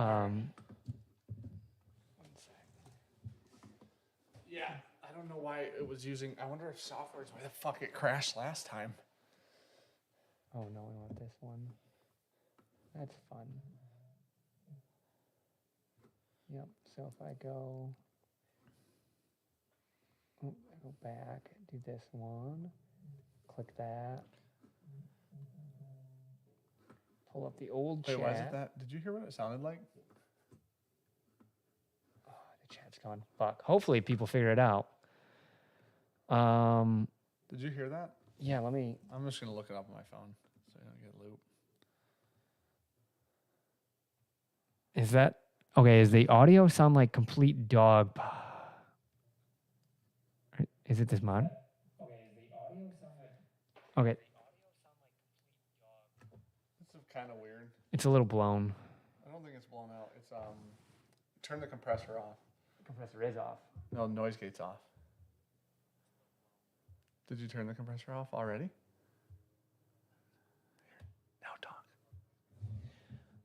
One sec. Yeah, I don't know why it was using. I wonder if software is why the fuck it crashed last time. Oh no, I want this one. That's fun. Yep. So if I go back, do this one, click that, pull up the old chat. Wait, why is it that? Did you hear what it sounded like? Oh, the chat's gone. Fuck. Hopefully people figure it out. Did you hear that? Yeah, let me. I'm just gonna look it up on my phone so you don't get a loop. Is that okay? Is the audio sound like complete dog? Is it this mod? Okay. Is the audio sound like? Okay. This is kind of weird. It's a little blown. I don't think it's blown out. It's turn the compressor off. The compressor is off. No, the noise gate's off. Did you turn the compressor off already? Now talk.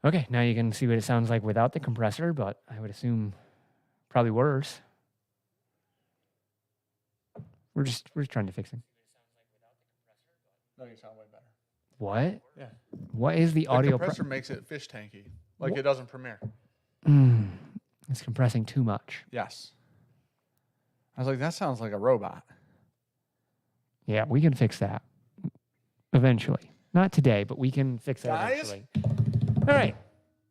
Okay, now you can see what it sounds like without the compressor, but I would assume probably worse. We're just trying to fix it. No, you sound way better. What? Yeah. What is the audio? The compressor makes it fish tanky, like it does in Premiere. It's compressing too much. Yes. I was like, that sounds like a robot. Yeah, we can fix that eventually. Not today, but we can fix that eventually. All right.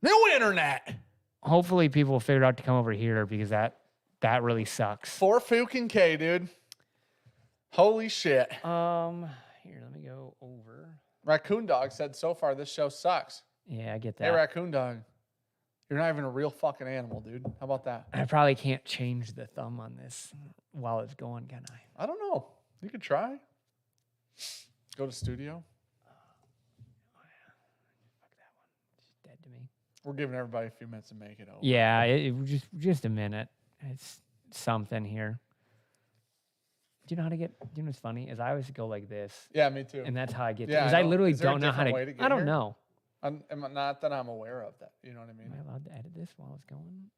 New internet. Hopefully people will figure out to come over here because that really sucks. For fucking K, dude. Holy shit. Here, let me go over. Raccoon Dog said so far this show sucks. Yeah, I get that. Hey, Raccoon Dog. You're not even a real fucking animal, dude. How about that? I probably can't change the thumb on this while it's going, can I? I don't know. You could try. Go to studio. Fuck that one. It's dead to me. We're giving everybody a few minutes to make it over. Yeah, it just a minute. It's something here. Do you know how to get? You know what's funny is I always go like this. Yeah, me too. And that's how I get. Yeah, Because I literally don't know how to. I don't here? know. Not that I'm aware of that. You know what I mean? Am I allowed to edit this while it's going?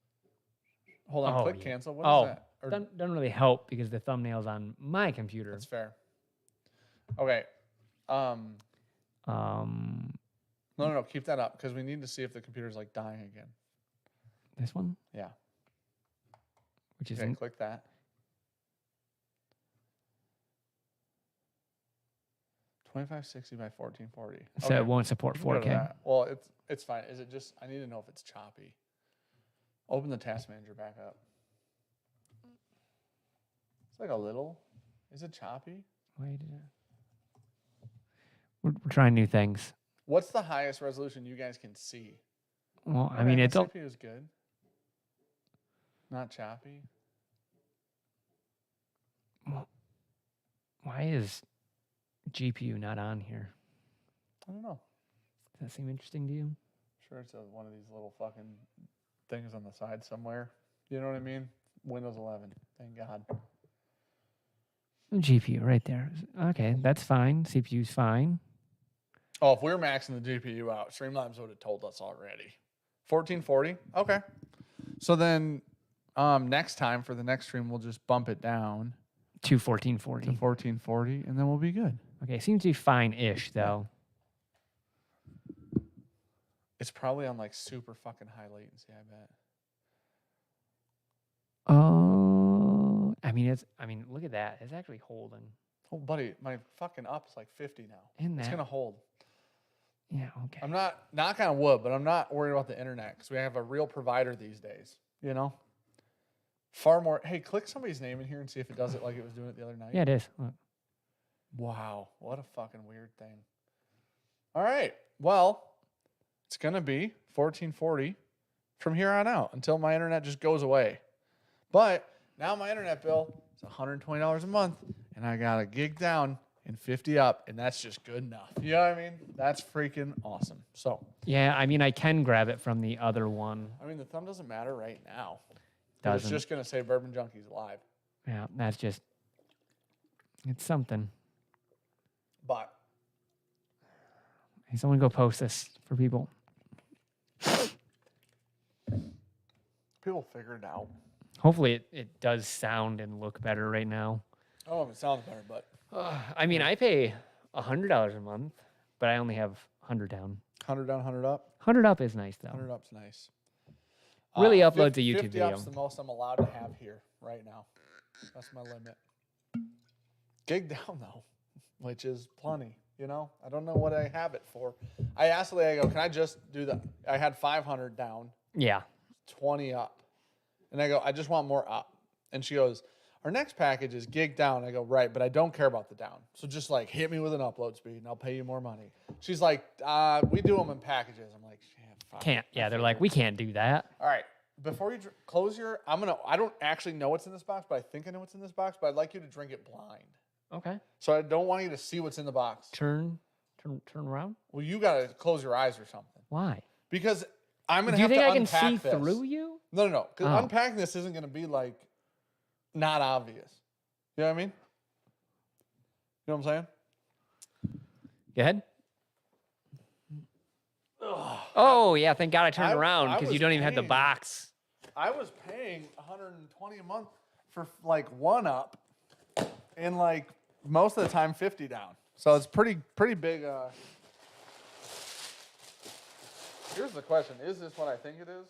Hold on. Oh, Click yeah. cancel. What is that? Or, doesn't really help because the thumbnail's on my computer. That's fair. Okay. No. Keep that up because we need to see if the computer's like dying again. This one? Yeah. Which is okay, click that. $2560 by $1440. So it won't support 4K. Well, it's fine. Is it just? I need to know if it's choppy. Open the task manager back up. It's like a little. Is it choppy? Wait. We're trying new things. What's the highest resolution you guys can see? Well, I mean, it's the CPU is good. Not choppy. Well, why is GPU not on here? I don't know. Does that seem interesting to you? Sure, it's one of these little fucking things on the side somewhere. You know what I mean? Windows 11. Thank God. GPU right there. Okay, that's fine. CPU's fine. Oh, if we were maxing the GPU out, Streamlabs would have told us already. 1440? Okay. So then next time for the next stream, we'll just bump it down to 1440. To 1440, and then we'll be good. Okay, seems to be fine-ish, though. It's probably on like super fucking high latency, I bet. Oh, I mean, look at that. It's actually holding. Oh, buddy, my fucking up's like 50 now. It's going to hold. Yeah, okay. I'm not, knock on wood, but I'm not worried about the internet because we have a real provider these days, you know? Far more. Hey, click somebody's name in here and see if it does it like it was doing it the other night. Yeah, it is. Look. Wow, what a fucking weird thing. All right, well, it's going to be 1440 from here on out until my internet just goes away. But now my internet bill is $120 a month, and I got a gig down and 50 up, and that's just good enough. You know what I mean? That's freaking awesome. So yeah, I mean, I can grab it from the other one. I mean, the thumb doesn't matter right now. Doesn't. It's just going to say Bourbon Junkies live. Yeah, that's just, it's something. But hey, someone go post this for people. People figure it out. Hopefully it does sound and look better right now. I don't know if it sounds better, but I mean, I pay $100 a month, but I only have 100 down. 100 down, 100 up. 100 up is nice though. 100 up's nice. Really uploads 50, a YouTube 50 video. up's the most I'm allowed to have here right now. That's my limit. Gig down though, which is plenty. You know, I don't know what I have it for. I asked Leah, I go, can I just do that? I had 500 down, Yeah. 20 up. And I go, I just want more up. And she goes, our next package is gig down. I go, right, but I don't care about the down. So just like hit me with an upload speed and I'll pay you more money. She's like, we do them in packages. I'm like, shit, fuck. Can't. Yeah, they're like, we can't do that. All right. Before you close your, I don't actually know what's in this box, but I think I know what's in this box, but I'd like you to drink it blind. Okay. So I don't want you to see what's in the box. Turn around. Well, you got to close your eyes or something. Why? Because I'm going Do to you have think to I can unpack see this. through you? No. Because Oh. unpacking this isn't going to be like not obvious. You know what I mean? You know what I'm saying? Go ahead. Ugh. Oh, yeah. Thank God I turned I around because you was don't even have the paying- box. I was paying $120 a month for like one up and like most of the time 50 down. So it's pretty big. Here's the question. Is this what I think it is?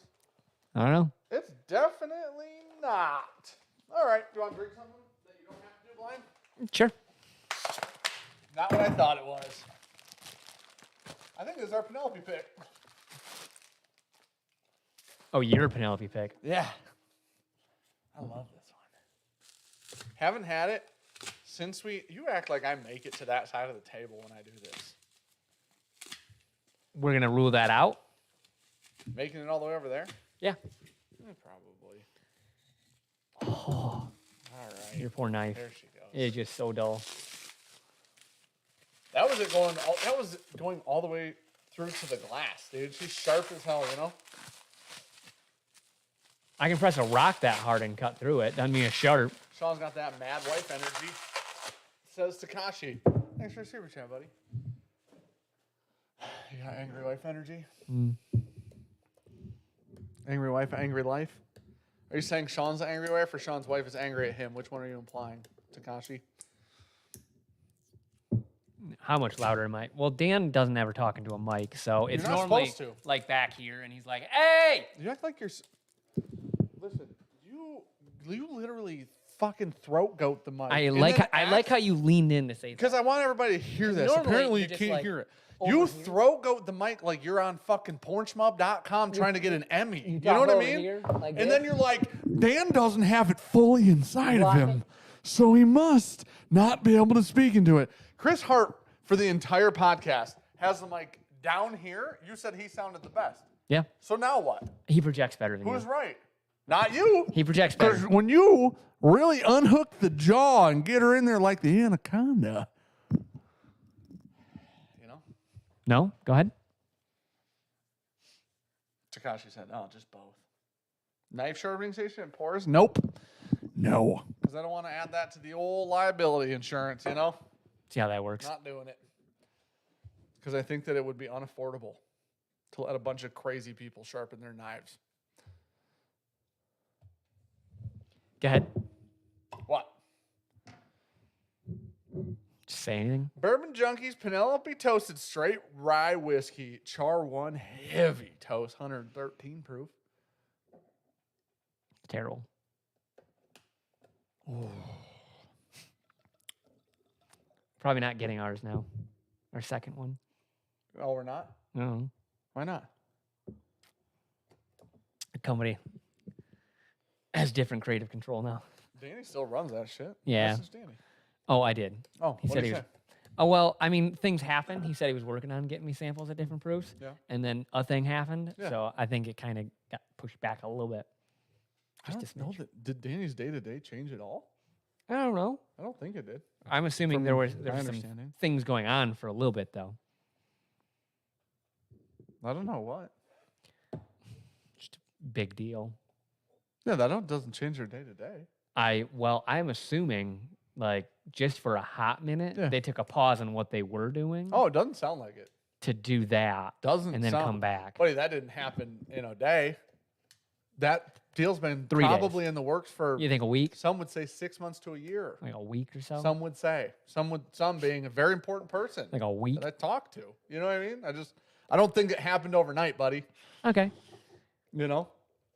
I don't know. It's definitely not. All right. Do you want to drink something that you don't have to do blind? Sure. Not what I thought it was. I think this is our Penelope pick. Oh, your Penelope pick. Yeah. I love this one. Haven't had it since you act like I make it to that side of the table when I do this. We're going to rule that out? Making it all the way over there? Yeah. Probably. Oh, All right. your poor knife. There she goes. It's just so dull. That was going all the way through to the glass, dude. She's sharp as hell, you know? I can press a rock that hard and cut through it. Doesn't mean it's sharp. Sean's got that mad wife energy. Says Takashi. Thanks for the super chat, buddy. You got angry wife energy? Angry wife, angry life? Are you saying Sean's the angry wife or Sean's wife is angry at him? Which one are you implying, Takashi? How much louder am I? Well, Dan doesn't ever talk into a mic, so it's not normally supposed to. like back here, and he's like, "Hey!" You act like you're... Listen, you literally fucking throat goat the mic. I like how you leaned in to say that. Because I want everybody to hear this. Normally, Apparently you're you just can't like hear it. over You here. throat goat the mic like you're on fucking pornschmub.com trying to get an Emmy. You know talk what I over mean? here like And this. then you're like, Dan doesn't have it fully inside of Right. him, so he must not be able to speak into it. Chris Hart, for the entire podcast, has the mic down here. You said he sounded the best. Yeah, So now what? he projects better than Who's you. right? Not you. He projects Because better. when you really unhook the jaw and get her in there like the anaconda, you know? No, go ahead. Takashi said, no, just both. Knife sharpening station and pores? Nope. No. Because I don't want to add that to the old liability insurance, you know? See how that works. Not doing it. Because I think that it would be unaffordable to let a bunch of crazy people sharpen their knives. Go ahead. What? Just say anything. Bourbon Junkies Penelope Toasted Straight Rye Whiskey. Char 1 Heavy Toast. 113 proof. Terrible. Probably not getting ours now. Our second one. Oh, we're not? No. Why not? The company has different creative control now. Danny still runs that shit. Yeah. Message Danny. Oh, I did. Oh, He what said did he he was. say? Oh, well, I mean, things happen. He said he was working on getting me samples at different proofs. Yeah. And then a thing happened. Yeah. So I think it kind of got pushed back a little bit. I Just a don't know smidge. that. Did Danny's day-to-day change at all? I don't know. I don't think it did. I'm assuming From there was my some understanding. things going on for a little bit, though. I don't know what. Just a big deal. Yeah, that doesn't change their day-to-day. I'm assuming, like, just for a hot minute, Yeah. they took a pause on what they were doing Oh, it doesn't sound like it. to do that Doesn't and then sound, come back. Buddy, that didn't happen in a day. That Deal's been 3 days. probably in the works for, You think a week? some would say 6 months to a year. Like a week or so? Some would say. Some being a very important person Like a week? that I talked to. You know what I mean? I don't think it happened overnight, buddy. Okay. You know?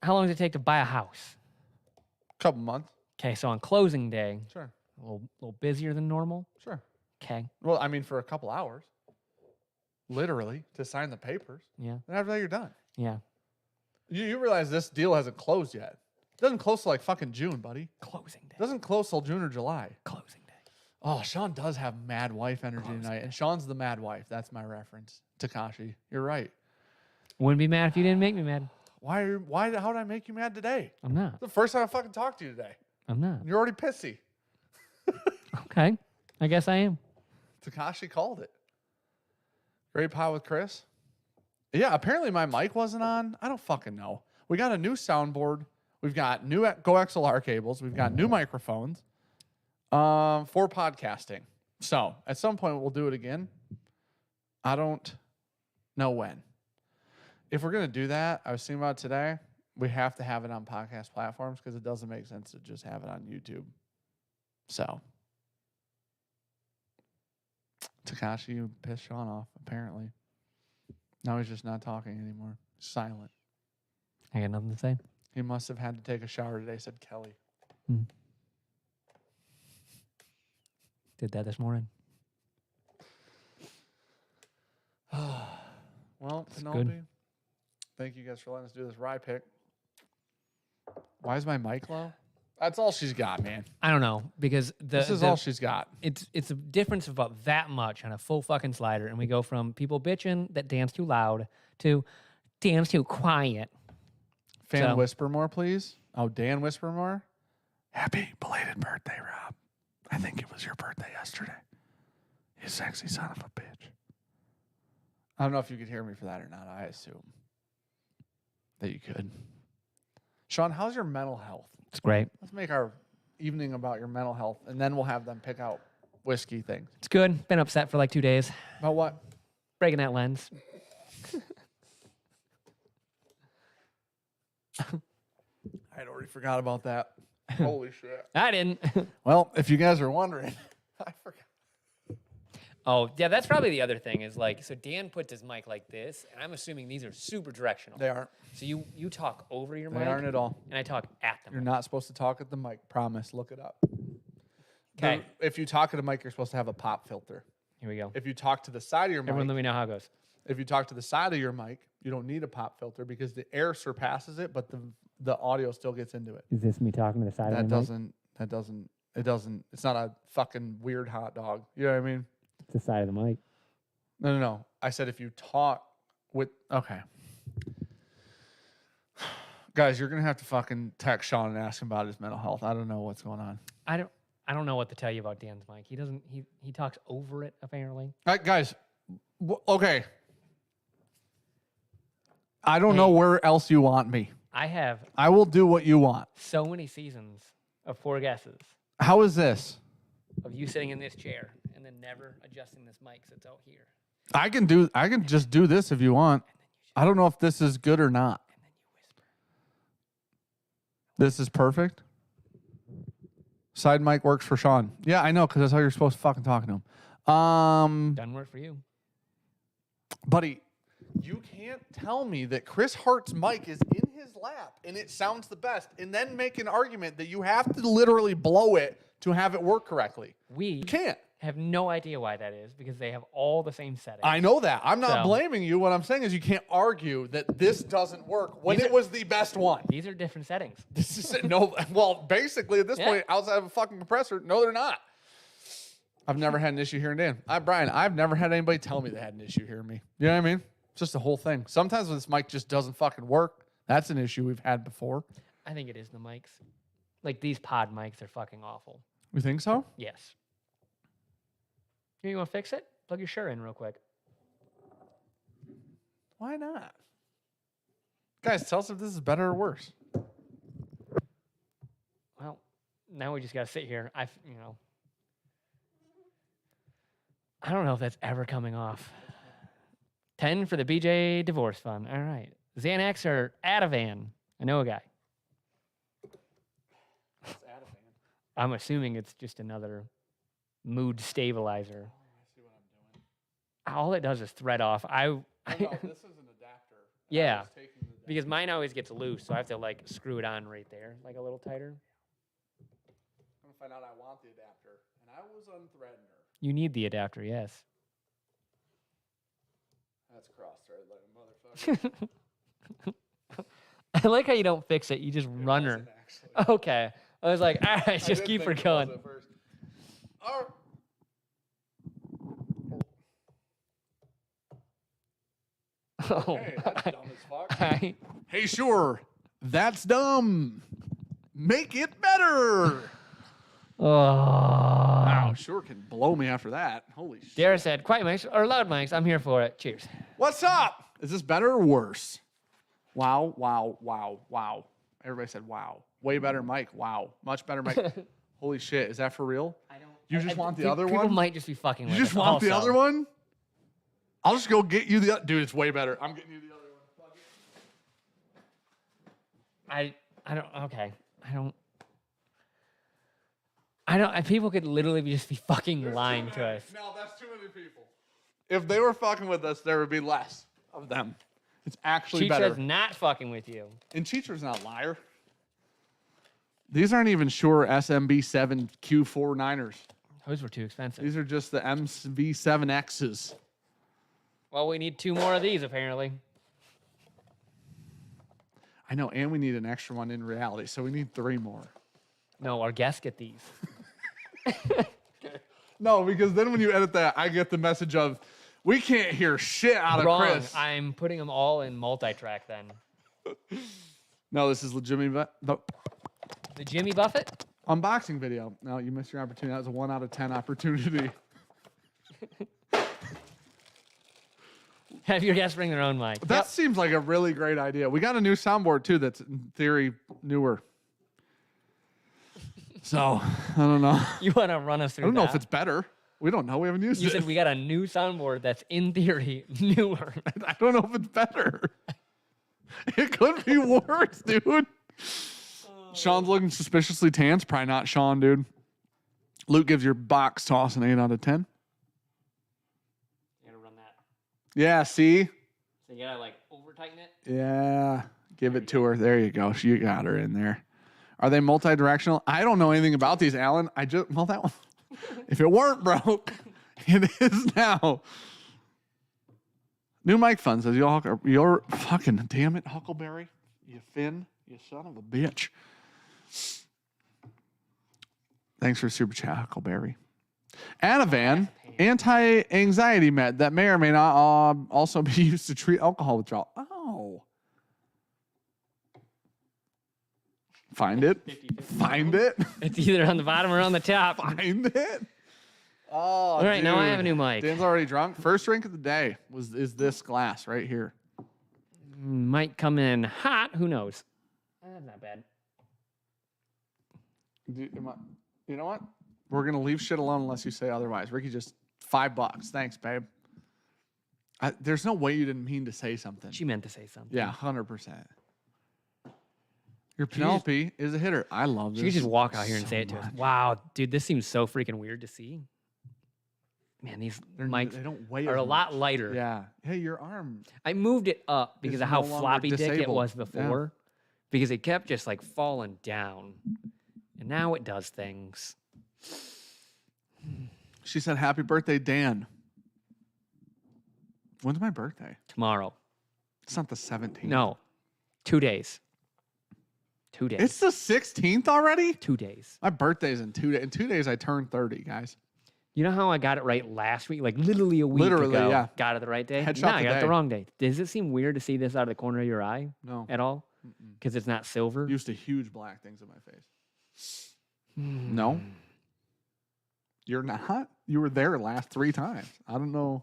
How long does it take to buy a house? Couple months. Okay, so on closing day, Sure. a little busier than normal. Sure. Okay. Well, I mean, for a couple hours. Literally, to sign the papers. Yeah. And after that, you're done. Yeah. You realize this deal hasn't closed yet. It doesn't close till like fucking June, buddy. Closing day. It doesn't close till June or July. Closing day. Oh, Sean does have mad wife energy tonight. And Sean's the mad wife. That's my reference. Takashi. You're right. Wouldn't be mad if you didn't make me mad. How did I make you mad today? I'm not. The first time I fucking talked to you today. I'm not. You're already pissy. Okay. I guess I am. Takashi called it. Great pie with Chris. Yeah, apparently my mic wasn't on. I don't fucking know. We got a new soundboard. We've got new Go XLR cables. We've got new microphones for podcasting. So at some point we'll do it again. I don't know when. If we're going to do that, I was thinking about it today, we have to have it on podcast platforms because it doesn't make sense to just have it on YouTube. So Takashi, you pissed Sean off, apparently. Now he's just not talking anymore. Silent. I got nothing to say. He must have had to take a shower today, said Kelly. Did that this morning. Well, It's Penelope, good. thank you guys for letting us do this rye pick. Why is my mic low? That's all she's got, man. I don't know because This is all she's got. it's a difference of about that much on a full fucking slider, and we go from people bitching that dance too loud to dance too quiet. Fan whisper more, please. Oh, Dan whisper more. Happy belated birthday, Rob. I think it was your birthday yesterday. You sexy son of a bitch. I don't know if you could hear me for that or not. I assume that you could. Sean, how's your mental health? It's great. Let's make our evening about your mental health, and then we'll have them pick out whiskey things. It's good. Been upset for like 2 days. About what? Breaking that lens. I had already forgot about that. Holy shit. I didn't. Well, if you guys are wondering, I forgot. Oh, yeah, that's probably the other thing is like, so Dan puts his mic like this, and I'm assuming these are super directional. They aren't. So you talk over your They mic. aren't at all. And I talk at the You're mic. not supposed to talk at the mic. Promise. Look it up. Okay. If you talk at a mic, you're supposed to have a pop filter. Here we go. If you talk to the side of your Everyone let mic, me know how it goes. if you talk to the side of your mic, you don't need a pop filter because the air surpasses it, but the audio still gets into it. Is this me talking to the side It's not a fucking weird hot dog. You know what I mean? It's the side of the mic. No. I said if you talk with, okay. Guys, you're going to have to fucking text Sean and ask him about his mental health. I don't know what's going on. I don't know what to tell you about Dan's mic. He talks over it apparently. All right, guys. Okay. I don't know where else you want me. I will do what you want. so many seasons of 4 guesses How is this? of you sitting in this chair and then never adjusting this mic so it's out here. I can just do this if you want. I don't know if this is good or not. And then you whisper. This is perfect. Side mic works for Sean. Yeah, I know, because that's how you're supposed to fucking talk to him. Doesn't work for you. Buddy, you can't tell me that Chris Hart's mic is in his lap and it sounds the best and then make an argument that you have to literally blow it to have it work correctly. You can't. Have no idea why that is because they have all the same settings. I know that. I'm not So- blaming you. What I'm saying is you can't argue that this doesn't work when it was the best one. These are different settings. This is no. Well, basically at this point, outside of a fucking compressor, no, they're not. I've never had an issue hearing Dan. Brian, I've never had anybody tell me they had an issue hearing me. You know what I mean? It's just the whole thing. Sometimes when this mic just doesn't fucking work, that's an issue we've had before. I think it is the mics. Like these pod mics are fucking awful. You think so? Yes. You want to fix it? Plug your shirt in real quick. Why not? Guys, tell us if this is better or worse. Well, now we just got to sit here. I don't know if that's ever coming off. 10 for the BJ divorce fund. All right. Xanax or Ativan? I know a guy. I'm assuming it's just another mood stabilizer. Oh, I see what I'm doing. All it does is thread off. No, this is an adapter. And I Yeah. was taking the Because mine always gets loose, so I have to like screw it on right there, like a little tighter. I'm gonna find out I want the adapter, and I was unthreading her. You need the adapter, yes. That's cross-thread like a motherfucker. I like how you don't fix it. You just run her. Wasn't actually. Okay. I was like, all right, I just did keep her think it was going. at first. Oh. Oh. Hey, that's dumb as fuck. I- Hey, sure. That's dumb. Make it better. Oh. Wow, sure can blow me after that. Holy shit. Dara said, quiet mics or loud mics. I'm here for it. Cheers. What's up? Is this better or worse? Wow, wow, wow, wow. Everybody said wow. Way better mic. Wow. Much better mic. Holy shit. Is that for real? I don't. You just want the other People one? might just be fucking You with just us want the also. other one? I'll just go get you the other. Dude, it's way better. I'm getting you the other one. Fuck it. I don't. Okay. I don't. People could literally just be fucking lying to us. No, that's too many people. If they were fucking with us, there would be less of them. It's actually better. Chicha's not fucking with you. And Cheecher's not a liar. These aren't even Shure SMB7 Q49ers. Those were too expensive. These are just the MV7Xs. Well, we need 2 more of these apparently. I know, and we need an extra one in reality, so we need 3 more. No, our guests get these. No, because then when you edit that, I get the message of, we can't hear shit out of Wrong. Chris. I'm putting them all in multi-track then. No, this is legitimate. The The Jimmy Buffett? unboxing video. No, you missed your opportunity. That was a 1 out of 10 opportunity. Have your guests bring their own mic. That seems like a really great idea. We got a new soundboard too that's in theory newer. So, I don't know. You want to run us through I don't know if that? it's better. We don't know. We haven't used You it. said we got a new soundboard that's in theory newer. I don't know if it's better. It could be worse, dude. Sean's looking suspiciously tan. It's probably not Sean, dude. Luke gives your box toss an 8 out of 10. You gotta run that. Yeah, see? So you gotta like over tighten it. Yeah. Give it to her. There you go. You got her in there. Are they multi-directional? I don't know anything about these, Alan. Well, that one. If it weren't broke, it is now. New mic fun says, you're fucking, damn it, Huckleberry. You Finn. You son of a bitch. Thanks for super chat, Huckleberry. Ativan, anti-anxiety med that may or may not also be used to treat alcohol withdrawal. Oh. Find it. 50-50. Find it. It's either on the bottom or on the top. Find it. Oh, All right, now I have a new mic. Dan's already drunk. First drink of the day is this glass right here. Might come in hot. Who knows? That's not bad. You know what? We're gonna leave shit alone unless you say otherwise. Ricky, just $5. Thanks, babe. There's no way you didn't mean to say something. She meant to say something. Yeah, 100%. Your Penelope is a hitter. I love this. She could just walk out here and so say it to us. much. Wow, dude, this seems so freaking weird to see. Man, these mics They don't weigh are as a lot much. lighter. Yeah. Hey, your arm. I moved it up because It's of how no longer floppy dick it disabled. was Yeah. before. Because it kept just like falling down. And now it does things. She said, "Happy birthday, Dan." When's my birthday? Tomorrow. It's not the 17th. No. 2 days. 2 days. It's the 16th already? 2 days. My birthday's in 2 days. In 2 days, I turn 30, guys. You know how I got it right last week? Like literally a week Literally, ago. yeah. Got it the right day? Headshot No, I got it today. the wrong day. Does it seem weird to see this out of the corner of your eye No. at all? Because it's not silver? Used to huge black things in my face. No. You're not? You were there last 3 times. I don't know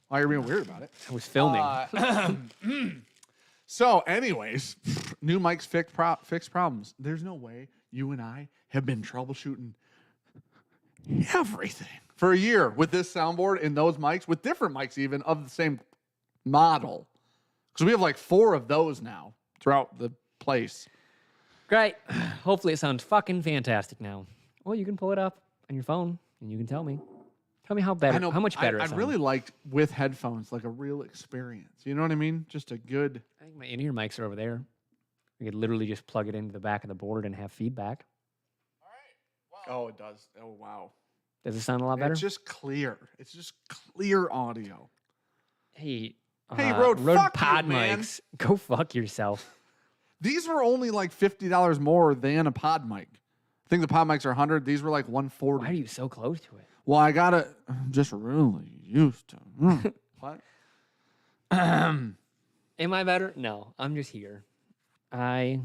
why you're being weird about it. I was filming. So, anyways, new mics fix problems. There's no way you and I have been troubleshooting everything for a year with this soundboard and those mics, with different mics even of the same model. Because we have like 4 of those now throughout the place. Great. Hopefully it sounds fucking fantastic now. Well, you can pull it up on your phone and you can tell me. Tell me how better. How much better? I really liked with headphones, like a real experience. You know what I mean? Just a good. I think my in-ear mics are over there. You could literally just plug it into the back of the board and have feedback. All right. Wow. Oh, it does. Oh, wow. Does it sound a lot better? It's just clear. It's just clear audio. Hey, Rode fuck Pod you, man. mics. Go fuck yourself. These were only like $50 more than a pod mic. I think the pod mics are 100. These were like 140. Why are you so close to it? Well, I gotta just really used to. What? Am I better? No, I'm just here. I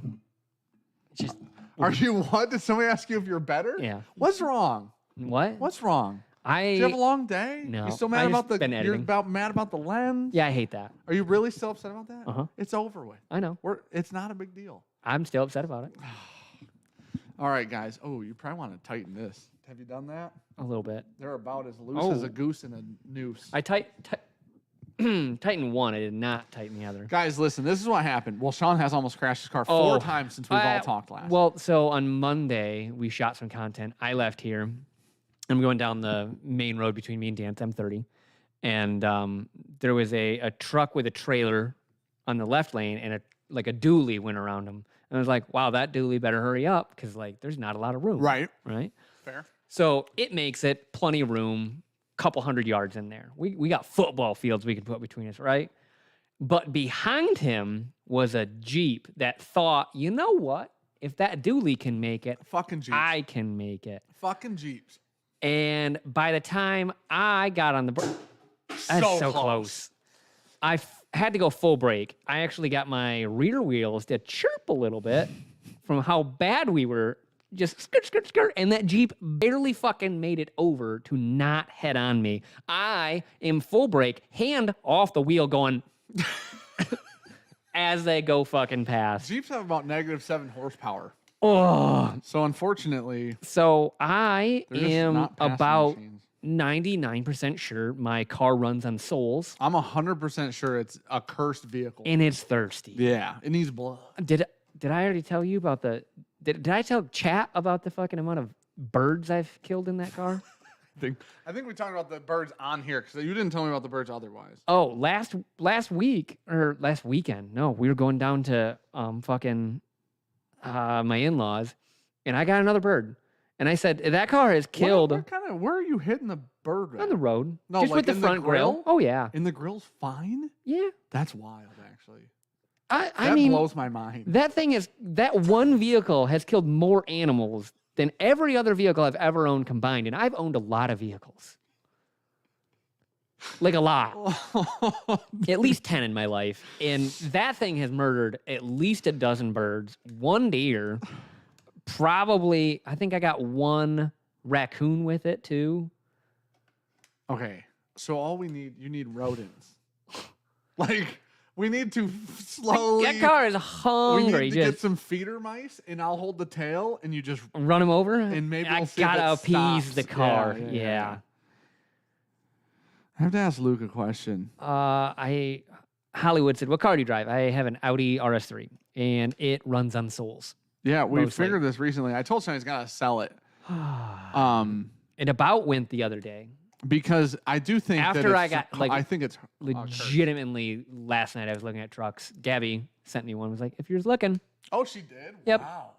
just. Are you what? Did somebody ask you if you're better? Yeah. What's wrong? What? What's wrong? Do I. you have a long day? No. You still mad I about just the? been You're editing. mad about the lens? Yeah, I hate that. Are you really still upset about that? Uh-huh. It's over with. I know. It's not a big deal. I'm still upset about it. All right, guys. Oh, you probably want to tighten this. Have you done that? A little bit. They're about as loose as a goose in a noose. I tightened one. I did not tighten the other. Guys, listen. This is what happened. Well, Sean has almost crashed his car 4 times since we've all talked last. Well, so on Monday, we shot some content. I left here. I'm going down the main road between me and Dance M30. And there was a truck with a trailer on the left lane, and a dually went around him. And I was like, wow, that dually better hurry up because, like, there's not a lot of room. Right. Right? Fair. So it makes it plenty of room, couple 100 yards in there. We got football fields we could put between us, right? But behind him was a Jeep that thought, you know what? If that dually can make it, Fucking Jeeps. I can make it. Fucking Jeeps. And by the time I got on the that's so close. I had to go full brake. I actually got my rear wheels to chirp a little bit from how bad we were. Just skirt, skirt, skirt. And that Jeep barely fucking made it over to not head on me. I am full brake, hand off the wheel going as they go fucking past. Jeeps have about -7 horsepower. Oh. So unfortunately, So I they're just am not passing about machines. 99% sure my car runs on souls I'm 100% sure it's a cursed vehicle. and it's thirsty. Yeah, it needs blood. Did I already tell you about the did I tell chat about the fucking amount of birds I've killed in that car? I think we talked about the birds on here because you didn't tell me about the birds otherwise. Oh, last week or last weekend. No, we were going down to my in-laws, and I got another bird. And I said, that car is killed Where are you hitting the bird on the road. No, just like with the in the front grill. grill? Oh yeah. And the grill's fine? Yeah. That's wild, actually. I That mean, blows my mind. that one vehicle has killed more animals than every other vehicle I've ever owned combined. And I've owned a lot of vehicles. Like a lot. At least 10 in my life. And that thing has murdered at least a dozen birds, 1 deer, probably, I think I got 1 raccoon with it too. Okay, so you need rodents. Like, we need to slowly... That car is We hungry. need to get some feeder mice, and I'll hold the tail, and you just... Run him over? And maybe I we'll see if gotta it appease stops. the car. Yeah. Yeah. I have to ask Luke a question. Hollywood said, what car do you drive? I have an Audi RS3, and it runs on souls. Yeah, we Mostly. figured this recently. I told Sonny he's got to sell it. It about went the other day. Because I do think After that I it's, got, like, I think it's Legitimately, last night I was looking at trucks. Gabby sent me one. Was like, if you're looking, Oh, she did? Yep. Wow.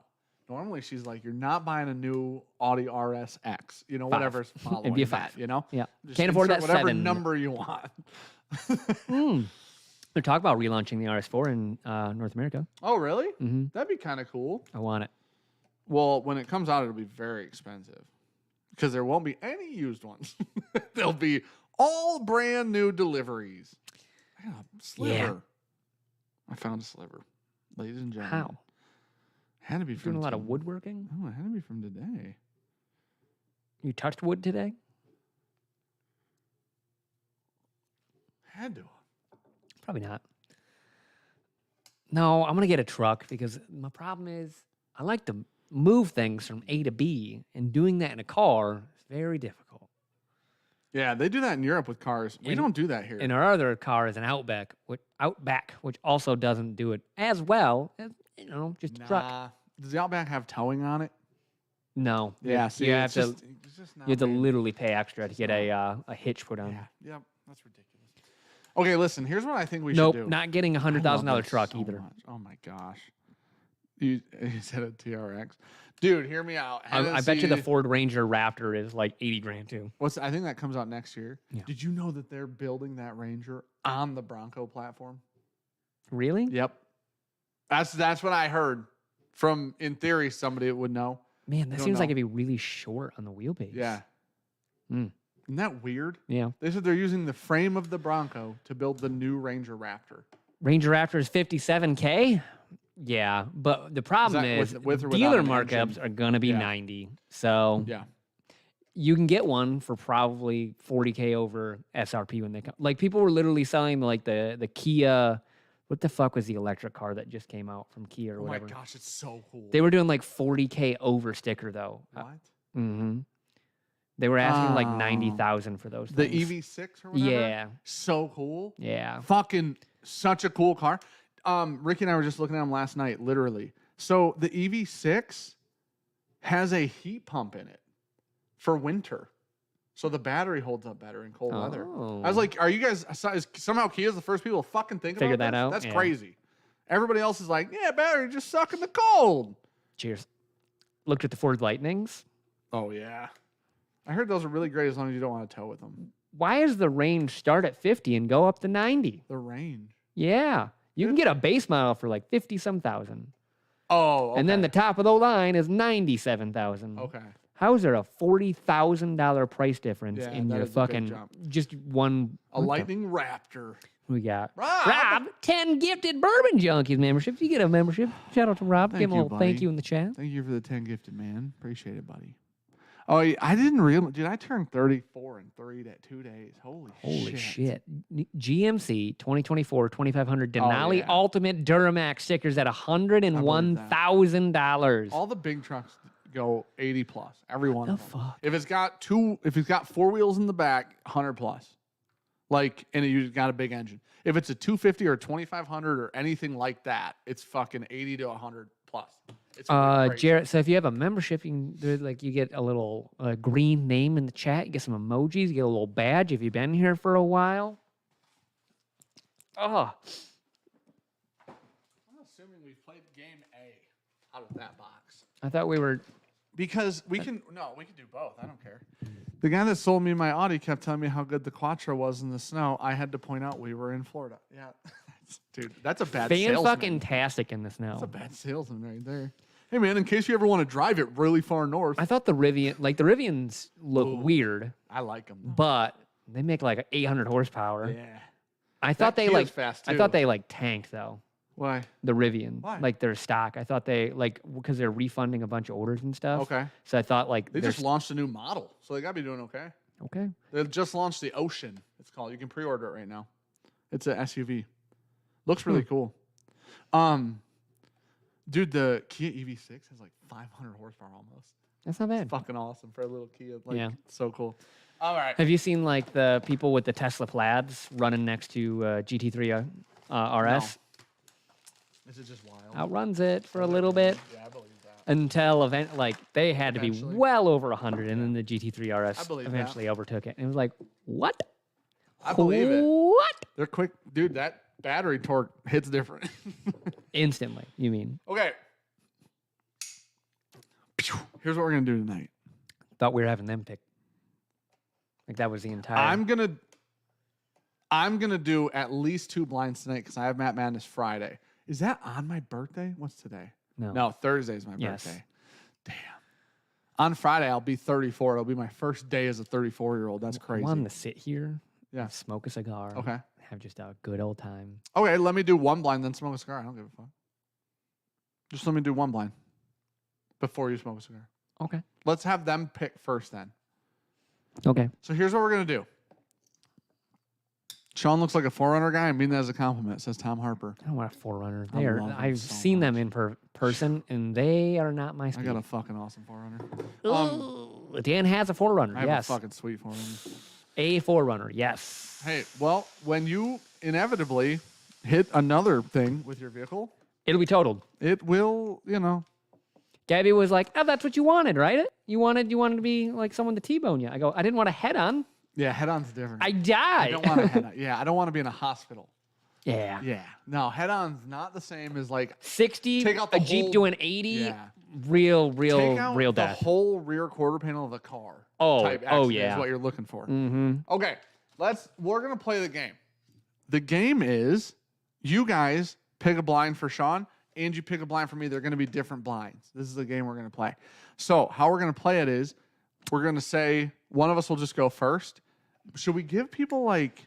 Normally she's like, you're not buying a new Audi RSX. You know, whatever's following It'd be a that, 5. you know? Yeah. Just Can't afford insert that whatever 7. number you want. They're talking about relaunching the RS4 in North America. Oh, really? Mm-hmm. That'd be kind of cool. I want it. Well, when it comes out, it'll be very expensive because there won't be any used ones. They'll be all brand new deliveries. I got a sliver. Yeah. I found a sliver, ladies and gentlemen. How? Had to be from Doing a lot of woodworking? Oh, it had to be from today. You touched wood today? Had to. Probably not. No, I'm going to get a truck because my problem is I like to move things from A to B, and doing that in a car is very difficult. Yeah, they do that in Europe with cars. We don't do that here. And our other car is an Outback, which also doesn't do it as well as, just a truck. Does the Outback have towing on it? No. Yeah, see, you have it's to. it's just not You have to made. literally pay extra to get a hitch put on. Yeah, yep, that's ridiculous. Okay, listen, here's what I think we Nope, should do. not getting a I love $100,000 this truck so either. much. Oh my gosh. You said a TRX. Dude, hear me out. I bet you the Hennessy- Ford Ranger Raptor is like 80 grand too. I think that comes out next year. Yeah. Did you know that they're building that Ranger on the Bronco platform? Really? Yep. That's what I heard from, in theory, somebody would know. Man, that don't seems like know. it'd be really short on the wheelbase. Yeah. Mm. Isn't that weird? Yeah. They said they're using the frame of the Bronco to build the new Ranger Raptor. Ranger Raptor is 57K. Yeah, but the problem that is with or without dealer an markups engine? are gonna be Yeah. 90. So Yeah. you can get one for probably 40K over SRP when they come. Like people were literally selling like the Kia. What the fuck was the electric car that just came out from Kia or Oh my whatever? gosh, it's so cool. They were doing like 40K over sticker though. What? Mm-hmm. They were asking like 90,000 for those. The things. EV6 or whatever? Yeah. So cool. Yeah. Fucking such a cool car. Ricky and I were just looking at them last night, literally. So the EV6 has a heat pump in it for winter. So the battery holds up better in cold weather. I was like, are you guys, somehow Kia's the first people to fucking think Figure about that out? That's Yeah. crazy. Everybody else is like, yeah, battery just suck in the cold. Cheers. Looked at the Ford Lightnings. Oh, yeah. I heard those are really great as long as you don't want to tow with them. Why does the range start at 50 and go up to 90? The range. Yeah. You can get a base model for like 50 some thousand. Oh, okay. And then the top of the line is 97,000. Okay. How is there a $40,000 price difference Yeah, in that your is a big fucking jump. just one? A Lightning Raptor. We got Rob! 10 gifted Bourbon Junkies memberships. You get a membership. Shout out to Rob. Thank Give him a you, little thank buddy. you in the chat. Thank you for the 10 gifted, man. Appreciate it, buddy. Oh, yeah, I didn't realize. Dude, I turned 34 in 2 days. Holy shit. GMC 2024 2500 Denali yeah. Ultimate Duramax stickers at $101,000. All the big trucks go 80 plus. Every one The of them. fuck? If it's got 4 wheels in the back, 100 plus. Like, and you've got a big engine. If it's a 250 or 2500 or anything like that, it's fucking 80 to 100 plus. It's really crazy. Jarrett, so if you have a membership, you get a little green name in the chat. You get some emojis. You get a little badge if you've been here for a while. Oh, I'm assuming we played game A out of that box. I thought we were. Because we can do both. I don't care. The guy that sold me my Audi kept telling me how good the Quattro was in the snow. I had to point out we were in Florida. Yeah. Dude, that's a bad salesman. Fan-fucking-tastic in the snow. That's a bad salesman right there. Hey, man, in case you ever want to drive it really far north. I thought the Rivians look weird, I like them. but they make like 800 horsepower. Yeah. I thought they Kia's like fast, I too. thought they like tanked though. Why? The Rivian, Why? like their stock. I thought they like because they're refunding a bunch of orders and stuff. Okay. So I thought like They their just launched a new model, so they got to be doing okay. okay. They just launched the Ocean, it's called. You can pre-order it right now. It's an SUV. Looks really cool. Dude, the Kia EV6 has like 500 horsepower almost. That's not bad. Fucking awesome for a little Kia. Like, Yeah. so cool. All right. Have you seen like the people with the Tesla Plaids running next to GT3 RS? No. This is just wild. Outruns it for a little bit Yeah, I believe that. until like they had to be Eventually. well over 100, and then the GT3 RS I believe that. eventually overtook it. And it was like, what? I believe it. What? They're quick. Dude, that battery torque hits different. Instantly, you mean? Okay. Here's what we're going to do tonight. Thought we were having them pick. Like that was the entire. I'm gonna do at least 2 blinds tonight because I have Matt Madness Friday. Is that on my birthday? What's today? No. Thursday's my Yes. birthday. Damn. On Friday I'll be 34. It'll be my first day as a 34-year-old. That's I crazy. wanted to sit here, Yeah. smoke a cigar, Okay. have just a good old time. Okay, let me do 1 blind, then smoke a cigar. I don't give a fuck. Just let me do 1 blind before you smoke a cigar. Okay. Let's have them pick first then. Okay. So here's what we're gonna do. Sean looks like a Forerunner guy. I mean that as a compliment, says Tom Harper. I don't want a Forerunner. I love them I've so seen them much. in person, and they are not my I speed. got a fucking awesome Forerunner. Ooh, Dan has a Forerunner. I have Yes. a fucking sweet Forerunner. A Forerunner. Yes. Hey, well, when you inevitably hit another thing with your vehicle, It'll be totaled. it will, Gabby was like, "Oh, that's what you wanted, right? You wanted to be like someone to T-bone you." I go, "I didn't want a head-on. Yeah, head-on's different. I died." I don't want a head-on. Yeah, I don't want to be in a hospital. Yeah. Yeah. No, head-on's not the same as like 60, take out the a Jeep whole- doing 80, Yeah. real take out the death. whole rear quarter panel of the car. Oh, type oh, accident yeah. is what you're looking for. Mm-hmm. Okay, we're gonna play the game. The game is you guys pick a blind for Sean and you pick a blind for me. They're gonna be different blinds. This is the game we're gonna play. So how we're gonna play it is we're gonna say one of us will just go first. Should we give people like?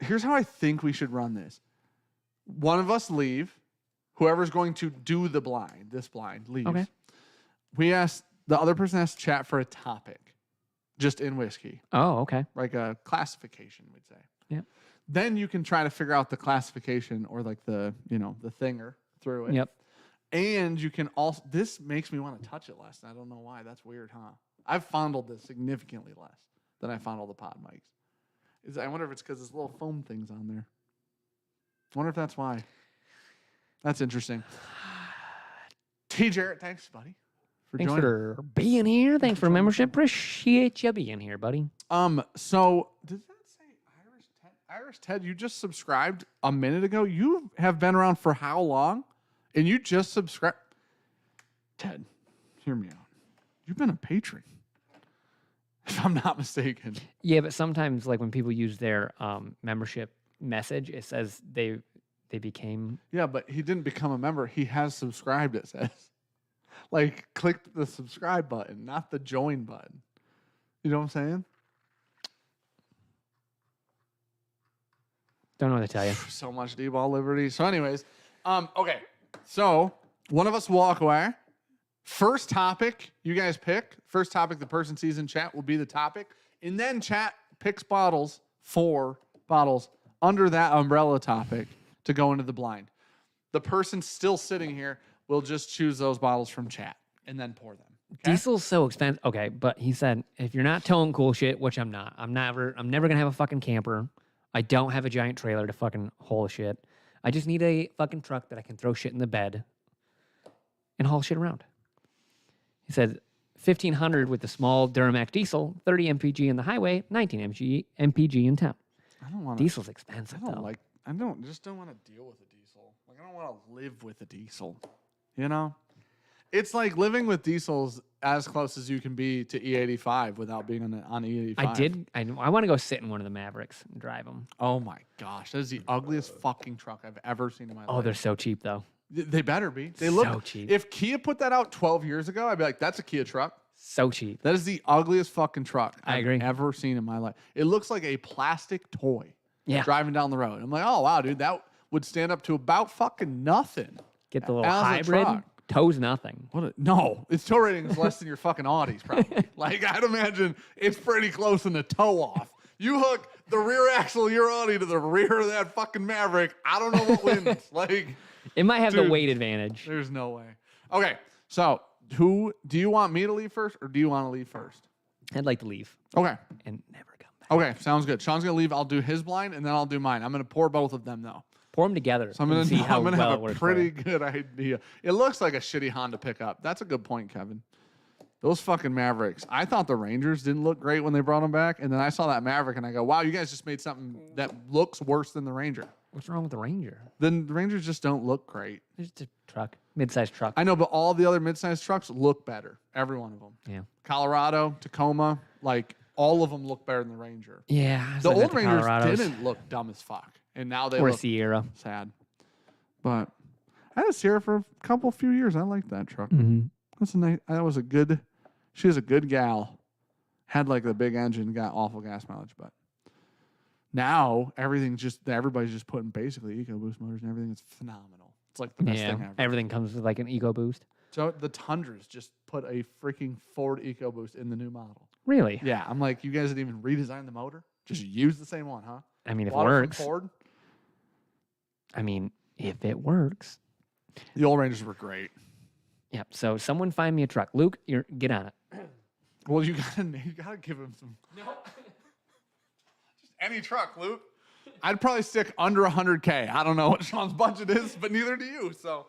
Here's how I think we should run this. One of us leave. Whoever's going to do the blind, this blind, leaves. Okay. The other person has to chat for a topic, just in whiskey, Oh, okay. like a classification, we'd say. Yep. Then you can try to figure out the classification or like the thinger through it. Yep. And you can also, this makes me want to touch it less. I don't know why. That's weird, huh? I've fondled this significantly less than I fondled the pod mics. I wonder if it's because there's little foam things on there. I wonder if that's why. That's interesting. T. Jarrett, thanks, buddy, for Thanks joining. for being here. Thanks for membership. Appreciate you being here, buddy. So does that say Irish Ted? Irish Ted, you just subscribed a minute ago. You have been around for how long? And you just subscribed. Ted, hear me out. You've been a patron, if I'm not mistaken. Yeah, but sometimes, like when people use their membership message, it says they became. Yeah, but he didn't become a member. He has subscribed, it says. Like, click the subscribe button, not the join button. You know what I'm saying? Don't know what to tell you. So much D-ball liberty. So anyways, okay. So one of us will walk away. First topic you guys pick. First topic the person sees in chat will be the topic. And then chat picks bottles, 4 bottles, under that umbrella topic to go into the blind. The person still sitting here will just choose those bottles from chat and then pour them. Okay? Diesel's so expensive. Okay, but he said if you're not towing cool shit, which I'm not, I'm never gonna have a fucking camper. I don't have a giant trailer to fucking haul shit. I just need a fucking truck that I can throw shit in the bed and haul shit around. He said 1,500 with the small Duramax diesel, 30 mpg in the highway, 19 mpg in town. I don't want Diesel's expensive I though. don't want to deal with a diesel. Like, I don't want to live with a diesel. You know? It's like living with diesels as close as you can be to E85 without being on E85. I want to go sit in one of the Mavericks and drive them. Oh my gosh. That is the ugliest fucking truck I've ever seen in my life. Oh, they're so cheap though. They better be. They So look cheap. If Kia put that out 12 years ago, I'd be like, that's a Kia truck. So cheap. That is the ugliest fucking truck I I've agree. ever seen in my life. It looks like a plastic toy. Yeah. Driving down the road. I'm like, oh wow, dude, that would stand up to about fucking nothing. Get the little As a hybrid. truck. Tows nothing. No, its tow rating is less than your fucking Audis, probably. Like, I'd imagine it's pretty close in the tow off. You hook the rear axle of your Audi to the rear of that fucking Maverick, I don't know what wins. Like, It might have Dude. the weight advantage. there's no way. Okay, so do you want me to leave first or do you want to leave first? I'd like to leave Okay. and never come back. Okay, sounds good. Sean's gonna leave. I'll do his blind and then I'll do mine. I'm gonna pour both of them though. Pour them together. So I'm gonna, and see how well it have a works. pretty good idea. It looks like a shitty Honda pickup. That's a good point, Kevin. Those fucking Mavericks. I thought the Rangers didn't look great when they brought them back, and then I saw that Maverick and I go, wow, you guys just made something that looks worse than the Ranger. What's wrong with the Ranger? Then the Rangers just don't look great. It's just a truck, mid-sized truck. I know, but all the other midsize trucks look better. Every one of them. Yeah. Colorado, Tacoma, like all of them look better than the Ranger. Yeah. The old Rangers didn't look dumb as fuck, and now they Or a look Sierra. sad. But I had a Sierra for a few years. I liked that truck. Mm-hmm. That was a good. She was a good gal. Had like the big engine, got awful gas mileage, but now everybody's just putting basically EcoBoost motors and everything. It's phenomenal. It's like the best thing ever. Everything comes with like an EcoBoost. So the Tundras just put a freaking Ford EcoBoost in the new model. Really? Yeah, I'm like, you guys didn't even redesign the motor. Just use the same one, huh? I mean, if it Bought from works. Ford. I mean, if it works. The old Rangers were great. Yep. So someone find me a truck. Luke, get on it. Well, you gotta give him some. No. Just any truck, Luke. I'd probably stick under 100K. I don't know what Sean's budget is, but neither do you. So,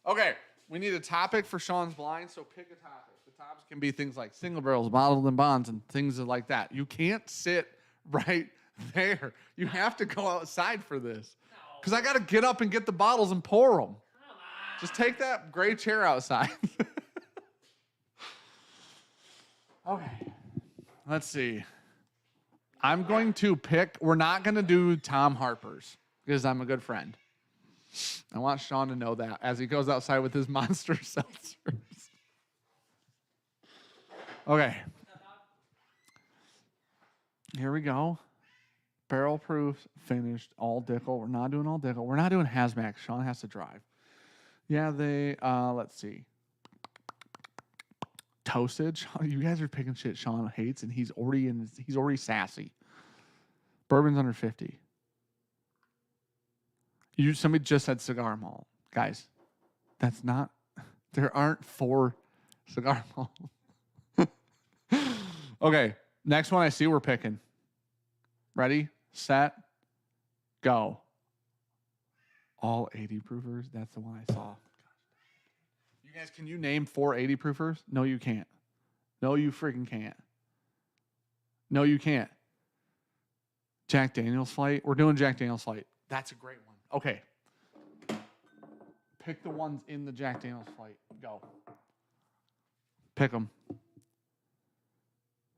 okay. We need a topic for Sean's blind, so pick a topic. The topics can be things like single barrels, bottled and bonds, and things like that. You can't sit right there. You have to go outside for this. Because I got to get up and get the bottles and pour them. Just take that gray chair outside. Okay. Let's see. I'm going to pick, we're not going to do Tom Harper's because I'm a good friend. I want Sean to know that as he goes outside with his monster seltzers. Okay. Here we go. Barrel proof, finished, all Dickel. We're not doing all Dickel. We're not doing hazmat. Sean has to drive. Yeah, let's see. Toasted. You guys are picking shit Sean hates, and he's already sassy. Bourbon's under 50. Somebody just said cigar malt. Guys, that's not, there aren't 4 cigar malt. Okay, next one I see we're picking. Ready, set, go. All 80 proofers. That's the one I saw. You guys, can you name 4 80 proofers? No, you can't. No, you freaking can't. No, you can't. Jack Daniel's Flight. We're doing Jack Daniel's Flight. That's a great one. Okay. Pick the ones in the Jack Daniel's Flight. Go. Pick them.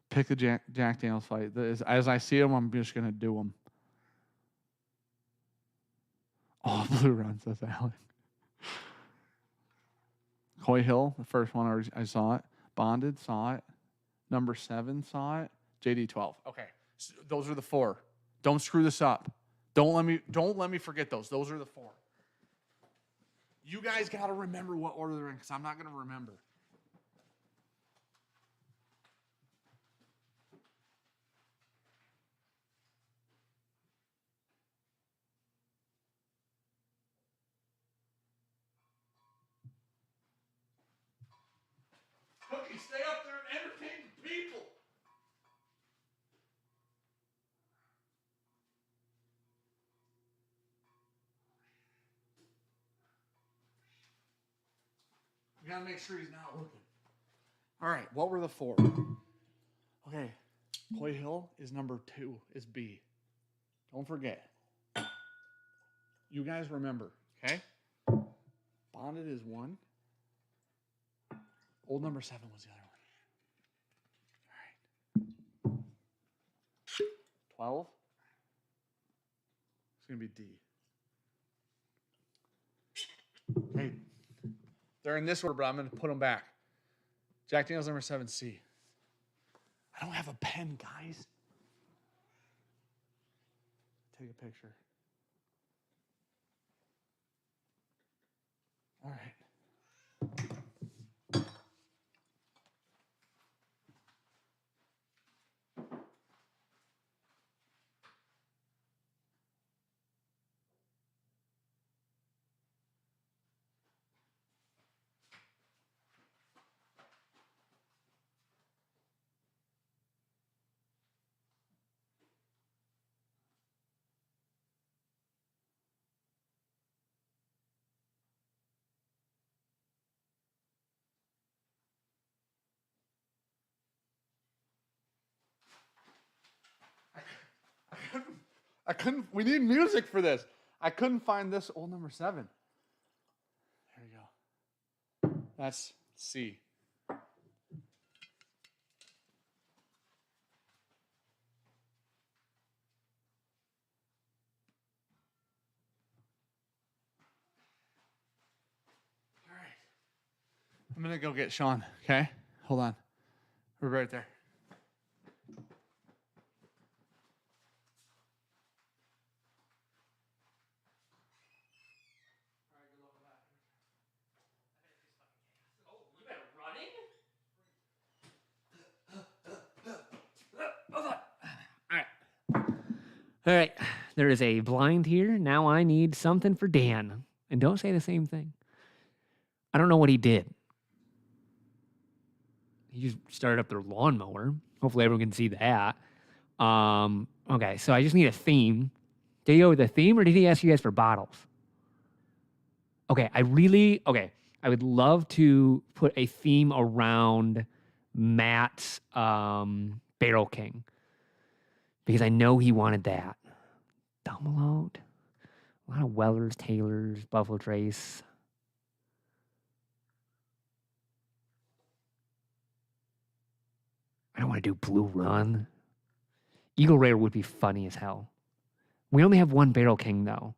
Pick the Jack Daniel's Flight. As I see them, I'm just going to do them. Oh, Blue Run, says Alec. Coy Hill, the first one I saw it. Bonded, saw it. Number 7, saw it. JD12. Okay, so those are the 4. Don't screw this up. Don't let me forget those. Those are the 4. You guys got to remember what order they're in because I'm not going to remember. Cookie, stay up there and entertain the people. We gotta make sure he's not looking. All right, what were the 4? Okay, Coy Hill is number 2, is B. Don't forget. You guys remember, okay? Bonded is 1. Old number 7 was the other one. All right. 12. It's going to be D. Okay. They're in this order, but I'm going to put them back. Jack Daniel's number 7, C. I don't have a pen, guys. Take a picture. All right. I couldn't, we need music for this. I couldn't find this old number 7. There you go. That's C. All right. I'm going to go get Sean, okay? Hold on. We're right there. All right, there is a blind here. Now I need something for Dan. And don't say the same thing. I don't know what he did. He just started up their lawnmower. Hopefully everyone can see that. Okay, so I just need a theme. Did he go with a theme or did he ask you guys for bottles? Okay, okay. I would love to put a theme around Matt's Barrel King because I know he wanted that. Dumbleout. A lot of Wellers, Taylors, Buffalo Trace. I don't want to do Blue Run. Eagle Rare would be funny as hell. We only have one Barrel King, though.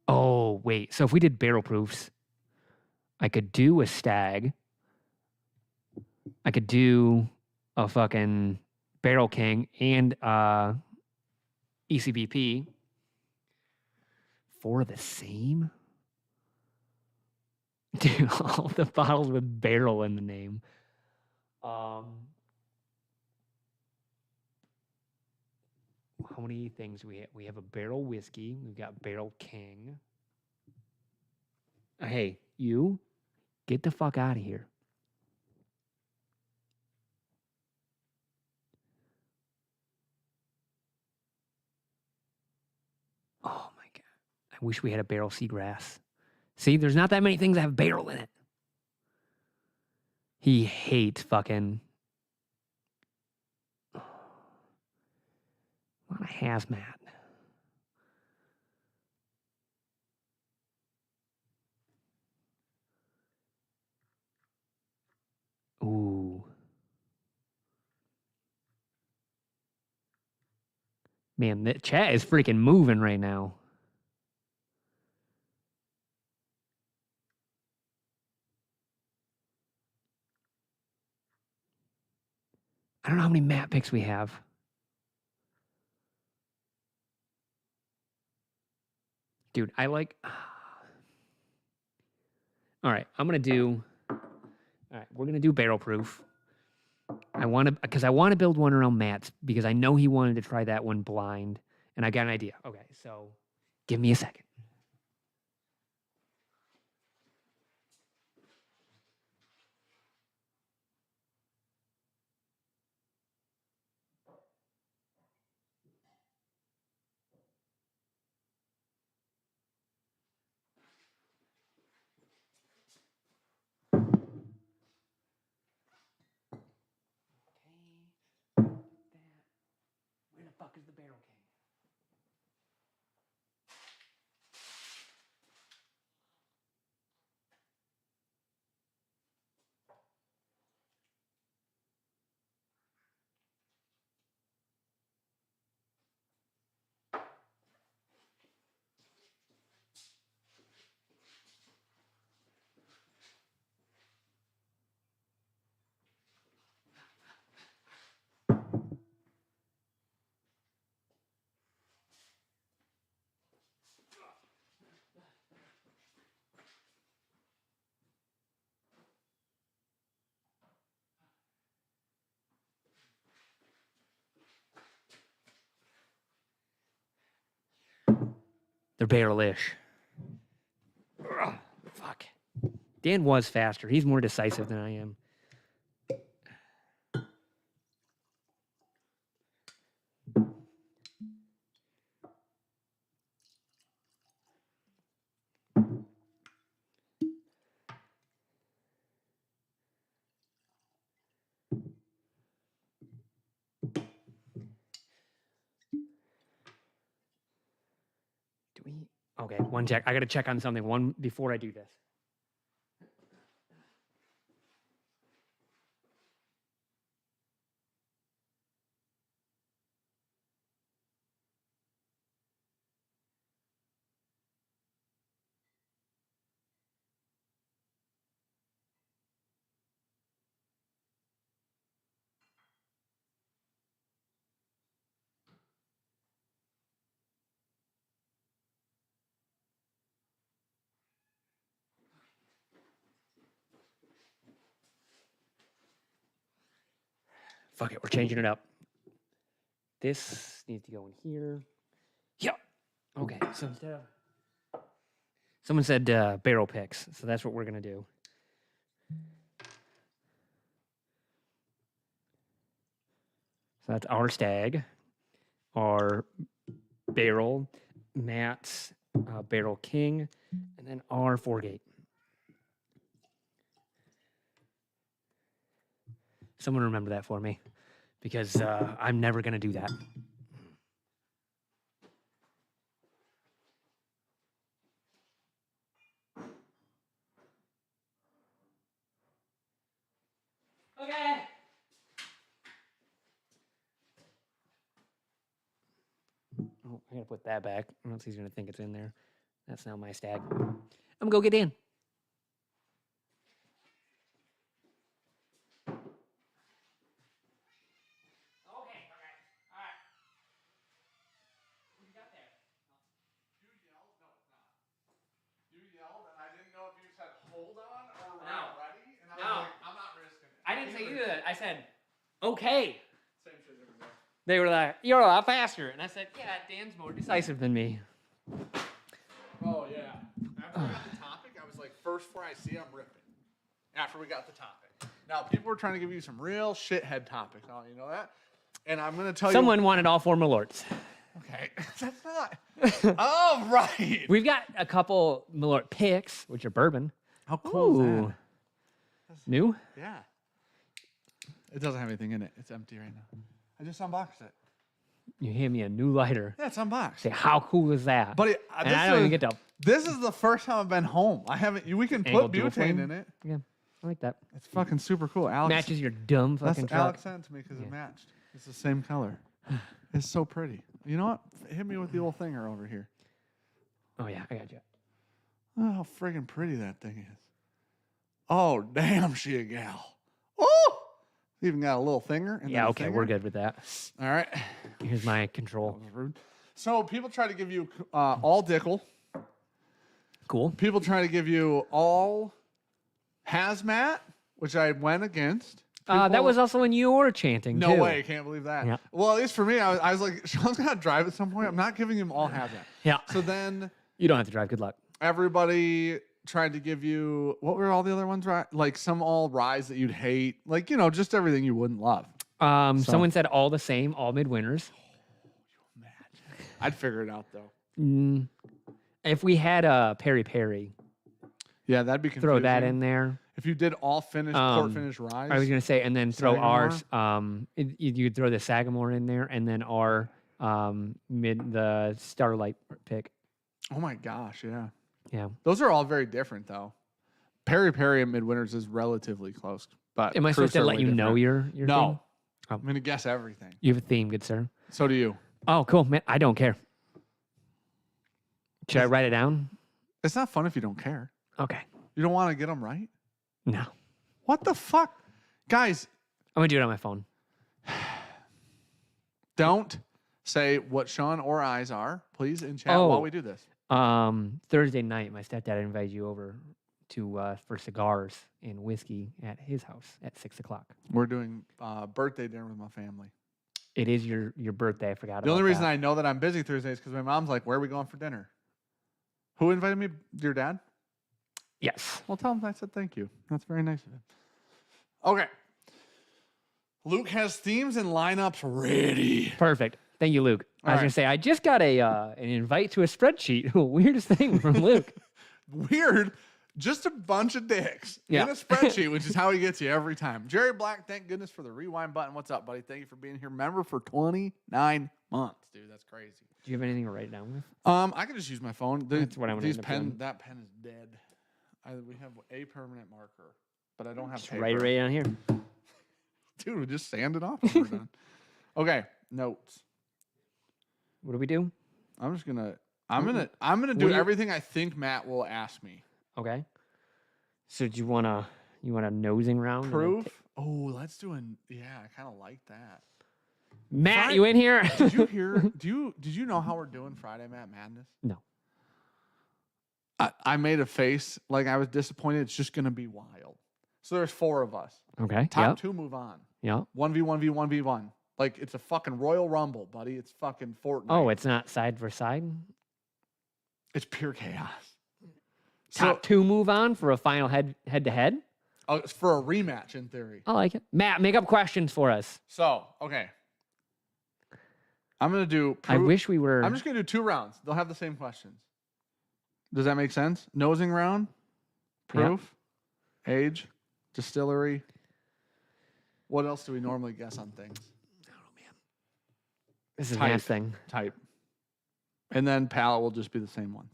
Oh, wait. So if we did barrel proofs, I could do a Stag. I could do a fucking Barrel King and ECBP. 4 of the same? Dude, all the bottles with barrel in the name. How many things we have? We have a barrel whiskey. We've got Barrel King. Hey, you, get the fuck out of here. Oh my God. I wish we had a barrel seagrass. See, there's not that many things that have barrel in it. He hates fucking. A lot of hazmat. Ooh. Man, the chat is freaking moving right now. I don't know how many map picks we have. Dude, I like. All right, I'm gonna do. All right, we're gonna do barrel proof. I want to build one around Matt's because I know he wanted to try that one blind, and I got an idea. Okay, so give me a second. Where the fuck is the Barrel King? They're barrel-ish. Ugh, fuck. Dan was faster. He's more decisive than I am. Do we? Okay, one check. I got to check on something. One before I do this. Fuck it, we're changing it up. This needs to go in here. Yep. Okay, so instead of... Someone said barrel picks, so that's what we're going to do. So that's our Stag, our Barrel, Matt's Barrel King, and then our 4-gate. Someone remember that for me, because I'm never gonna do that. Okay. Oh, I gotta put that back, or else he's gonna think it's in there. That's now my stag. I'm gonna go get in. Okay. All right. What do you got there? You yelled? No, it's not. You yelled, and I didn't know if you said hold on or No. ready. And I No. was like, I'm not risking it. I didn't say you that. I said, okay. Same shit every day. They were like, you're a lot faster. And I said, yeah, Dan's more decisive than me. Oh, yeah. After we got the topic, I was like, first before I see, I'm ripping. After we got the topic. Now, people were trying to give you some real shithead topics. Oh, you know that? And I'm going to tell Someone wanted all four Malorts. Okay. That's not. Oh, right. We've got a couple Malort picks, which are bourbon. How cool is Ooh. that? New? Yeah. It doesn't have anything in it. It's empty right now. I just unboxed it. You hand me a new lighter. Yeah, it's unboxed. Say, how cool is that? But and I don't even get to. This is the first time I've been home. I haven't. We can Angle put dual butane flame? in it. Yeah, I like that. It's fucking super cool. Alex Matches your dumb That's fucking truck. Alex sent it to me because it matched. It's the same color. It's so pretty. You know what? Hit me with the old thinger over here. Oh, yeah, I got you. Oh, how friggin' pretty that thing is. Oh, damn, she a gal. Oh! Even got a little thinger. And Yeah, then a okay, thinger. we're good with that. All right. Here's my control. That was rude. So people try to give you all Dickel. Cool. People try to give you all hazmat, which I went against. That was also in your chanting, No too. way. Can't believe that. Yeah. Well, at least for me, I was like, Sean's going to drive at some point. I'm not giving him all hazmat. Yeah. So then You don't have to drive. Good luck. everybody tried to give you, what were all the other ones? Right? Like some all rise that you'd hate. Like, you know, just everything you wouldn't love. Someone said all the same, all midwinters. I'd figure it out, though. If we had a Peri Peri, Yeah, that'd be confusing. throw that in there. If you did all finished, port finished rise. I was gonna say, and then throw Sagamore? ours. You could throw the Sagamore in there, and then our the Starlight pick. Oh my gosh, yeah. Yeah. Those are all very different, though. Peri Peri and Midwinters is relatively close, but Am I supposed to let you know your No, thing? I'm gonna guess everything. You have a theme, good sir. So do you. Oh, cool, man. I don't care. Should I write it down? It's not fun if you don't care. Okay. You don't want to get them right. No. What the fuck, guys? I'm gonna do it on my phone. Don't say what Sean or I's are, please, in chat while we do this. Thursday night, my stepdad invited you over to for cigars and whiskey at his house at 6:00. We're doing birthday dinner with my family. It is your birthday. I forgot. The only reason I know that I'm busy Thursday is because my mom's like, "Where are we going for dinner?" Who invited me? Your dad? Yes. Well, tell him I said thank you. That's very nice of him. Okay. Luke has themes and lineups ready. Perfect. Thank you, Luke. I was right. gonna say I just got an invite to a spreadsheet. Weirdest thing from Luke. Weird. Just a bunch of dicks in a spreadsheet, which is how he gets you every time. Jerry Black, thank goodness for the rewind button. What's up, buddy? Thank you for being here. Member for 29 months, dude. That's crazy. Do you have anything to write down with? I can just use my phone. That's what I'm gonna end up doing. That pen is dead. We have a permanent marker, but I don't have Just paper. write it right down here. Dude, we just sand it off. When we're done. Okay, notes. What do we do? I'm gonna do everything I think Matt will ask me. Okay. So do you wanna nosing round? Proof? Oh, let's do yeah, I kind of like that. Matt, you in here? Did you hear? Did you know how we're doing Friday Matt Madness? No. I made a face like I was disappointed. It's just gonna be wild. So there's 4 of us. Okay. Top 2 move on. Yeah. 1v1v1v1. Like it's a fucking Royal Rumble, buddy. It's fucking Fortnite. Oh, it's not side for side. It's pure chaos. Top 2 move on for a final head to head. Oh, it's for a rematch in theory. I like it. Matt, make up questions for us. So, okay. I'm going to do... I wish we were... I'm just going to do 2 rounds. They'll have the same questions. Does that make sense? Nosing round, proof, age, distillery. What else do we normally guess on things? This is Type. Matt's thing. Type. And then palate will just be the same ones.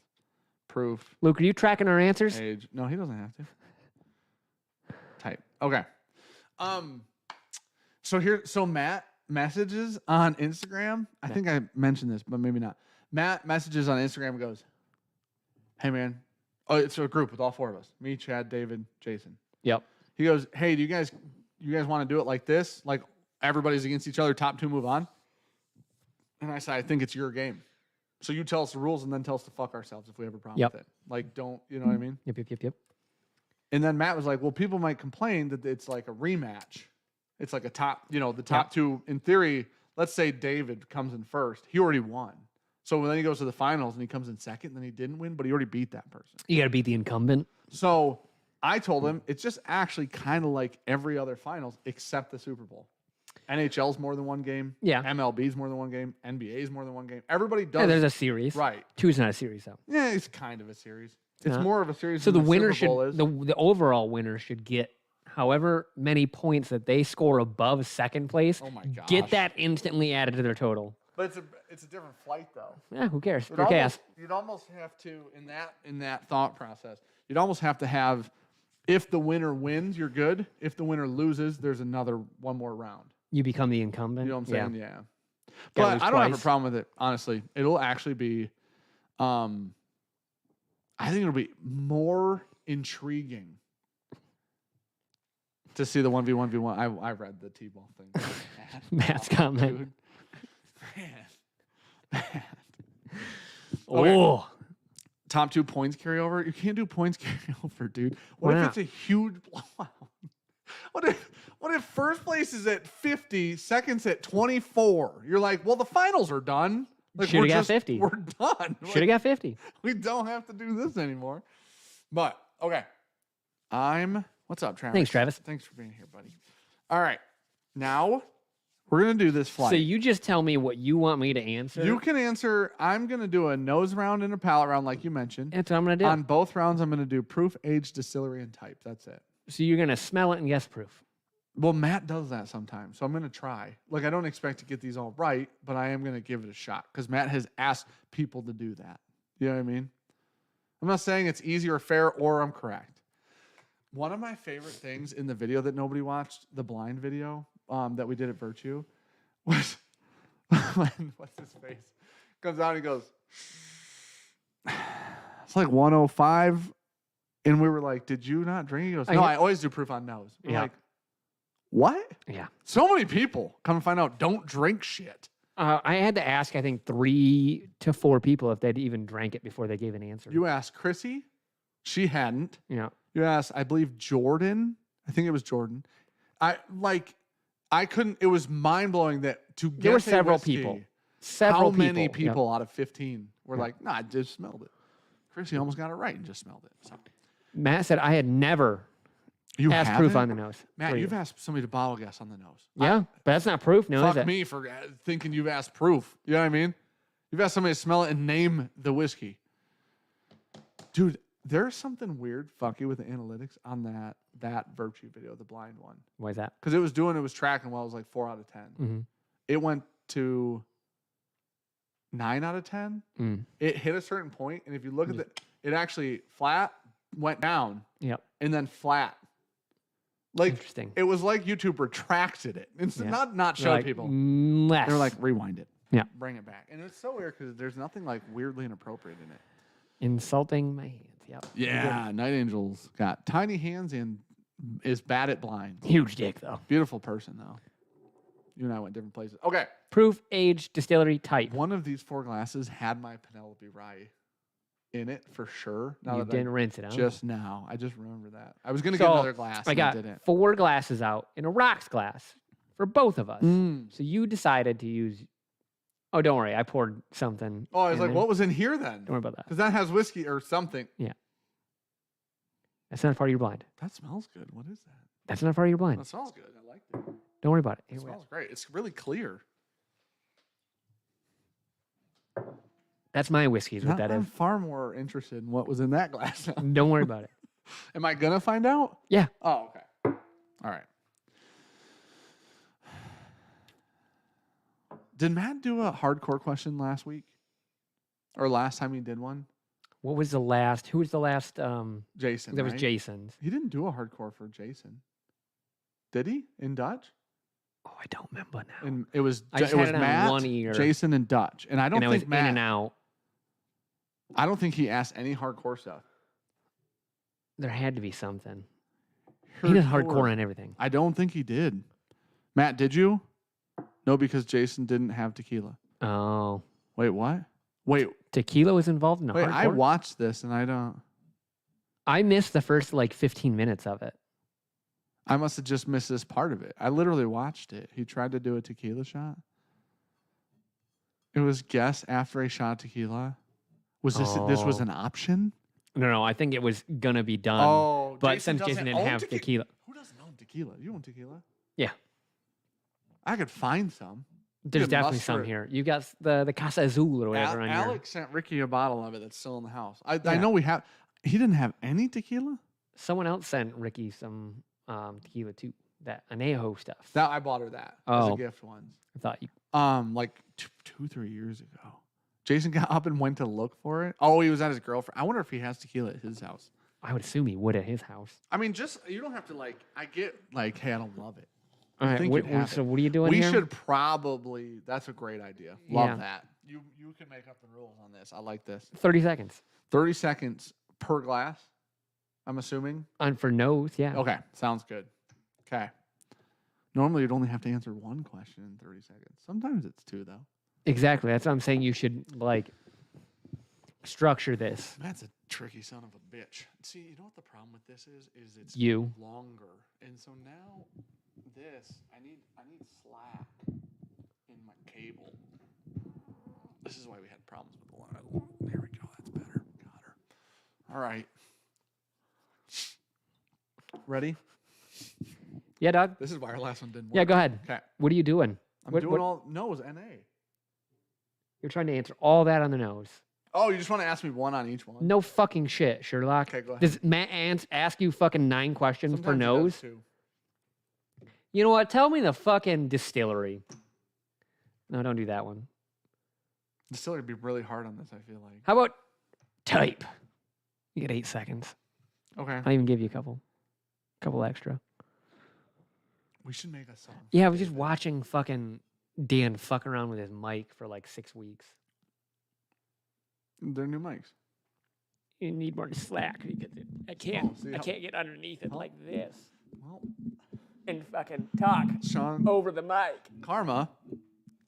Proof, Luke, are you tracking our answers? age. No, he doesn't have to. Type. Okay. So Matt messages on Instagram. I think I mentioned this, but maybe not. Matt messages on Instagram and goes, "Hey man." Oh, it's a group with all 4 of us. Me, Chad, David, Jason. Yep. He goes, "Hey, do you guys want to do it like this? Like everybody's against each other, top 2 move on?" And I said, "I think it's your game. So you tell us the rules and then tell us to fuck ourselves if we have a problem with it. Like, don't, you know what I mean?" Yep. And then Matt was like, "Well, people might complain that it's like a rematch. It's like a top, the top 2, in theory, let's say David comes in first. He already won. So then he goes to the finals and he comes in second, then he didn't win, but he already beat that person. You got to beat the incumbent. So I told him it's just actually kind of like every other finals except the Super Bowl. NHL's more than one game. Yeah. MLB's more than one game. NBA's more than one game. Everybody does. Yeah, there's a series. Right. 2 is not a series, though. Yeah, it's kind of a series. It's Yeah. more of a series So than the winner Super Bowl is. the overall winner should get however many points that they score above second place. Oh my gosh. Get that instantly added to their total. But it's a different flight though. Yeah, who cares? You'd For chaos. almost have to in that thought process. You'd almost have to have, if the winner wins, you're good. If the winner loses, there's one more round. You become the incumbent. You know what I'm saying? Yeah. Gotta But lose I don't have a twice. problem with it, honestly. It'll actually be, I think it'll be more intriguing to see the 1v1v1. I read the T-ball thing. Matt's comment. Dude. Man. Oh, Top 2 points carryover. You can't do points carryover, dude. What Why if not? it's a huge blowout? What if first place is at 50, second's at 24? You're like, well, the finals are done. Like, Shoulda we're got just- 50. We're done. should have got 50. We don't have to do this anymore. But okay, what's up, Travis? Thanks, Travis. Thanks for being here, buddy. All right, now we're gonna do this flight. So you just tell me what you want me to answer. You can answer. I'm gonna do a nose round and a palate round, like you mentioned. That's what I'm gonna do. On both rounds, I'm gonna do proof, age, distillery, and type. That's it. So you're gonna smell it and guess proof. Well, Matt does that sometimes, so I'm gonna try. Like, I don't expect to get these all right, but I am gonna give it a shot because Matt has asked people to do that. You know what I mean? I'm not saying it's easy or fair or I'm correct. One of my favorite things in the video that nobody watched, the blind video that we did at Virtue, was when what's his face comes out and he goes, "It's like 105," and we were like, "Did you not drink?" He goes, "No, I always do proof on nose." We're Yeah. like, what? Yeah. So many people come to find out don't drink shit. I had to ask, I think, 3 to 4 people if they'd even drank it before they gave an answer. You asked Chrissy, she hadn't. Yeah. You asked, I believe, Jordan. I think it was Jordan. I couldn't. It was mind blowing that to get There were a several whiskey, people. Several how many people. people out of 15 were Yeah. like, "Nah, I just smelled it." Chrissy almost got it right and just smelled it. So Matt said I had never you asked proof haven't? on the nose. Matt, for you've you. asked somebody to bottle guess on the nose. Yeah, but that's not proof. No, is Fuck it? me for thinking you've asked proof. You know what I mean? You've asked somebody to smell it and name the whiskey. Dude, there's something weird funky with the analytics on that Virtue video, the blind one. Why is that? Because it was tracking well. It was like 4 out of 10. Mm-hmm. It went to 9 out of 10. Mm. It hit a certain point, and if you look at it actually flat, went down, Yep. and then flat. Like, Interesting. it was like YouTube retracted it. It's Yeah. not They're show like, people. Less. They're like, rewind it. Yeah. Bring it back. And it's so weird because there's nothing like weirdly inappropriate in it. insulting my hands. Yep. Yeah. Night Angel's got tiny hands and is bad at blinds. Huge dick though. Beautiful person, though. You and I went different places. Okay. Proof, age, distillery, type. One of these 4 glasses had my Penelope Rye in it for sure. Now You that didn't rinse it, huh? just now. I just remember that. I was going to So, get another glass. I and got didn't. 4 glasses out in a rocks glass for both of us. Mm. So you decided to use. Oh, don't worry. I poured something. Oh, I was in like, there. what was in here then? Don't worry about that. Because that has whiskey or something. That's not part of your blind. That smells good. What is that? That's not part of your blind. That smells good. I liked it. Don't worry about it. It Here we smells great. It's really clear. go. That's my whiskey. Is what that I'm is. far more interested in what was in that glass. Don't worry about it. Am I going to find out? Yeah. Oh, okay. All right. Did Matt do a hardcore question last week? Or last time he did one? What was the last? Who was the last? Jason. That was right? Jason's. He didn't do a hardcore for Jason. Did he? In Dutch? Oh, I don't remember now. And it was I just it had was it on Matt, one ear. Jason, and Dutch. And I don't And I was think Matt. in and out. I don't think he asked any hardcore stuff. There had to be something. He did hardcore on everything. I don't think he did. Matt, did you? No, because Jason didn't have tequila. Oh. Wait, what? Wait, Tequila was involved in a wait. hardcore? I watched this and I don't. I missed the first like 15 minutes of it. I must have just missed this part of it. I literally watched it. He tried to do a tequila shot. It was guess after a shot of tequila. Was this this was an option? No, I think it was gonna be done. Oh, but Jason since Jason doesn't didn't own have tequila. Who doesn't own tequila? You own tequila? Yeah. I could find some. There's could definitely muster some it. here. You got the Casa Azul or whatever on Alex sent Ricky a bottle of it that's still in the house. I Yeah. know we have. He didn't have any tequila? Someone else sent Ricky some tequila too. That Anejo stuff. That I bought her that as Oh. a gift once. I thought you. Like 2-3 years ago. Jason got up and went to look for it. Oh, he was at his girlfriend. I wonder if he has tequila at his house. I would assume he would at his house. I mean, just you don't have to like. I get like, hey, I don't love it. All right. think you'd have So it. what are you doing We here? should probably. That's a great idea. Love Yeah. that. You can make up the rules on this. I like this. 30 seconds. 30 seconds per glass. I'm assuming. On for nose, yeah. Okay, sounds good. Okay. Normally, you'd only have to answer one question in 30 seconds. Sometimes it's two, though. Exactly. That's what I'm saying. You should like structure this. That's a tricky son of a bitch. See, you know what the problem with this is? Is it's You. longer, and so now this I need slack in my cable. This is why we had problems with the line. There we go. That's better. Got her. All right. Ready? Yeah, dog. This is why our last one didn't work. Yeah, go ahead. Okay. What are you doing? I'm What- doing what- all nose NA. You're trying to answer all that on the nose. Oh, you just want to ask me one on each one? No fucking shit, Sherlock. Okay, go ahead. Does Matt ask you fucking 9 questions for Sometimes he nose? does too. You know what? Tell me the fucking distillery. No, don't do that one. Distillery would be really hard on this, I feel like. How about type? You get 8 seconds. Okay. I'll even give you a couple extra. We should make a song. Yeah, I was just watching fucking Dan fuck around with his mic for like 6 weeks. They're new mics. You need more slack because I can't. see I how- can't get underneath it Oh. like this Well, and fucking talk Sean, over the mic. karma.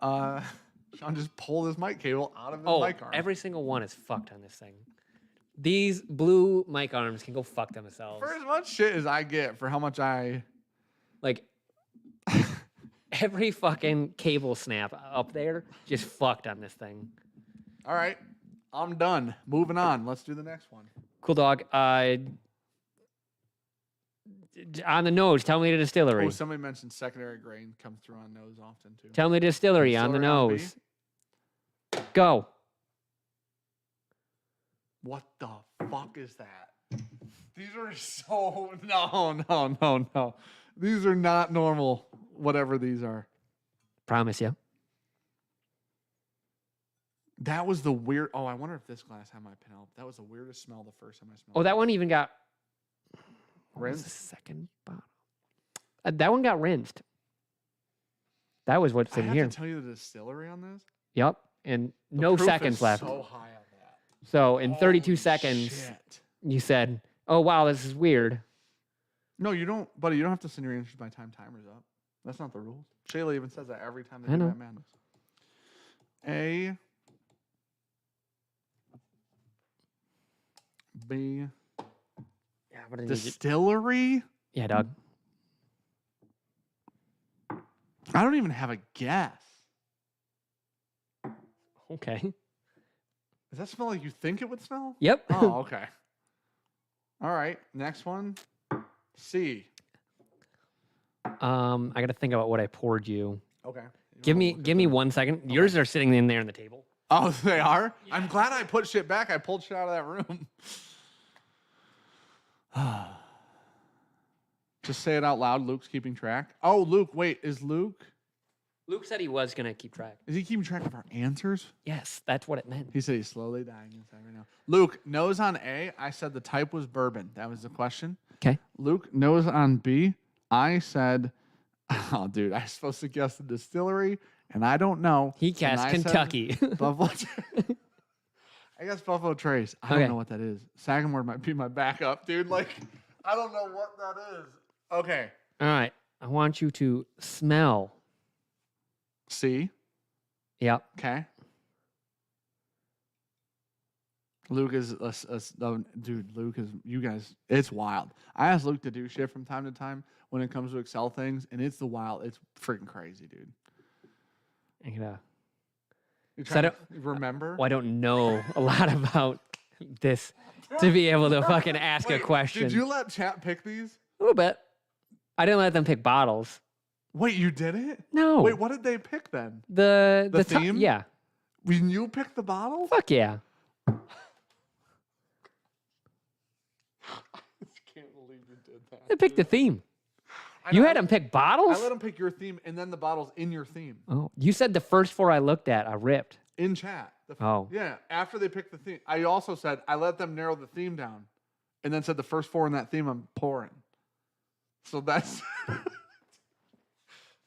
Sean just pulled his mic cable out of his Oh, mic arm. every single one is fucked on this thing. These blue mic arms can go fuck themselves. For as much shit as I get for how much I... Like every fucking cable snap up there just fucked on this thing. All right. I'm done. Moving on. Let's do the next one. Cool dog. On the nose, tell me the distillery. Oh, somebody mentioned secondary grain comes through on nose often, too. Tell me the distillery on the Distillery on B? nose. Go. What the fuck is that? These are so... No. These are not normal, whatever these are. Promise you. That was the weird... Oh, I wonder if this glass had my Penelope. That was the weirdest smell the first time I smelled Oh, it. that one even got... What was the Rinsed? second bottle? That one got rinsed. That was what's I in have here. to tell you the distillery on this. Yep. And The no proof seconds is left. So high on that. So in 32 Holy seconds, shit. you said, oh, wow, this is weird. No, you don't, buddy. You don't have to send your answers by time timer's up. That's not the rules. Shayla even says that every time they I do know. that madness. A, B, Yeah, what did distillery. Yeah, dog. I don't even have a guess. Okay. Does that smell like you think it would smell? Yep. Oh, okay. All right. Next one. C. I got to think about what I poured you. Okay. Give me 1 second. Yours are sitting in there in the table. Oh, they are? I'm glad I put shit back. I pulled shit out of that room. Just say it out loud. Luke's keeping track. Oh, Luke, wait. Is Luke? Luke said he was going to keep track. Is he keeping track of our answers? Yes, that's what it meant. He said he's slowly dying inside right now. Luke, nose on A. I said the type was bourbon. That was the question. Okay. Luke, nose on B. I said, oh, dude, I was supposed to guess the distillery, and I don't know. He guessed Kentucky. Buffalo. I guess Buffalo Trace. I don't know what that is. Sagamore might be my backup, dude. Like, I don't know what that is. Okay. All right. I want you to smell. C. Yep. Okay. Luke is dude. Luke is you guys. It's wild. I asked Luke to do shit from time to time when it comes to Excel things, and it's wild. It's freaking crazy, dude. You trying to remember? Well, I don't know a lot about this to be able to fucking ask a question. Did you let chat pick these? A little bit. I didn't let them pick bottles. Wait, you did it? No. Wait, what did they pick then? The theme? Yeah. When you picked the bottle? Fuck yeah. I can't believe you did that. They picked the theme. You had them pick bottles? I let them pick your theme and then the bottles in your theme. Oh, you said the first 4 I looked at, I ripped. In chat. Oh. Yeah, after they picked the theme. I also said I let them narrow the theme down and then said the first 4 in that theme I'm pouring. So that's...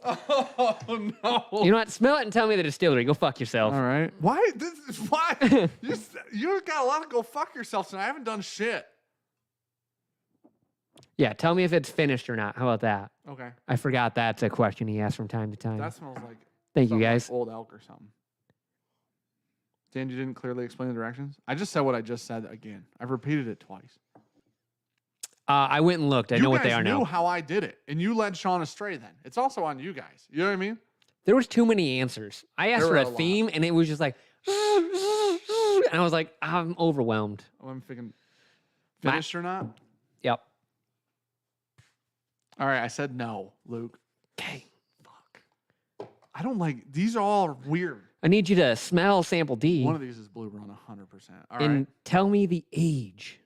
Oh, no. You know what? Smell it and tell me the distillery. Go fuck yourself. All right. Why? Why? You got a lot of go fuck yourself, and I haven't done shit. Yeah, tell me if it's finished or not. How about that? Okay. I forgot that's a question he asks from time to time. That smells like... Thank you, guys. Like old elk or something. Dan, you didn't clearly explain the directions? I just said what I just said again. I've repeated it twice. I went and looked. I know what they are now. You knew how I did it, and you led Sean astray then. It's also on you guys. You know what I mean? There was too many answers. I asked for a theme, and it was just like... And I was like, I'm overwhelmed. Oh, I'm thinking... Finished or not? Yep. All right, I said no, Luke. Okay. Fuck. I don't like... These are all weird. I need you to smell sample D. One of these is Blue Run 100%. All and right. tell me the age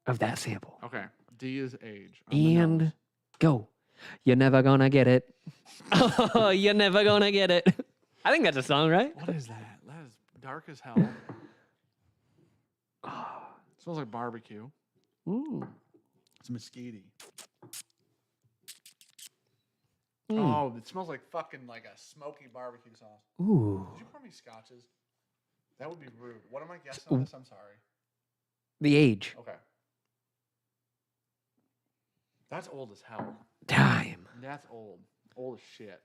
of that sample. Okay. D is age. And go. You're never gonna get it. Oh, you're never gonna get it. I think that's a song, right? What is that? That is dark as hell. Smells like barbecue. Ooh. It's mesquite. Mm. Oh, it smells like fucking like a smoky barbecue sauce. Ooh. Did you pour me scotches? That would be rude. What am I guessing on this? I'm sorry. The age. Okay. That's old as hell. Time. That's old. Old as shit.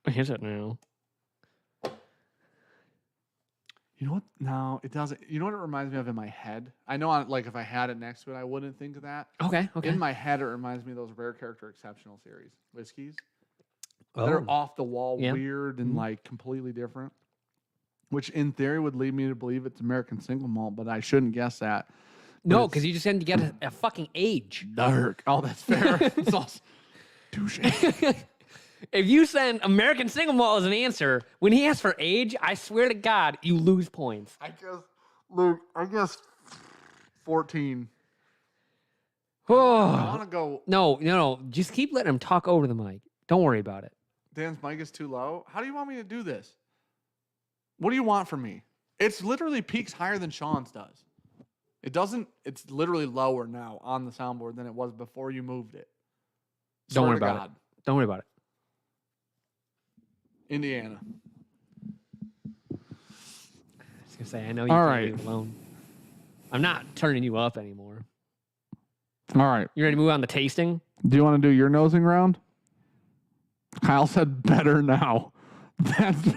Is it now? You know what? No, it doesn't. You know what it reminds me of in my head? I know, like, if I had it next to it, I wouldn't think of that. Okay. In my head, it reminds me of those Rare Character Exceptional series whiskeys. Oh. They're off the wall, Yeah. weird, and like completely different. Which, in theory, would lead me to believe it's American single malt, but I shouldn't guess that. No, because you just had to get a fucking age. Dark. Oh, that's fair. It's also touche. If you send American single malt as an answer, when he asks for age, I swear to God, you lose points. I guess, Luke, 14. Oh. I want to go. No. Just keep letting him talk over the mic. Don't worry about it. Dan's mic is too low. How do you want me to do this? What do you want from me? It's literally peaks higher than Sean's does. It doesn't. It's literally lower now on the soundboard than it was before you moved it. Don't worry about it. Don't worry about it. Indiana. I was gonna say, I know you All can't right. leave it alone. I'm not turning you up anymore. All right. You ready to move on to tasting? Do you want to do your nosing round? Kyle said better now. That's.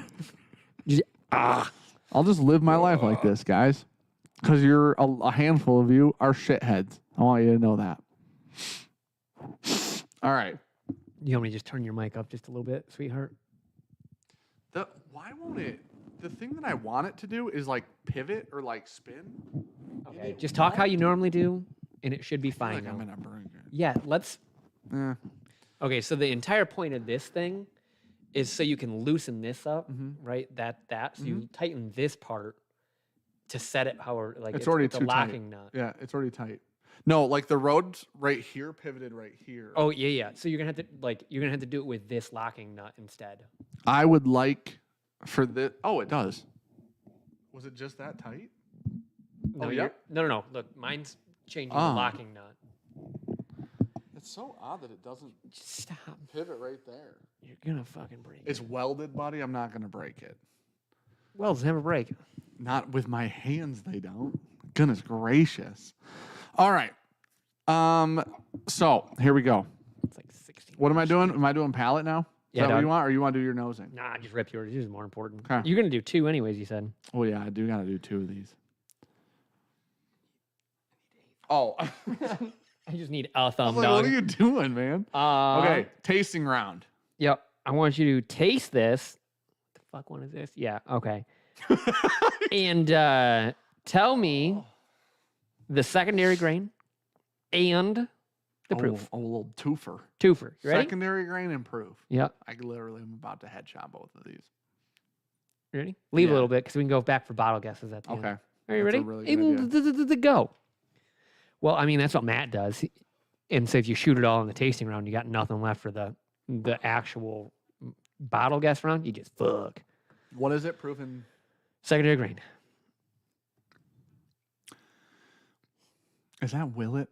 I'll just live my life like this, guys. Because you're a handful of you are shitheads. I want you to know that. All right. You want me to just turn your mic up just a little bit, sweetheart? Why won't it? The thing that I want it to do is like pivot or like spin. Okay. Just talk how you normally do, and it should be fine. Like now. I'm in a burger. Yeah, let's. Yeah. Okay, so the entire point of this thing is so you can loosen this up, right? So you tighten this part to set it how like It's already it's a too locking tight. nut. Yeah, it's already tight. No, like the road's right here, pivoted right here. Oh yeah. So you're gonna have to do it with this locking nut instead. I would like for this. Oh, it does. Was it just that tight? No, yeah? No. Look, mine's changing the Ah. locking nut. It's so odd that it doesn't Just stop. pivot right there. You're gonna fucking break It's welded, buddy. I'm not gonna break it. Welds never break. Not with my hands, they don't. Goodness gracious. All right. So here we go. It's like 16. What am I doing? Am I doing palate now? Is Yeah, that what dog. you want, or you want to do your nosing? Nah, just rip yours. Yours is more important. Okay. You're gonna do 2 anyways. You said. Oh yeah, I do gotta do 2 of these. Oh, I just need a thumb, what dog. are you doing, man? Okay, tasting round. Yep. I want you to taste this. What the fuck one is this? Yeah. Okay. And tell me the secondary grain and the proof. Oh, a little twofer. Twofer. You ready? Secondary grain and proof. Yep. I literally am about to headshot both of these. You ready? Leave Yeah. a little bit because we can go back for bottle guesses at the end. Okay. Are you That's a ready? really good And go. Well, I mean, that's what Matt does. And so if you shoot it all in the tasting round, you got nothing left for the actual bottle guess round. You just fuck. What is it? Proof and Secondary grain. is that Willet?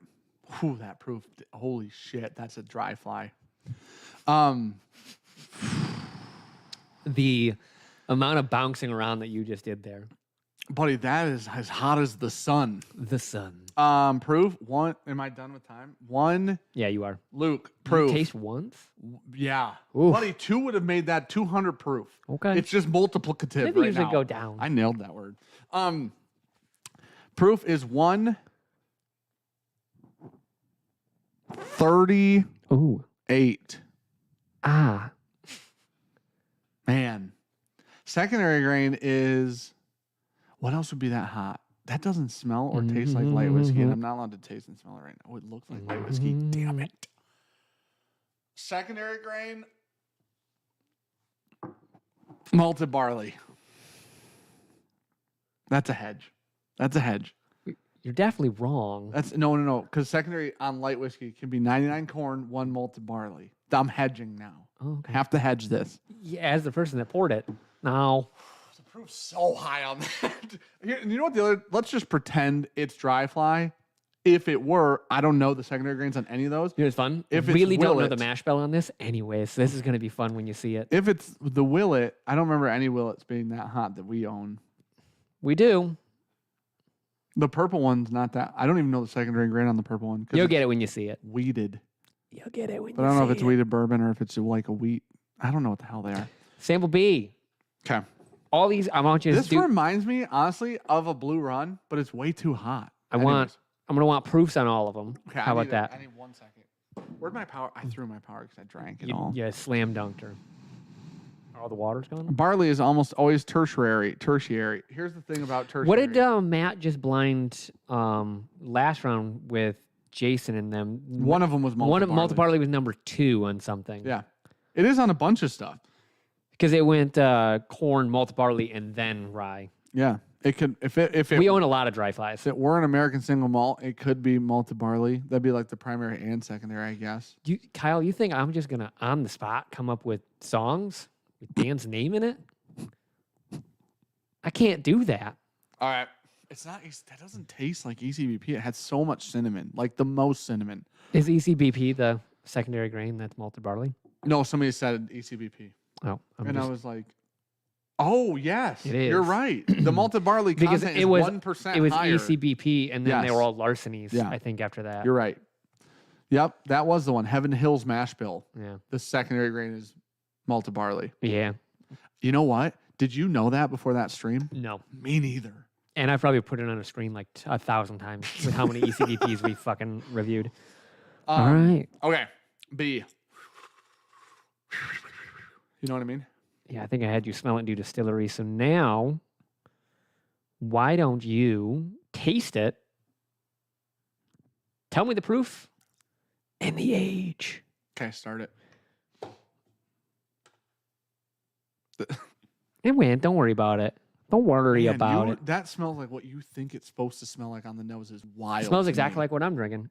Whew, that proof. Holy shit, that's a dry fly. The amount of bouncing around that you just did there. Buddy, that is as hot as the sun. The sun. Proof. 1. Am I done with time? 1. Yeah, you are. Luke, You proof. taste once? Yeah. Oof. Buddy, 2 would have made that 200 proof. Okay. It's just multiplicative Maybe right usually now. go down. I nailed that word. Proof is 138. Ooh. Ah. Man. Secondary grain is, what else would be that hot? That doesn't smell or taste like light whiskey, and I'm not allowed to taste and smell it right now. Oh, it looks like light whiskey. Damn it. Secondary grain, malted barley. That's a hedge. That's a hedge. You're definitely wrong. That's no. Because secondary on light whiskey can be 99 corn, 1 malted barley. I'm hedging now. Oh, okay. Have to hedge this. Yeah, as the person that poured it. No. The proof's so high on that. You know what the other? Let's just pretend it's dry fly. If it were, I don't know the secondary grains on any of those. You know, it's fun. If I it's really don't know the Willet- mash bill on this. Anyways, this is going to be fun when you see it. If it's the Willet, I don't remember any Willets being that hot that we own. We do. The purple one's not that. I don't even know the secondary grain on the purple one. You'll get it when you see it. Weeded. You'll get it when you see it. But I don't know if it's weeded bourbon or if it's like a wheat. I don't know what the hell they are. Sample B. Okay. All these, I want you to This do. reminds me, honestly, of a Blue Run, but it's way too hot. I'm going to want proofs on all of them. Okay, How about that? I need 1 second. Where'd my power? I threw my power because I drank it all. Yeah, slam dunked her. All the water's gone? Barley is almost always tertiary. Here's the thing about tertiary. What did Matt just blind last round with Jason and them? One of them was malted One of barley. malted barley was number 2 on something. Yeah. It is on a bunch of stuff. Because it went corn, malted barley, and then rye. Yeah. It could if it We own a lot of dry flies. if it were an American single malt, it could be malted barley. That'd be like the primary and secondary, I guess. Kyle, you think I'm just gonna on the spot come up with songs with Dan's name in it? I can't do that. All right. It's not. That doesn't taste like ECBP. It had so much cinnamon, like the most cinnamon. Is ECBP the secondary grain that's malted barley? No, somebody said ECBP, Oh, and I was like, "Oh yes, It you're is. right." The malted barley because content it is was 1% it was higher. ECBP, and then they Yes. were all larcenies. Yeah. I think after that. You're right. Yep, that was the one. Heaven Hills Mash Bill. Yeah. The secondary grain is malted barley. Yeah. You know what? Did you know that before that stream? No. Me neither. And I probably put it on a screen like 1,000 times with how many ECBPs we fucking reviewed. All right. Okay. B. You know what I mean? Yeah, I think I had you smell it, do distillery. So now, why don't you taste it? Tell me the proof and the age. Okay, start it. It went. Don't worry about it. Don't worry Man, about it. That smells like what you think it's supposed to smell like on the nose is wild. It smells to exactly me. like what I'm drinking.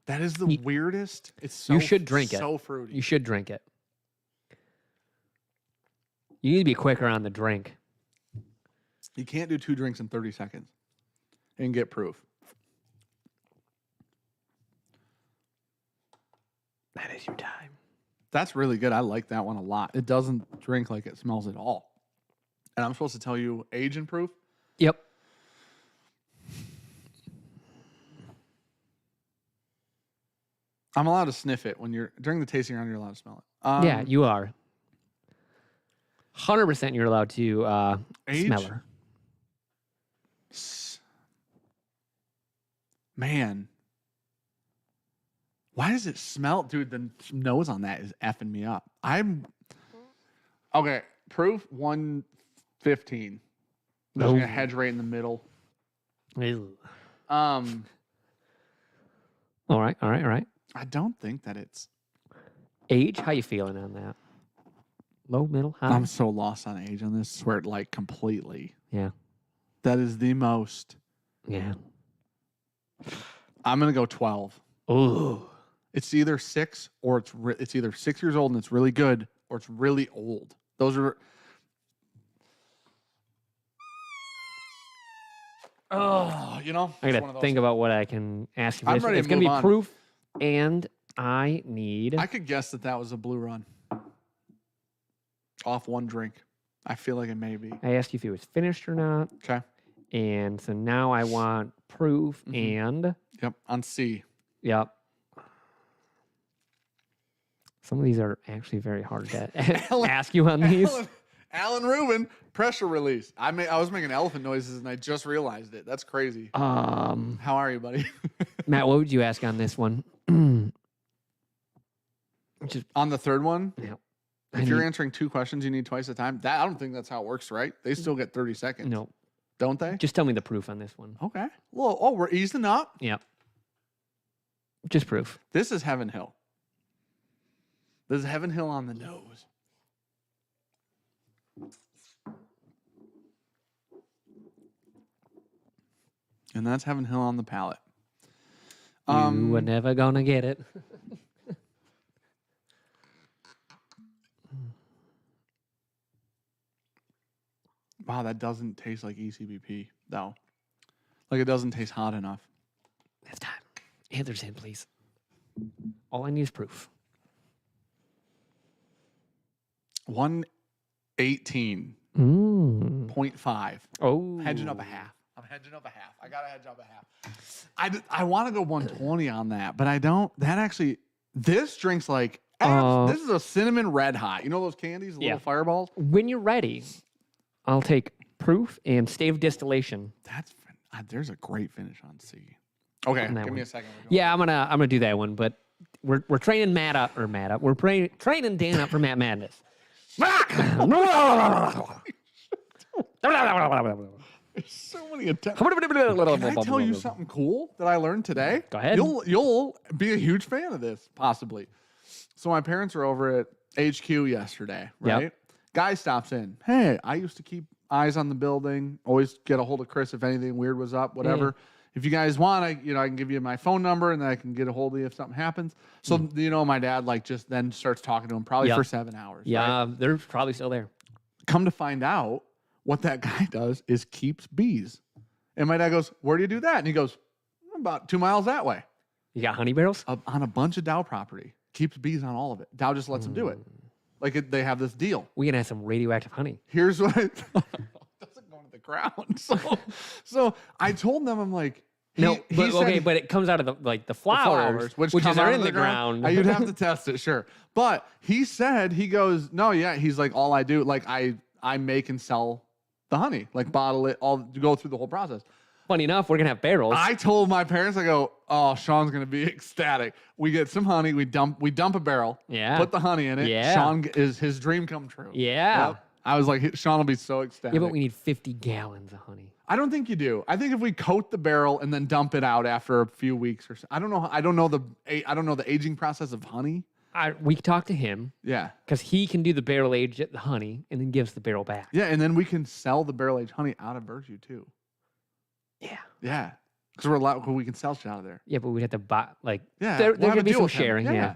That is the weirdest. It's so, You should drink it. So fruity. You should drink it. You need to be quicker on the drink. You can't do 2 drinks in 30 seconds and get proof. That is your time. That's really good. I like that one a lot. It doesn't drink like it smells at all. And I'm supposed to tell you age and proof? Yep. I'm allowed to sniff it when you're during the tasting round. You're allowed to smell it. Yeah, you are. 100% you're allowed to Age? smell her. Man, why does it smell, dude? The nose on that is effing me up. I'm okay. Proof 115. There's a hedge right in the middle. Ew. All right. I don't think that it's. Age, how you feeling on that? Low, middle, high? I'm so lost on age on this. Swear it like completely. Yeah. That is the most. Yeah. I'm gonna go 12. Ooh. It's either 6 or it's either 6 years old and it's really good or it's really old. Those are. Oh, you know. I gotta think about what I can ask you for I'm this. ready to It's gonna move be on. proof, and I need. I could guess that was a blue run. Off 1 drink. I feel like it may be. I asked you if it was finished or not, Okay. and so now I want proof and. Yep. On C. Yep. Some of these are actually very hard to ask you on these. Alan Rubin, pressure release. I was making elephant noises and I just realized it. That's crazy. How are you, buddy? Matt, what would you ask on this one? Just On the third one, yeah. if you're answering 2 questions, you need twice the time. I don't think that's how it works, right? They still get 30 seconds. No, Don't they? just tell me the proof on this one. Okay. Well, we're easing up. Yep. Just proof. This is Heaven Hill. This is Heaven Hill on the nose. And that's Heaven Hill on the palate. You were never gonna get it. Wow, that doesn't taste like ECBP, though. Like, it doesn't taste hot enough. It's time. Answers in, please. All I need is proof. 118.5. Oh. Hedging up a half. I'm hedging up a half. I got to hedge up a half. I want to go 120 on that, but I don't. That actually, this drink's like, this is a cinnamon red hot. You know those candies, the little fireballs? When you're ready, I'll take proof and stave distillation. There's a great finish on C. Okay, give me a second. Yeah, I'm gonna do that one, but we're training Matt up. We're training Dan up for Matt Madness. There's so many attempts. Can I tell you something cool that I learned today? Go ahead. You'll be a huge fan of this, possibly. So my parents were over at HQ yesterday, right? Yep. Guy stops in. Hey, I used to keep eyes on the building. Always get a hold of Chris if anything weird was up, whatever. If you guys want, I can give you my phone number and then I can get a hold of you if something happens. So my dad just then starts talking to him probably for 7 hours. Yeah, right? they're probably still there. Come to find out, what that guy does is keeps bees. And my dad goes, "Where do you do that?" And he goes, "About 2 miles that way." You got honey barrels? On a bunch of Dow property. Keeps bees on all of it. Dow just lets him do it. Like they have this deal. We can have some radioactive honey. Here's what it doesn't go into the ground. So I told them, I'm like, but it comes out of the flowers, which come are out in of the ground. You'd have to test it, sure. But he goes, no, yeah. He's like, all I do, like I make and sell the honey, like bottle it, go through the whole process. Funny enough, we're gonna have barrels. I told my parents, I go, oh, Sean's gonna be ecstatic. We get some honey, we dump a barrel, put the honey in it. Yeah. Sean is his dream come true. Yeah. Yep. I was like, Sean will be so ecstatic. Yeah, but we need 50 gallons of honey. I don't think you do. I think if we coat the barrel and then dump it out after a few weeks or so. I don't know the aging process of honey. We talk to him Yeah. because he can do the barrel age at the honey and then gives the barrel back. Yeah, and then we can sell the barrel aged honey out of Virtue too. Yeah. Yeah. Because we're allowed, we can sell shit out of there. Yeah, but we'd have to buy like. Yeah. There we'll have could a be deal some with him. sharing. Yeah.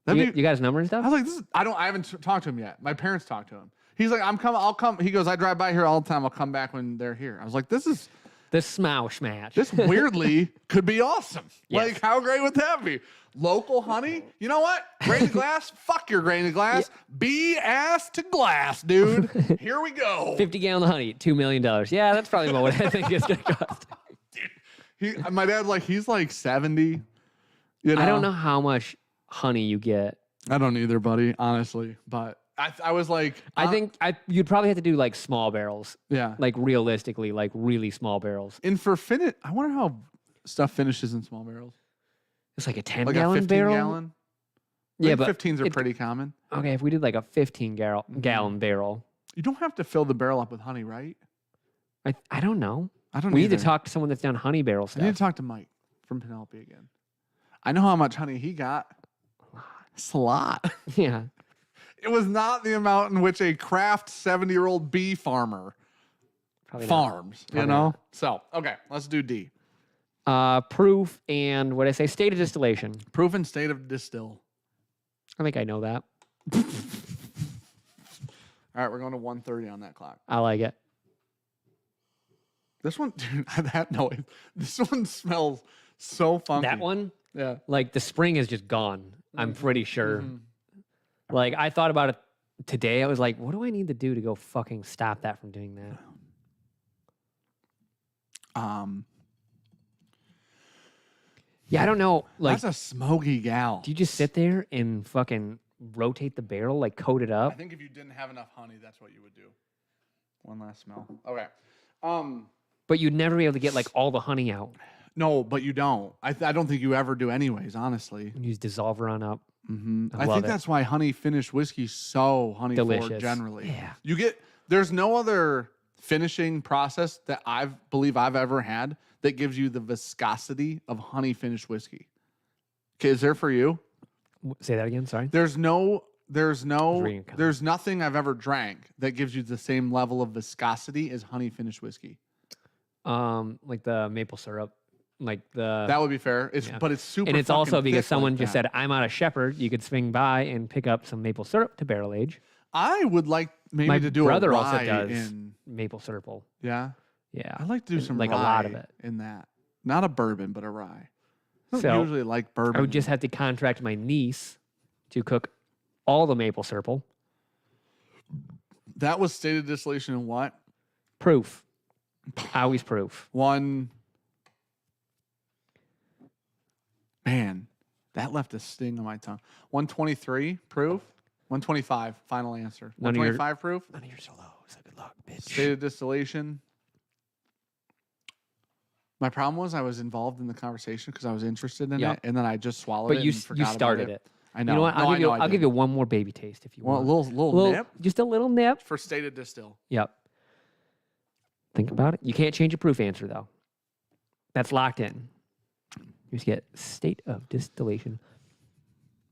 That'd be, You got his number and stuff? I was like, I haven't talked to him yet. My parents talked to him. He's like, I'll come. He goes, I drive by here all the time. I'll come back when they're here. I was like, this Smash match. This weirdly could be awesome. Yes. Like, how great would that be? Local honey? You know what? Grain of glass? Fuck your grain of glass. Be ass to glass, dude. Here we go. 50 gallon of honey, $2 million. Yeah, that's probably about what I think it's going to cost. My dad, he's like 70. You know? I don't know how much honey you get. I don't either, buddy, honestly. But I was like... I think you'd probably have to do like small barrels. Yeah. Like realistically, like really small barrels. And for I wonder how stuff finishes in small barrels. It's like a 10 Like gallon a 15 barrel? gallon? Yeah, I think but 15s are pretty common. Okay, if we did like a 15 gallon barrel. You don't have to fill the barrel up with honey, right? I don't know. I don't We either. need to talk to someone that's done honey barrel I stuff. need to talk to Mike from Penelope again. I know how much honey he got. It's a lot. Yeah. It was not the amount in which a craft 70-year-old bee farmer Probably not. farms, you Probably know? not. So, okay, let's do D. Proof and what I say, state of distillation. Proof and state of distill. I think I know that. All right, we're going to 130 on that clock. I like it. This one, dude, that noise. This one smells so funky. That one, Yeah. like the spring is just gone. I'm pretty sure. Like I thought about it today. I was like, what do I need to do to go fucking stop that from doing that? Yeah, I don't know. Like, That's a smoky gal. do you just sit there and fucking rotate the barrel, like coat it I up? think if you didn't have enough honey, that's what you would do. One last smell. Okay. But you'd never be able to get like all the honey out. No, but you don't. I don't think you ever do anyways, honestly. Use dissolver on up. I love think it. that's why honey finished whiskey's so honey forward Delicious. generally. Yeah. There's no other finishing process that believe I've ever had that gives you the viscosity of honey finished whiskey. Okay, is there for you? Say that again. Sorry. There's reading a comment. nothing I've ever drank that gives you the same level of viscosity as honey finished whiskey. Like the maple syrup, like the. That would be fair. But it's super. And it's also fucking because thick someone like just that. said, I'm out of Shepherd. You could swing by and pick up some maple syrup to barrel age. I would like maybe My to do brother a also rye does in. maple syrup. Yeah, Yeah. I'd like to do some like rye a lot of it. in that. Not a bourbon, but a rye. I don't So, usually like bourbon. I would just have to contract my niece to cook all the maple syrup. That was stated distillation in what? Proof. Always proof. One. Man, that left a sting on my tongue. 123 proof. 125 final answer. None of your- 125 proof. None of your so low. So good luck, bitch. Stated distillation. My problem was I was involved in the conversation because I was interested in Yep. it, and then I just swallowed But it. you and forgot started about it. I know. You know what? No, I'll give you one more baby taste if you Well, a want. little nip Just a little nip. for stated distill. Yep. Think about it. You can't change your proof answer though. That's locked in. You just get state of distillation.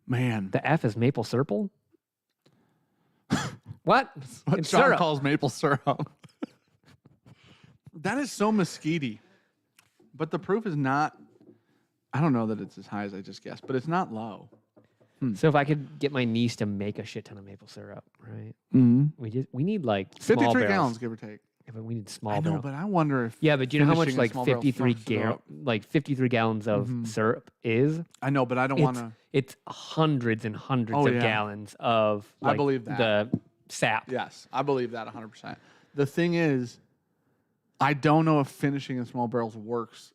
Man, The F is maple syrup. What? what It's Sean syrup. calls maple syrup. That is so mesquite. But the proof is not. I don't know that it's as high as I just guessed, but it's not low. So if I could get my niece to make a shit ton of maple syrup, right? Mm-hmm. We need like small 53 barrels. gallons, give or take. Yeah, but we need small I know, barrels. but I wonder if. Yeah, but do you know how much finishing a like small barrel 53 fucks it up. 53 gallons of syrup is? I know, but I don't want to. It's hundreds and hundreds Oh, of yeah. gallons of I like, believe that. the sap. Yes, I believe that 100%. The thing is, I don't know if finishing in small barrels works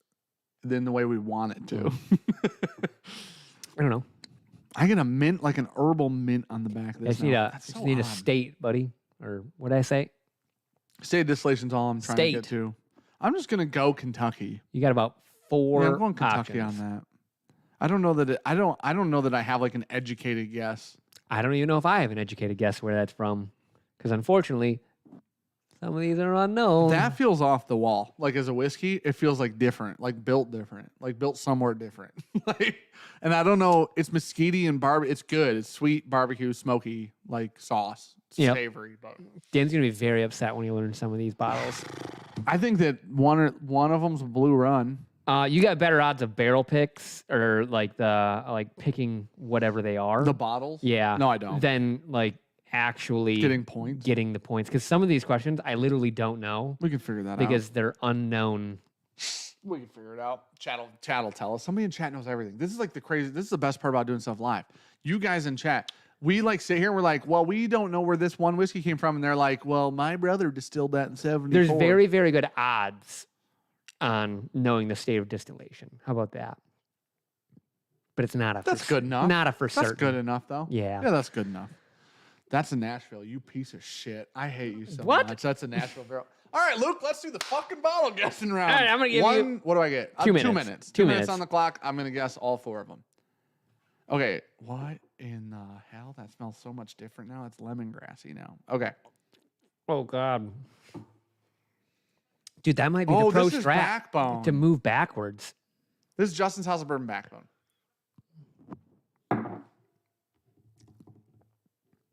in the way we want it to. I don't know. I get a mint, like an herbal mint on the back of I this. just need, now. a, That's just so need a odd. state, buddy. Or what did I say? State distillation's all I'm trying to get State. to. I'm just gonna go Kentucky. You got about four Yeah, I'm going Kentucky options. on that. I don't know that I don't know that I have like an educated guess. I don't even know if I have an educated guess where that's from. Because unfortunately, Some of these are unknown. That feels off the wall. Like as a whiskey, it feels like different, like built different, like built somewhere different. And I don't know. It's mesquite and barbecue. It's good. It's sweet, barbecue, smoky, like sauce. It's savory. But Dan's gonna be very upset when he learns some of these bottles. I think that one of them's a Blue Run. You got better odds of barrel picks or like picking whatever they are. The bottles? Yeah. No, I don't. Than like actually getting the points, because some of these questions I literally don't know. We can figure that out because they're unknown. We can figure it out. Chat will tell us. Somebody in chat knows everything. This is like this is the best part about doing stuff live. You guys in chat, we like sit here and we're like, well, we don't know where this one whiskey came from, and they're like, well, my brother distilled that in 74. There's very, very good odds on knowing the state of distillation. How about that? But it's not a. That's good enough. Not a for certain. That's good enough though. Yeah. Yeah, that's good enough. That's a Nashville, you piece of shit. I hate you so What? much. That's a Nashville barrel. All right, Luke, let's do the fucking bottle guessing round. All right, I'm going to give you... What do I get? 2 minutes. 2 minutes. 2 minutes on the clock. I'm going to guess all 4 of them. Okay, what in the hell? That smells so much different now. It's lemongrassy now. Okay. Oh, God. Dude, that might be the pro this is strat Backbone. to move backwards. This is Justin's House of Bourbon Backbone.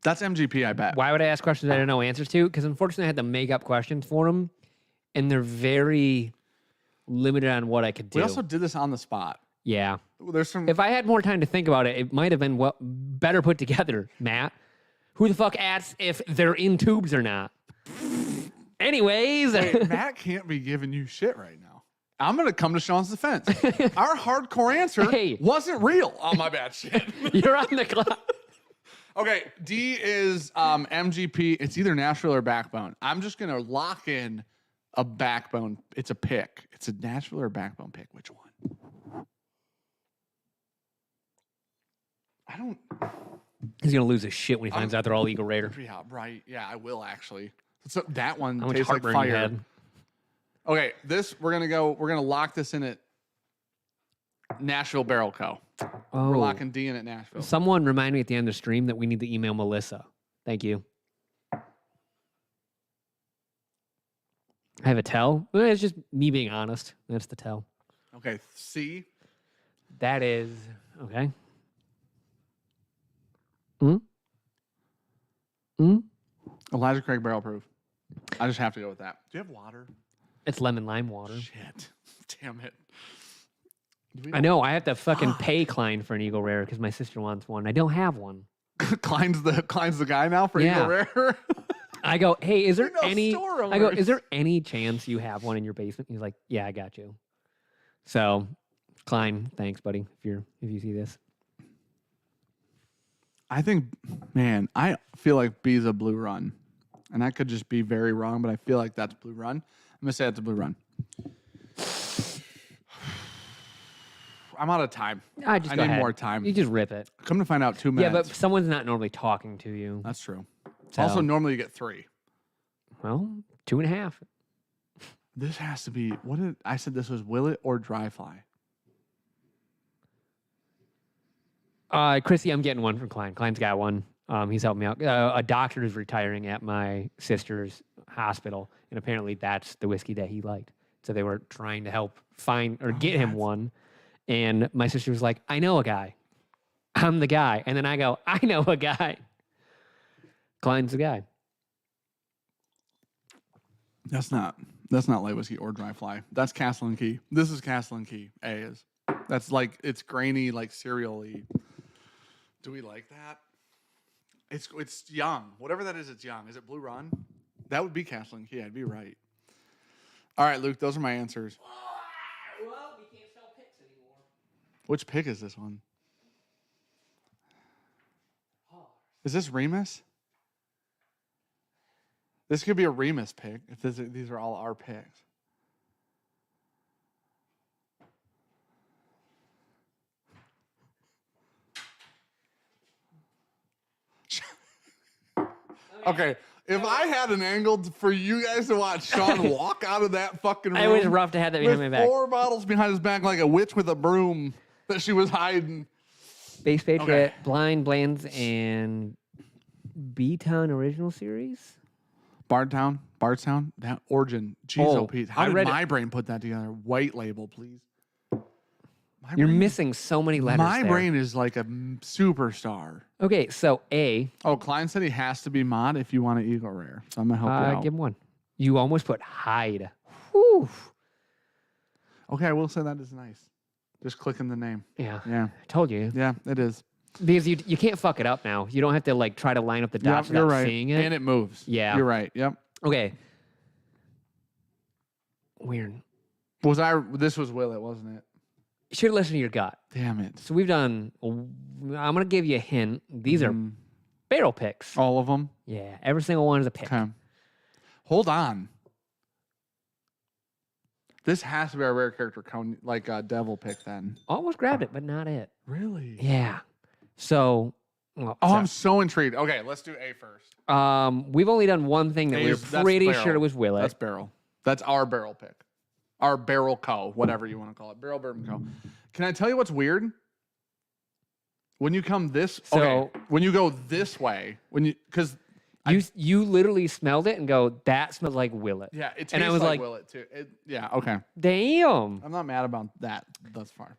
That's MGP, I bet. Why would I ask questions I don't know answers to? Because unfortunately, I had to make up questions for them, and they're very limited on what I could do. We also did this on the spot. Yeah. There's some. If I had more time to think about it, it might have been better put together, Matt. Who the fuck asks if they're in tubes or not? Anyways. Hey, Matt can't be giving you shit right now. I'm going to come to Sean's defense. Our hardcore answer wasn't real. Oh, my bad. Shit. You're on the clock. Okay, D is MGP. It's either Nashville or Backbone. I'm just going to lock in a Backbone. It's a pick. It's a Nashville or Backbone pick. Which one? I don't... He's going to lose his shit when he finds out they're all Eagle Raider. Yeah, right. Yeah, I will actually. So that one How much tastes like heartburn you fire. had? Okay, we're gonna lock this in at Nashville Barrel Co. Oh. We're locking D in at Nashville. Someone remind me at the end of the stream that we need to email Melissa. Thank you. I have a tell. It's just me being honest. That's the tell. Okay, C. That is okay. Elijah Craig Barrel Proof. I just have to go with that. Do you have water? It's lemon lime water. Shit. Damn it. I know. I have to fucking pay Klein for an Eagle Rare because my sister wants one. I don't have one. Klein's the guy now for Eagle Rare. I go, hey, is there any? Store I go, is there any chance you have one in your basement? He's like, yeah, I got you. So, Klein, thanks, buddy. If you see this, I think, man, I feel like B's a Blue Run, and I could just be very wrong, but I feel like that's Blue Run. I'm gonna say it's a Blue Run. I'm out of time. I need more time. You just rip it. Come to find out, 2 minutes. Yeah, but someone's not normally talking to you. That's true. So, also, normally you get 3. Well, 2.5. This has to be, what did I said this was Willet or Dry Fly? Chrissy, I'm getting one from Klein. Klein's got one. He's helping me out. A doctor is retiring at my sister's hospital, and apparently that's the whiskey that he liked. So they were trying to help find or get him one. And my sister was like, I know a guy. I'm the guy. And then I go, I know a guy. Klein's the guy. That's not light whiskey or Dry Fly. That's Castle and Key. This is Castle and Key. A is. That's like, it's grainy, like cereal-y. Do we like that? It's young. Whatever that is, it's young. Is it Blue Run? That would be Castle and Key. I'd be right. All right, Luke, those are my answers. Well, we can't sell picks anymore. Which pick is this one? Is this Remus? This could be a Remus pick if these are all our picks. Okay, if I had an angle for you guys to watch Sean walk out of that fucking room. It was rough to have that behind my back. 4 bottles behind his back like a witch with a broom that she was hiding. Base Patriot, Blind Blends, and B-Town Original Series. Bardtown. Bardstown, that Origin. Jeez, Oh, Pete. I How did read my brain put that together? White label, please. You're missing so many letters My there. brain is like a superstar. Okay, so A. Oh, Klein said he has to be mod if you want an Eagle Rare. So I'm going to help you out. Give him one. You almost put hide. Whew. Okay, I will say that is nice. Just clicking the name. Yeah. Yeah. I told you. Yeah, it is. Because you can't fuck it up now. You don't have to like try to line up the dots Yep, you're without right. seeing it. And it moves. Yeah. You're right. Yep. Okay. Weird. This was Willet, wasn't it? You should listen to your gut. Damn it. So we've done, I'm going to give you a hint. These are barrel picks. All of them? Yeah. Every single one is a pick. Okay. Hold on. This has to be our rare character, like a devil pick then. Almost grabbed it, but not it. Really? Yeah. So, well, Oh, I'm so intrigued. Okay, let's do A first. we've only done one thing that That's we're pretty barrel. sure it was Willet. That's barrel. That's our barrel pick. Our barrel co, whatever you want to call it. Barrel bourbon co. Can I tell you what's weird? When you come this, when you go this way, because you literally smelled it and go, that smells like Willet. yeah, it tastes and I was like Willet too. Yeah, okay. Damn. I'm not mad about that thus far.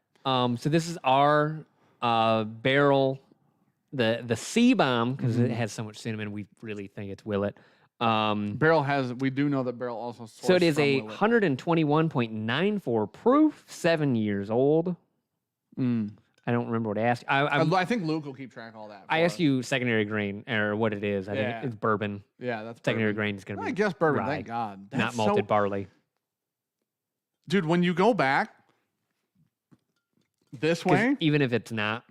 So this is our barrel, the C bomb, because it has so much cinnamon. We really think it's Willet. We do know that barrel also sourced So it is from a Willet. 121.94 proof, 7 years old. I don't remember what I asked. I think Luke will keep track of all that. I asked you secondary grain or what it is. I think it's bourbon. Yeah, that's Secondary bourbon. grain is going to be I guess bourbon. rye, Thank God. not That's malted barley. Dude, when you go back this 'Cause way, even if it's not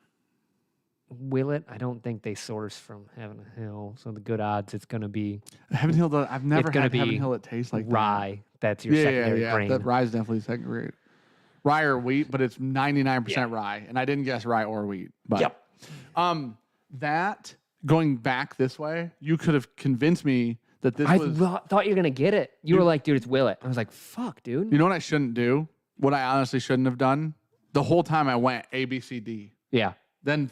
Willet, I don't think they source from Heaven Hill. So the good odds it's going to be Heaven Hill. I've never gonna had Heaven be Hill that tastes like rye. That's your that. secondary grain. That rye is definitely second grade. Rye or wheat, but it's 99% rye, and I didn't guess rye or wheat. But Yep. That going back this way, you could have convinced me that this I was. thought you were going to get it. You were like, dude, it's Willet. I was like, fuck, dude. You know what I shouldn't do? What I honestly shouldn't have done? The whole time I went A, B, C, D. Yeah. Then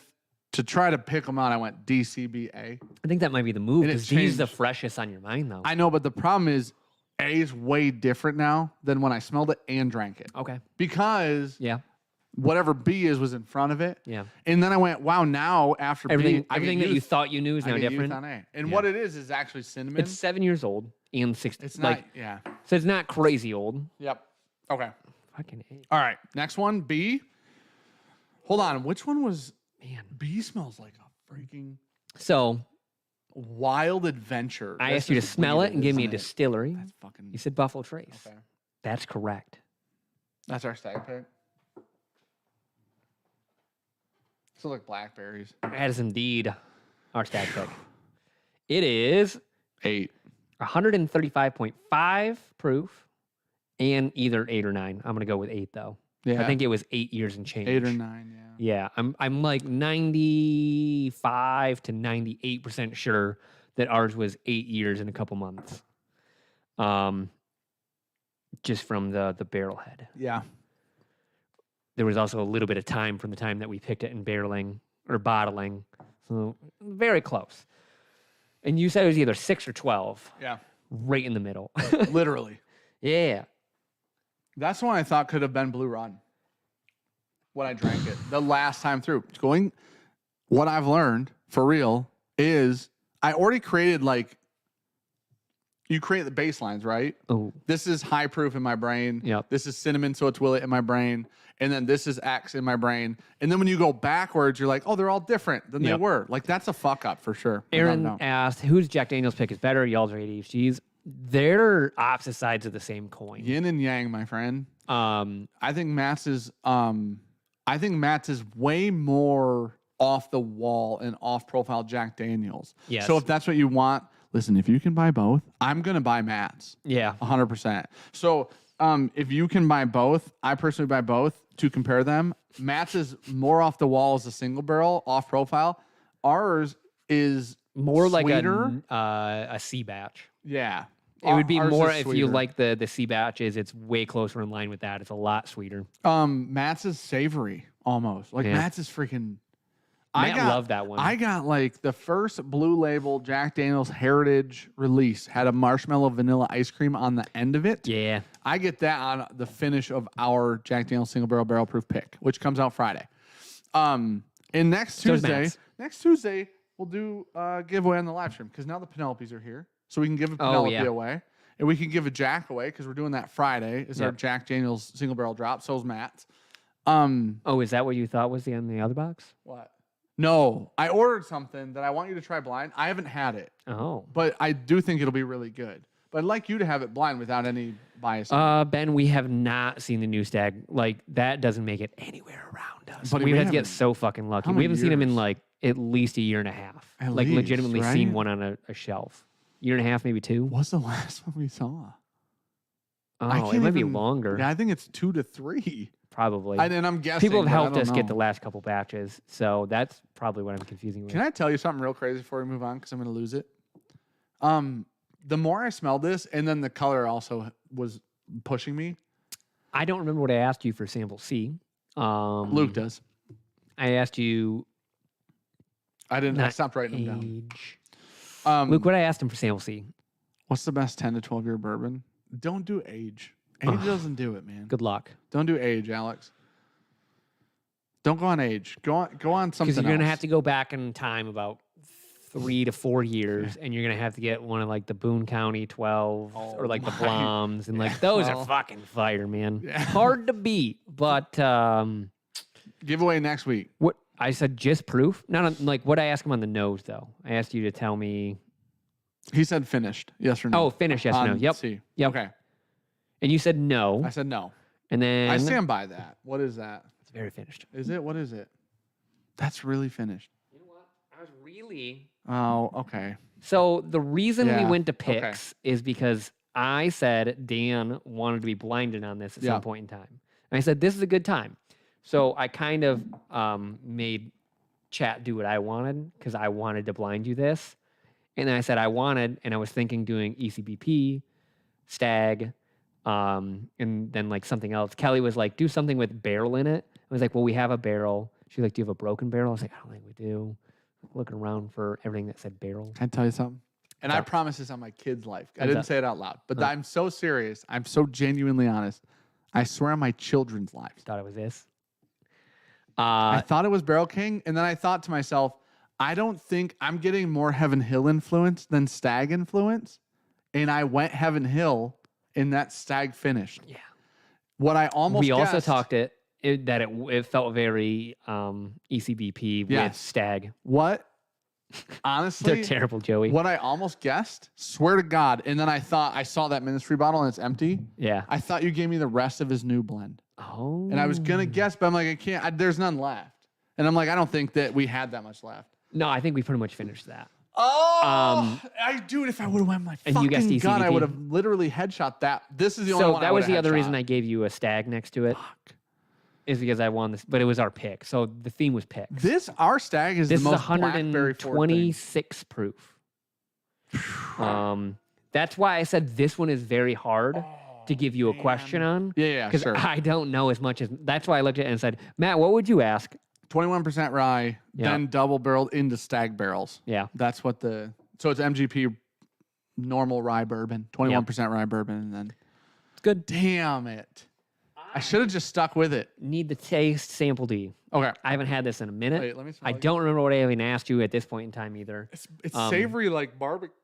to try to pick them out, I went D, C, B, A. I think that might be the move And it because these are the changed. freshest on your mind, though. I know, but the problem is A is way different now than when I smelled it and drank it. Okay. Because Yeah. whatever B is was in front of it. Yeah. And then I went, wow, now after Everything, B, I everything get that you youth- thought you knew is I now get different. youth on A. And Yeah. what it is actually cinnamon. It's 7 years old and 6. It's like, not, yeah. so it's not crazy old. Yep. Okay. Fucking A. All right. Next one, B. Hold on. Which one was, Man. B smells like a freaking So wild adventure. I This asked you to is smell it weird, and give me a isn't it? distillery. That's fucking, You said Buffalo Trace. okay. That's correct. That's our stag pick. So like blackberries. That is indeed our stat pick. It is 8. 135.5 proof and either 8 or 9. I'm going to go with 8, though. Yeah. I think it was 8 years and change. 8 or 9, yeah. Yeah, I'm like 95 to 98% sure that ours was 8 years and a couple months. Just from the barrel head. Yeah. There was also a little bit of time from the time that we picked it in barreling or bottling. So very close. And you said it was either 6 or 12. Yeah. Right in the middle. Literally. Yeah. That's one I thought could have been Blue Run when I drank it the last time through. What I've learned for real is I already created you create the baselines, right? Oh. This is high proof in my brain. Yep. This is cinnamon, so it's Willet in my brain. And then this is X in my brain. And then when you go backwards, you're like, oh, they're all different than they Yep. were. Like, that's a fuck up for sure. Aaron No. asked, whose Jack Daniels pick is better, y'all's or ADHD's? They're opposite sides of the same coin. Yin and yang, my friend. Um, I think Matt's is way more off the wall and off profile Jack Daniels. Yes. So if that's what you want, listen, if you can buy both, I'm going to buy Matt's yeah. 100%. So if you can buy both, I personally buy both to compare them. Matt's is more off the wall as a single barrel, off profile. Ours is More like sweeter. a C batch. Yeah. It would be Ours more is if you sweeter. like the C batches. It's way closer in line with that. It's a lot sweeter. Matt's is savory almost. Like Yeah. Matt's is freaking. Matt loved that one. I got like the first Blue Label Jack Daniel's Heritage release had a marshmallow vanilla ice cream on the end of it. Yeah. I get that on the finish of our Jack Daniel's single barrel proof pick, which comes out Friday. And next Tuesday we'll do a giveaway on the live stream because now the Penelopes are here, so we can give a Penelope away, and we can give a Jack away because we're doing that Friday. Is our Jack Daniel's single barrel drop? So's Matt's. Is that what you thought was on the other box? What? No, I ordered something that I want you to try blind. I haven't had it. Oh. But I do think it'll be really good. But I'd like you to have it blind without any bias. Ben, we have not seen the new stag. Like, that doesn't make it anywhere around us. But we we have to get haven't- so fucking lucky. how We many haven't seen him in years? like at least a year and a half. At Like least, legitimately right? seen one on a shelf. Year and a half, maybe 2. What's the last one we saw? Oh, it might be longer. Yeah, I think it's 2 to 3. Probably. And I'm guessing. People have but I helped don't us get know. the last couple batches, so that's probably what I'm confusing with. Can I tell you something real crazy before we move on? Because I'm going to lose it. The more I smelled this, and then the color also was pushing me. I don't remember what I asked you for sample C. Luke does. I asked you. I didn't. I not stopped writing them age. down. Luke, what I asked him for sample C. What's the best 10 to 12 year bourbon? Don't do age. Age doesn't do it, man. Good luck. Don't do age, Alex. Don't go on age. Go on something. Because you're gonna else. have to go back in time about 3 to 4 years, and you're gonna have to get one of like the Boone County 12 or like the my. Bloms, and like those well. are fucking fire, man. Yeah. Hard to beat, but Giveaway next week. what I said, just proof. Not on, like what I asked him on the nose though. I asked you to tell me. He said finished. Yes or no? Oh, finish, yes or no? On Yep. C. Yep. Okay. And you said no, I said no. and then I stand by that. What is that? it's very finished. Is it? What is it? That's really finished. You know what? I was really. Oh, okay. So the reason we Yeah, went to okay. picks is because I said Dan wanted to be blinded on this at Yeah. some point in time. And I said, this is a good time. So I kind of made chat do what I wanted because I wanted to blind you this. And then I said I wanted, and I was thinking doing ECBP, Stag, and then like something else. Kelly was like, do something with barrel in it. I was like, well, we have a barrel. She's like, do you have a broken barrel? I was like, I don't think we do. Looking around for everything that said barrel. Can I tell you something? And I What's up? promise this on my kid's life. I What's didn't up? say it out loud, but Huh. I'm so serious. I'm so genuinely honest. I swear on my children's lives. Thought it was this. I thought it was Barrel King, and then I thought to myself, I don't think I'm getting more Heaven Hill influence than Stag influence. And I went Heaven Hill, and that Stag finished. Yeah. What I almost We also guessed- talked that it felt very ECBP with Yes. Stag. What? They're Honestly, terrible, Joey. what I almost guessed, swear to God, and then I thought I saw that Ministry bottle and it's empty. Yeah. I thought you gave me the rest of his new blend. Oh. And I was going to guess, but I'm like, I can't. There's none left. And I'm like, I don't think that we had that much left. No, I think we pretty much finished that. Oh, dude, if I would have went my And you guessed fucking gun, I ECBP. would have literally headshot that. This is the only So one that I was would've the other reason headshot. I gave you a Stag next to it. Fuck. Is because I won this, but it was our pick. So the theme was picks. This, our Stag is This the is most blackberry forward thing. 126 proof. That's why I said this one is very hard to give you a question on. Yeah, Because sure. I don't know as much as. That's why I looked at it and said, Matt, what would you ask? 21% rye, Yeah. then double barreled into Stag barrels. Yeah. That's what so it's MGP normal rye bourbon, 21% rye bourbon, and then. It's good. Damn it. I should have just stuck with it. Need the taste sample D. Okay. I haven't had this in a minute. Wait, let me smell I it. don't remember what I even asked you at this point in time either. It's Um, savory like barbecue.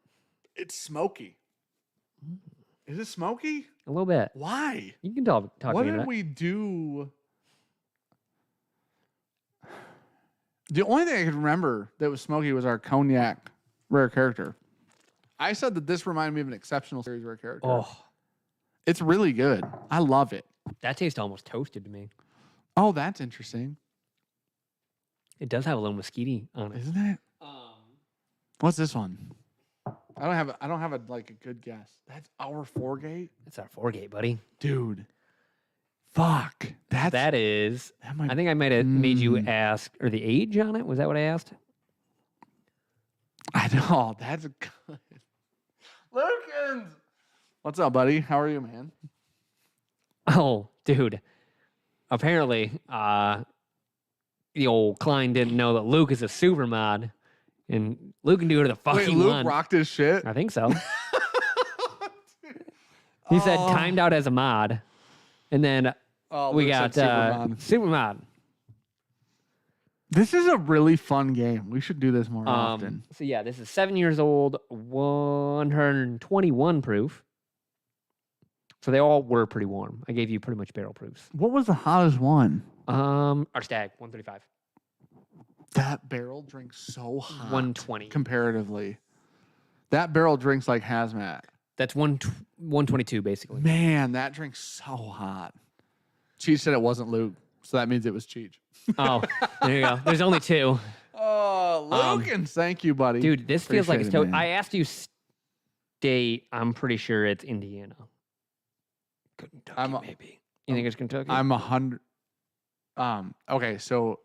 It's smoky. Is it smoky? A little bit. Why? You can talk What to me did about it. we do? The only thing I could remember that was smoky was our cognac rare character. I said that this reminded me of an exceptional series rare character. Oh, It's really good. I love it. that tastes almost toasted to me. Oh, that's interesting. It does have a little mosquito on it. Isn't it? What's this one? I don't have a good guess. That's our 4-gate? It's our 4-gate, buddy. Dude. Fuck. That is. that might I think I might have made you Mm. ask, or the age on it. Was that what I asked? I know. That's good. Lukens! What's up, buddy? How are you, man? Oh, dude. Apparently, the old Klein didn't know that Luke is a super mod, and Luke can do whatever the fuck Wait, he Luke wants. rocked his shit? I think so. He said timed out as a mod, and then we Luke got said super mod. This is a really fun game. We should do this more often. So yeah, this is 7 years old, 121 proof. So they all were pretty warm. I gave you pretty much barrel proofs. What was the hottest one? Our Stag 135. That barrel drinks so hot. 120 comparatively. That barrel drinks like hazmat. That's 122 basically. Man, that drinks so hot. Cheech said it wasn't Luke, so that means it was Cheech. Oh, there you go. There's only two. Oh, Lukens, thank you, buddy. Dude, this feels like it's Appreciate it, man. I asked you state. I'm pretty sure it's Indiana. Kentucky, maybe. You think it's Kentucky? I'm 100. Okay, so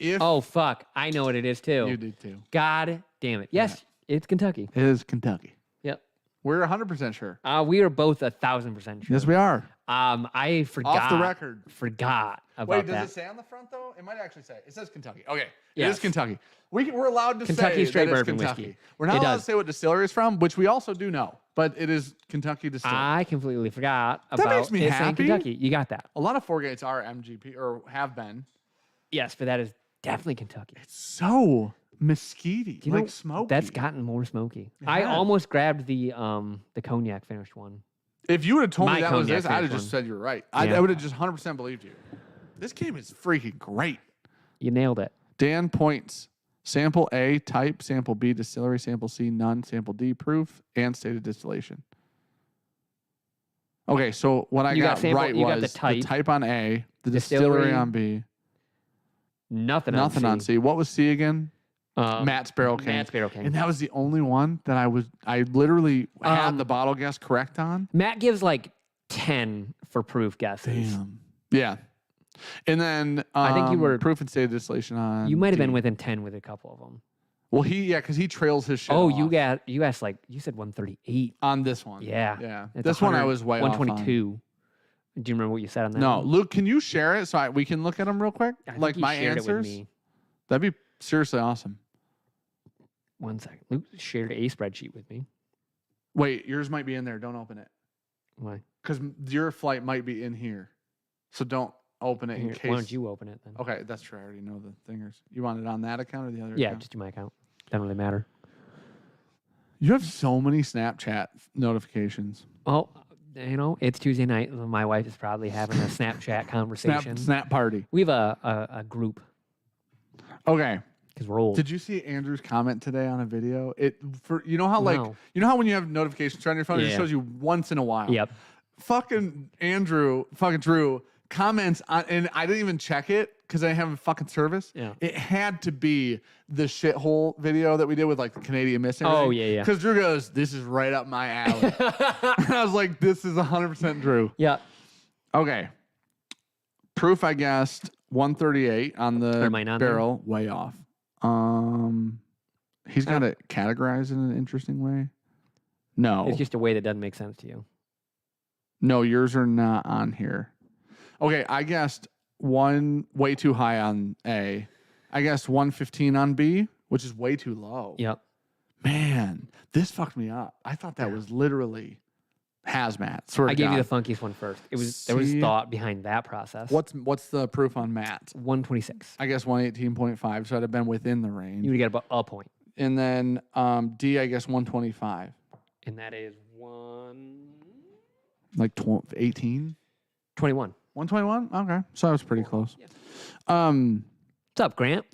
if Oh fuck! I know what it is too. you did too, God damn it! Yes, it's Kentucky. it is Kentucky. Yep. We're 100% sure. We are both 1,000% sure. Yes, we are. I forgot. Off the record. Forgot about Wait, that. does it say on the front though? It might actually say. It says Kentucky. Okay, it Yes. is Kentucky. We're allowed to Kentucky say straight that it's bourbon Kentucky. whiskey. We're not It allowed does. to say what distillery it's from, which we also do know, but it is Kentucky distillery. I completely forgot about makes me it saying happy. Kentucky. You got that? A lot of 4-gates are MGP or have been. Yes, but that is definitely Kentucky. So mesquite, Do you know, like smoky. That's gotten more smoky. It I has. almost grabbed the cognac finished one. If you would have told My me that was cognac this, I'd have finished just one. said you're right. Yeah. I would have just 100% believed you. This game is freaking great. You nailed it. Dan points. Sample A, type. Sample B, distillery. Sample C, none. Sample D, proof. And stated distillation. Okay, so what I You got got sample- right you got was the type. on A, the distillery Distillery. on B, Nothing nothing on C. What was C again? Matt's Barrel King. Matt's Barrel King. And that was the only one that I literally had Um, the bottle guess correct on. Matt gives like 10 for proof guesses. Damn. Yeah. And then I think you were- proof and stated distillation on You might have D. been within 10 with a couple of them. Well, because he trails his shit Oh, off you asked like, you said 138. on this one. Yeah. Yeah. It's This one I 100 was way off on. 122. Do you remember what you said on that? No, one? Luke, can you share it so we can look at them real quick? I think Like he my shared it with answers? me. That'd be seriously awesome. 1 second. Luke shared a spreadsheet with me. Wait, yours might be in there. Don't open it. Why? Because your flight might be in here. So don't open it in Here, case. why don't you open it then? Okay, that's true. I already know the thingers. You want it on that account or the other Yeah, account? just do my account. Doesn't really matter. You have so many Snapchat notifications. Well, you know, it's Tuesday night. My wife is probably having a Snapchat conversation. Snap party. We have a group Okay. because we're old. Did you see Andrew's comment today on a video? You know how No. when you have notifications on your phone, it just Yeah. shows you once in a while. Yep. Fucking Drew comments on, and I didn't even check it because I didn't have a fucking service. Yeah. It had to be the shithole video that we did with like the Canadian Missing. Oh, yeah. Because Drew goes, "This is right up my alley." And I was like, "This is 100% Drew." Yeah. Okay. Proof, I guessed 138 on the Or mine on there? barrel, way off. He's got it categorized in an interesting way. No, It's just a way that doesn't make sense to you. no, yours are not on here. Okay, I guessed one way too high on A. I guessed 115 on B, which is way too low. Yep. Man, this fucked me up. I thought that was literally hazmat. Swear I to gave you God. the funkiest one first. There was See? thought behind that process. What's the proof on Matt? 126. I guess 118.5, so I'd have been within the range. You would get about a point. And then D, I guess 125. And that is 121. Like 18? 121? Okay. So I was pretty close. Yeah. What's What's up, Grant?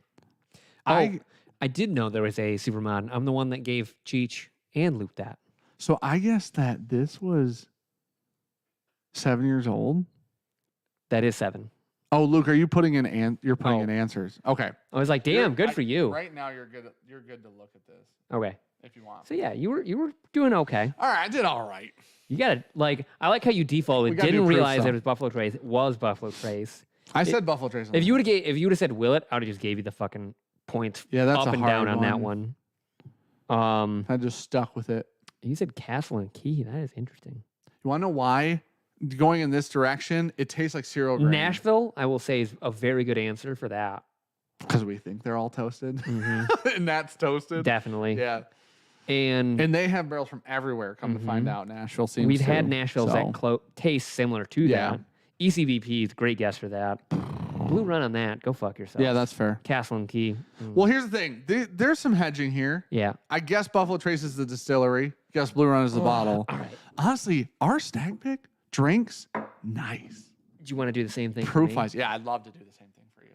Oh, I I did know there was a Supermod. I'm the one that gave Cheech and Luke that. So I guess that this was 7 years old. That is 7. Oh, Luke, are you putting in answers? Okay. I was like, damn, good for you. Right now you're good to look at this Okay. if you want. So yeah, you were doing okay. All right, I did all right. You gotta I like how you We defaulted. gotta do Didn't proof realize stuff. it was Buffalo Trace. It was Buffalo Trace. I said Buffalo Trace. If you would have said Willet, I would have just gave you the fucking points Yeah, that's up a and hard down on that one. I just stuck with it. You said Castle and Key. That is interesting. You want to know why? Going in this direction, it tastes like cereal grain. Nashville, I will say, is a very good answer for that. Because we think they're all toasted. Mm-hmm. And that's toasted. Definitely. Yeah. And they have barrels from everywhere. Come to find out, Nashville seems we've to. had Nashville's that taste similar to Yeah. that. ECVP is a great guess for that. Blue Run on that. Go fuck yourself. Yeah, that's fair. Castle and Key. Well, here's the thing. There's some hedging here. Yeah. I guess Buffalo Trace is the distillery. Guess Blue Run is the bottle. All right. Honestly, our stag pick drinks nice. Do you want to do the same thing? Proof for me? wise. Yeah, I'd love to do the same thing for you.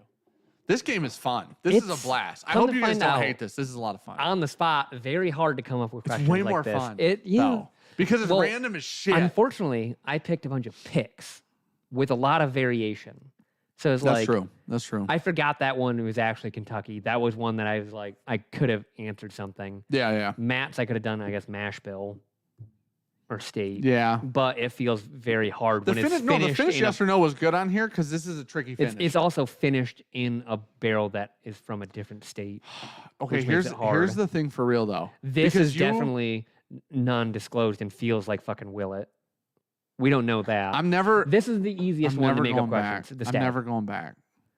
This game is fun. This is a blast. I hope you guys don't hate this. This is a lot of fun. On the spot, very hard to come up with questions way like more this. fun. Yeah. Because it's random as shit. Unfortunately, I picked a bunch of picks with a lot of variation. So it's That's true. That's true. I forgot that one was actually Kentucky. That was one that I was like, I could have answered something. Yeah. Matt's, I could have done, I guess, mash bill or state. Yeah. But it feels very hard when it's finished. No, the finish yes or no was good on here because this is a tricky finish. It's also finished in a barrel that is from a different state. Okay, here's the thing for real though. This is definitely non-disclosed and feels like fucking Willet. We don't know that. This is the easiest one to make up questions. I'm never going back.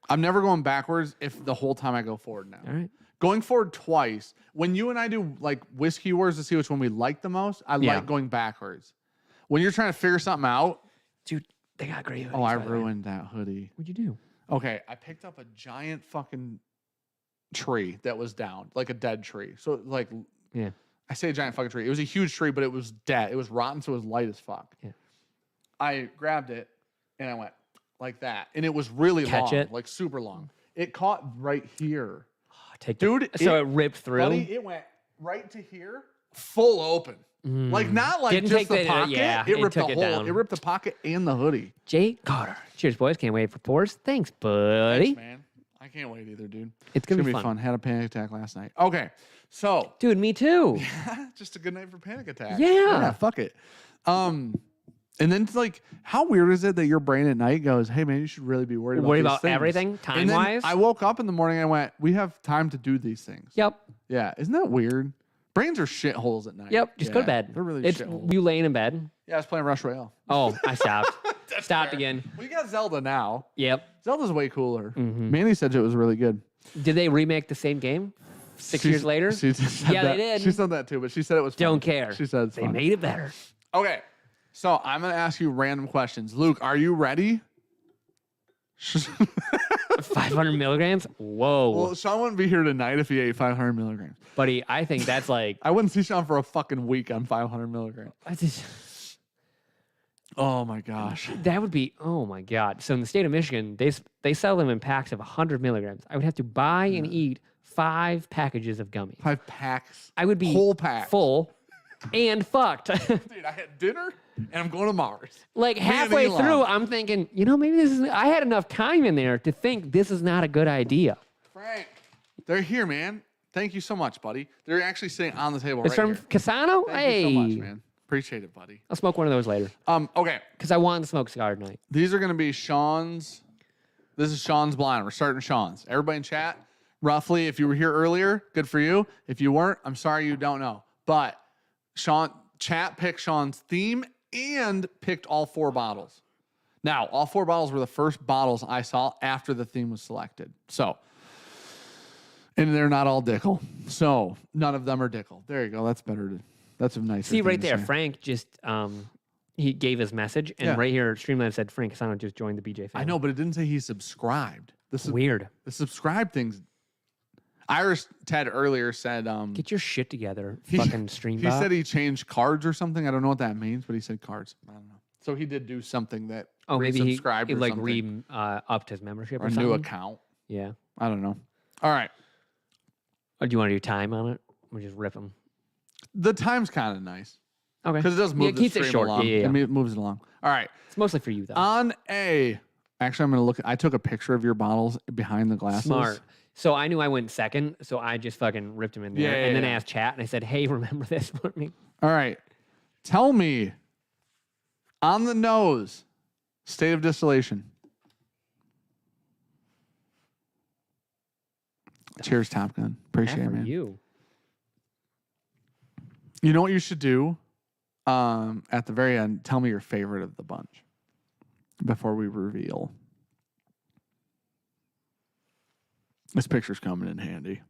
I'm never going backwards if the whole time I go forward now. All right. Going forward twice. When you and I do like whiskey wars to see which one we like the most, I like going backwards. When you're trying to figure something out, dude, they got great hoodies. Oh, I ruined that hoodie. What'd you do? Okay, I picked up a giant fucking tree that was down, like a dead tree. So like, yeah, I say a giant fucking tree. It was a huge tree, but it was dead. It was rotten, so it was light as fuck. Yeah. I grabbed it and I went like that, and it was really long, like super long. It caught right here. Dude, so it ripped through. Buddy, it went right to here, full open. Like not like Didn't just take the pocket. Yeah, it ripped the took whole. down. It ripped the pocket and the hoodie. Jay Carter. Cheers, boys. Can't wait for pours. Thanks, buddy. Thanks, man. I can't wait either, dude. It's gonna be fun. Had a panic attack last night. Okay, so dude, me too. just a good night for panic attack. Yeah, fuck it. And then it's like, how weird is it that your brain at night goes, "Hey, man, you should really be worried about everything time wise." I woke up in the morning and I went, "We have time to do these things." Yep. Yeah, isn't that weird? Brains are shitholes at night. Yep. Just go to bed. They're really shitholes. You laying in bed. Yeah, I was playing Rush Royale. Oh, I stopped. Stopped again. We got Zelda now. Yep. Zelda's way cooler. Manny said it was really good. Did they remake the same game 6 years later? She said yeah, they did. She said that too, but she said it was fun. Don't care. She said they made it better. Okay. So I'm going to ask you random questions. Luke, are you ready? 500 milligrams? Whoa. Well, Sean wouldn't be here tonight if he ate 500 milligrams. Buddy, I think that's like... I wouldn't see Sean for a fucking week on 500 milligrams. Oh, my gosh. That would be... Oh, my God. So in the state of Michigan, they sell them in packs of 100 milligrams. I would have to buy and eat 5 packages of gummies. 5 packs? I would be whole pack. Full and fucked. Dude, I had dinner and I'm going to Mars. Like halfway through, I'm thinking, maybe this is... I had enough time in there to think this is not a good idea. Frank, they're here, man. Thank you so much, buddy. They're actually sitting on the table it's from here. Casano? Thank you so much, man. Appreciate it, buddy. I'll smoke one of those later. Okay. Because I want to smoke a cigar tonight. These are going to be Sean's. This is Sean's blind. We're starting Sean's. Everybody in chat, roughly, if you were here earlier, good for you. If you weren't, I'm sorry you don't know. But chat picked Sean's theme and picked all 4 bottles. Now, all 4 bottles were the first bottles I saw after the theme was selected. So, and they're not all Dickel. So, none of them are Dickel. There you go. That's better. That's a nice. See right there, Frank just he gave his message, and right here, Streamline said Frank Casano just joined the BJ family. I know, but it didn't say he subscribed. This is weird. The subscribe things. Irish Ted earlier said, "Get your shit together, fucking stream." He said he changed cards or something. I don't know what that means, but he said cards. I don't know. So he did do something that. Oh, maybe he like upped his membership or a something. New account. Yeah, I don't know. All right. Or do you want to do time on it? Or just rip them? The time's kind of nice. Okay. Because it does move the stream along. Yeah. It moves it along. All right. It's mostly for you though. Actually, I'm going to look. I took a picture of your bottles behind the glasses. Smart. So I knew I went second, so I just fucking ripped him in there. And then I asked chat, and I said, "Hey, remember this for me?" All right. Tell me, on the nose, state of distillation. Cheers, Top Gun. Appreciate it, man. You know what you should do? At the very end, tell me your favorite of the bunch before we reveal. This picture's coming in handy.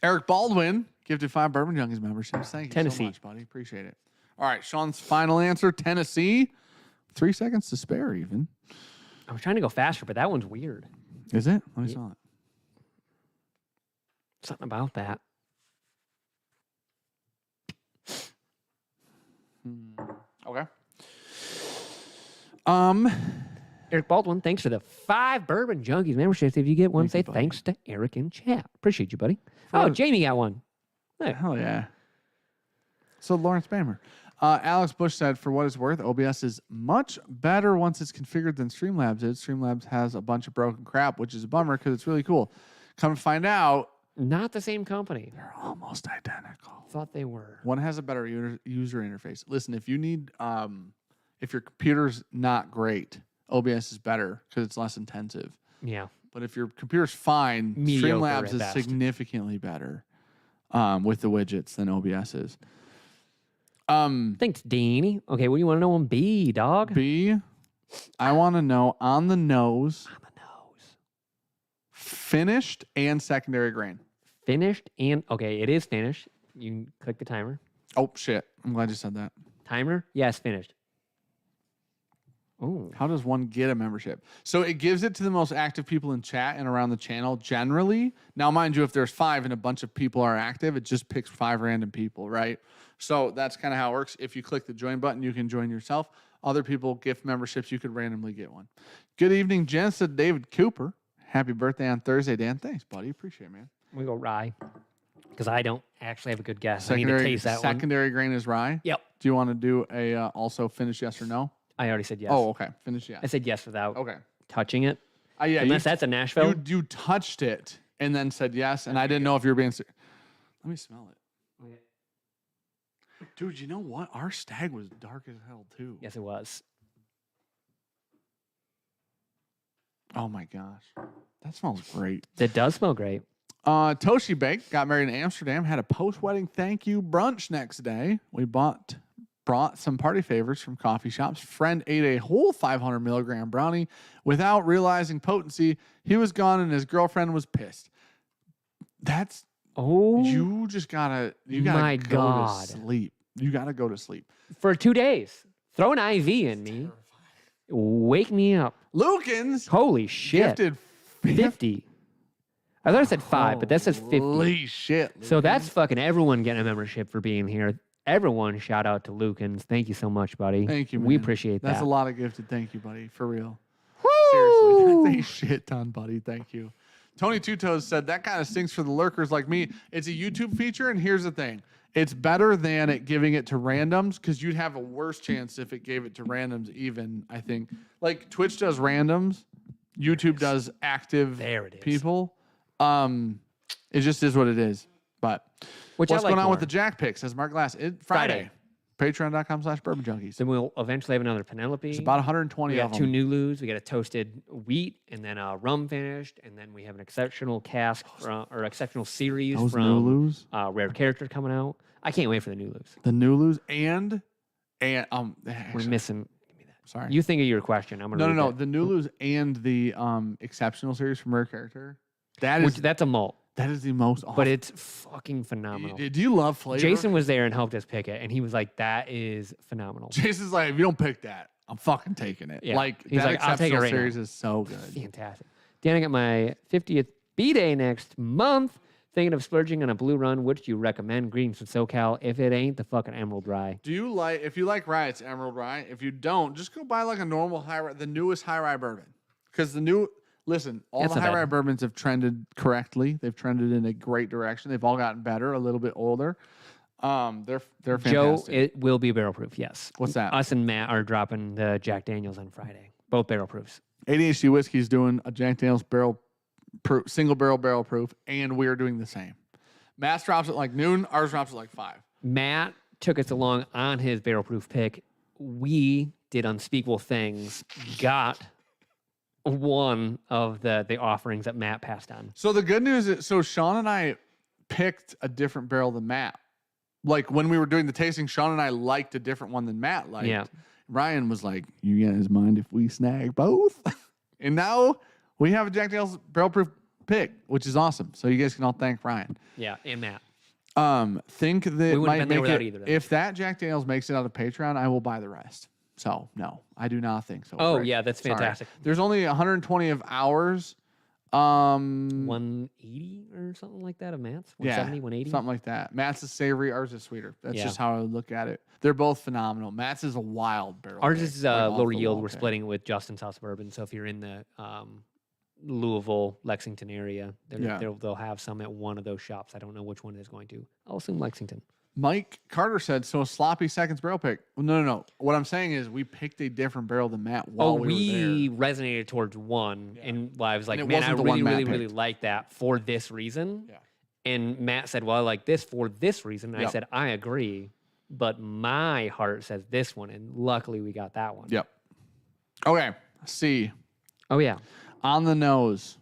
Eric Baldwin gifted 5 Bourbon Junkies memberships. Thank you Tennessee. so much, buddy. Appreciate it. All right, Sean's final answer, Tennessee. 3 seconds to spare, even. I was trying to go faster, but that one's weird. Is it? Let me smell it. Something about that. Okay. Eric Baldwin, thanks for the 5 Bourbon Junkies memberships. If you get one, say Thank you, buddy. thanks to Eric in chat. Appreciate you, buddy. Oh, Jamie got one. Hey. Hell yeah. So Lawrence Bammer. Alex Bush said, for what it's worth, OBS is much better once it's configured than Streamlabs is. Streamlabs has a bunch of broken crap, which is a bummer because it's really cool. Come to find out, Not the same company. they're almost identical. Thought they were. One has a better user interface. Listen, if you need, if your computer's not great, OBS is better because it's less intensive. Yeah. But if your computer's fine, Mediocre Streamlabs at is best. significantly better with the widgets than OBS is. Thanks, Deanie. Okay, what do you want to know on B, dog? B, I want to know on the nose, On the nose. finished and secondary grain. Finished and, okay, it is finished. You can click the timer. Oh, shit. I'm glad you said that. Timer? Yes, finished. Oh, How does one get a membership? So it gives it to the most active people in chat and around the channel generally. Now, mind you, if there's 5 and a bunch of people are active, it just picks 5 random people, right? So that's kind of how it works. If you click the join button, you can join yourself. Other people gift memberships, you could randomly get one. Good evening, Jen, said David Cooper. Happy birthday on Thursday, Dan. Thanks, buddy. Appreciate it, man. we go rye. Because I don't actually have a good guess. I need to taste that one. Secondary grain is rye. Yep. Do you want to do a also finish yes or no? I already said yes. Oh, okay. Finish yes. I said yes without Okay. touching it. Yeah, Unless that's a Nashville. you touched it and then said yes, and I didn't know if you were being serious. Let me smell it. Dude, you know what? Our stag was dark as hell, too. Yes, it was. Oh, my gosh. That smells great. It does smell great. Toshi Bake got married in Amsterdam, had a post-wedding thank you brunch next day. We brought some party favors from coffee shops. Friend ate a whole 500 milligram brownie without realizing potency. He was gone and his girlfriend was pissed. That's Oh, you just gotta my go God. to sleep. You gotta go to sleep. for 2 days. Throw an IV in me. Wake me up. Lukens Holy shit. gifted 50. I thought I said 5, but that says 50. Holy shit. So Lukens. that's fucking everyone getting a membership for being here. Everyone shout out to Lukens. Thank you so much, buddy. Thank you, man. We appreciate that. That's a lot of gifted. Thank you, buddy. For real. Woo! Seriously, that's a shit ton, buddy. Thank you. Tony Two Toes said that kind of stinks for the lurkers like me. It's a YouTube feature, and here's the thing: it's better than it giving it to randoms because you'd have a worse chance if it gave it to randoms. Even I think like Twitch does randoms, YouTube does active There it is. people. It just is what it is. But Which what's I like going on more. with the Jack Pick? Says Mark Glass. Friday. Patreon.com/bourbonjunkies. Then we'll eventually have another Penelope. It's about 120 We of got them. 2 Nulus. We got a toasted wheat, and then a rum finished, and then we have an exceptional cask or exceptional series Those from Nulus, Rare Character coming out. I can't wait for the Nulus. the Nulus, and We're actually, missing. Give me that. sorry. You think of your question. I'm gonna No. read The Nulus and the exceptional series from Rare Character. That is that's a malt, that is the most. Awesome. but it's fucking phenomenal. Do you love flavor? Jason was there and helped us pick it, and he was like, "That is phenomenal." Jason's like, if you don't pick that, I'm fucking taking it. Yeah. Like He's that like, I'll take it exceptional right now. series is so good. Fantastic. Dan, I got my 50th B-Day next month. Thinking of splurging on a blue run. Which do you recommend? Greetings from SoCal. If it ain't the fucking Emerald Rye. Do you like if you like rye, it's Emerald Rye. If you don't, just go buy like a normal high rye, the newest high rye bourbon. Because listen, all That's the not high bad. rye bourbons have trended correctly. They've trended in a great direction. They've all gotten better, a little bit older. They're Joe, fantastic. it will be barrel proof. Yes. What's that? Us and Matt are dropping the Jack Daniels on Friday. Both barrel proofs. ADHD Whiskey's doing a Jack Daniel's single barrel proof, and we're doing the same. Matt's drops at like noon. Ours drops at like 5. Matt took us along on his barrel proof pick. We did unspeakable things. Got one of the offerings that Matt passed on. So the good news is, so Sean and I picked a different barrel than Matt. Like when we were doing the tasting, Sean and I liked a different one than Matt liked. Yeah. Ryan was like, "You guys mind if we snag both?" And now we have a Jack Daniel's barrel proof pick, which is awesome. So you guys can all thank Ryan. Yeah, and Matt. Think that We wouldn't might have been there make without it. either of them. If that Jack Daniels makes it out of Patreon, I will buy the rest. So no, I do not think so. Oh, Rick. yeah, that's Sorry. fantastic. There's only 120 of ours. 180 or something like that of Matt's? 170, 180? Something like that. Matt's is savory, ours is sweeter. That's Yeah. just how I would look at it. They're both phenomenal. Matt's is a wild barrel. Ours pick, is like off lower the yield. wall We're pick. splitting it with Justin's House of Bourbon. So if you're in the Louisville, Lexington area, they'll have some at one of those shops. I don't know which one it is going to. I'll assume Lexington. Mike Carter said, so a sloppy seconds barrel pick. Well, no. What I'm saying is we picked a different barrel than Matt while we were there. Resonated towards one, and I was like, And it man, I wasn't the one really, Matt really, really picked. like that for this reason. Yeah. And Matt said, well, I like this for this reason. And I Yep. said, I agree, but my heart says this one, and luckily we got that one. Yep. Okay. C. Oh, yeah. On the nose.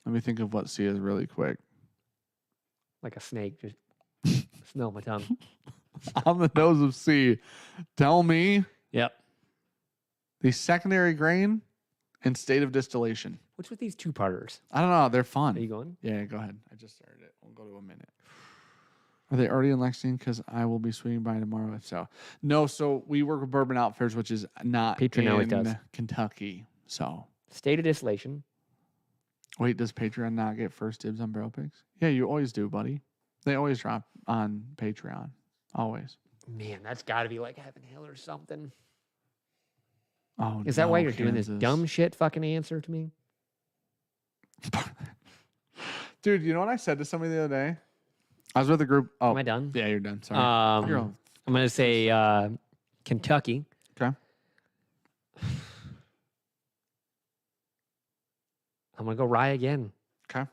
Let me think of what C is really quick. Like a snake, just smell my tongue. On the nose of C. Tell me Yep. the secondary grain and state of distillation. What's with these two-parters? I don't know. They're fun. Are you going? Yeah, go ahead. I just started it. We'll go to a minute. Are they already in Lexington? Because I will be swinging by tomorrow if so. No, so we work with Bourbon Outfitters, which is not Patreon always in does. Kentucky. So, State of distillation. wait, does Patreon not get first dibs on barrel picks? Yeah, you always do, buddy. They always drop on Patreon. Always. Man, that's got to be like Heaven Hill or something. Oh, Is that no, why you're doing this Kansas. dumb shit fucking answer to me? Dude, you know what I said to somebody the other day? I was with a group. Oh, Am I done? yeah, you're done. Sorry. You're all- I'm going to say Kentucky. okay. I'm going to go rye again. Okay.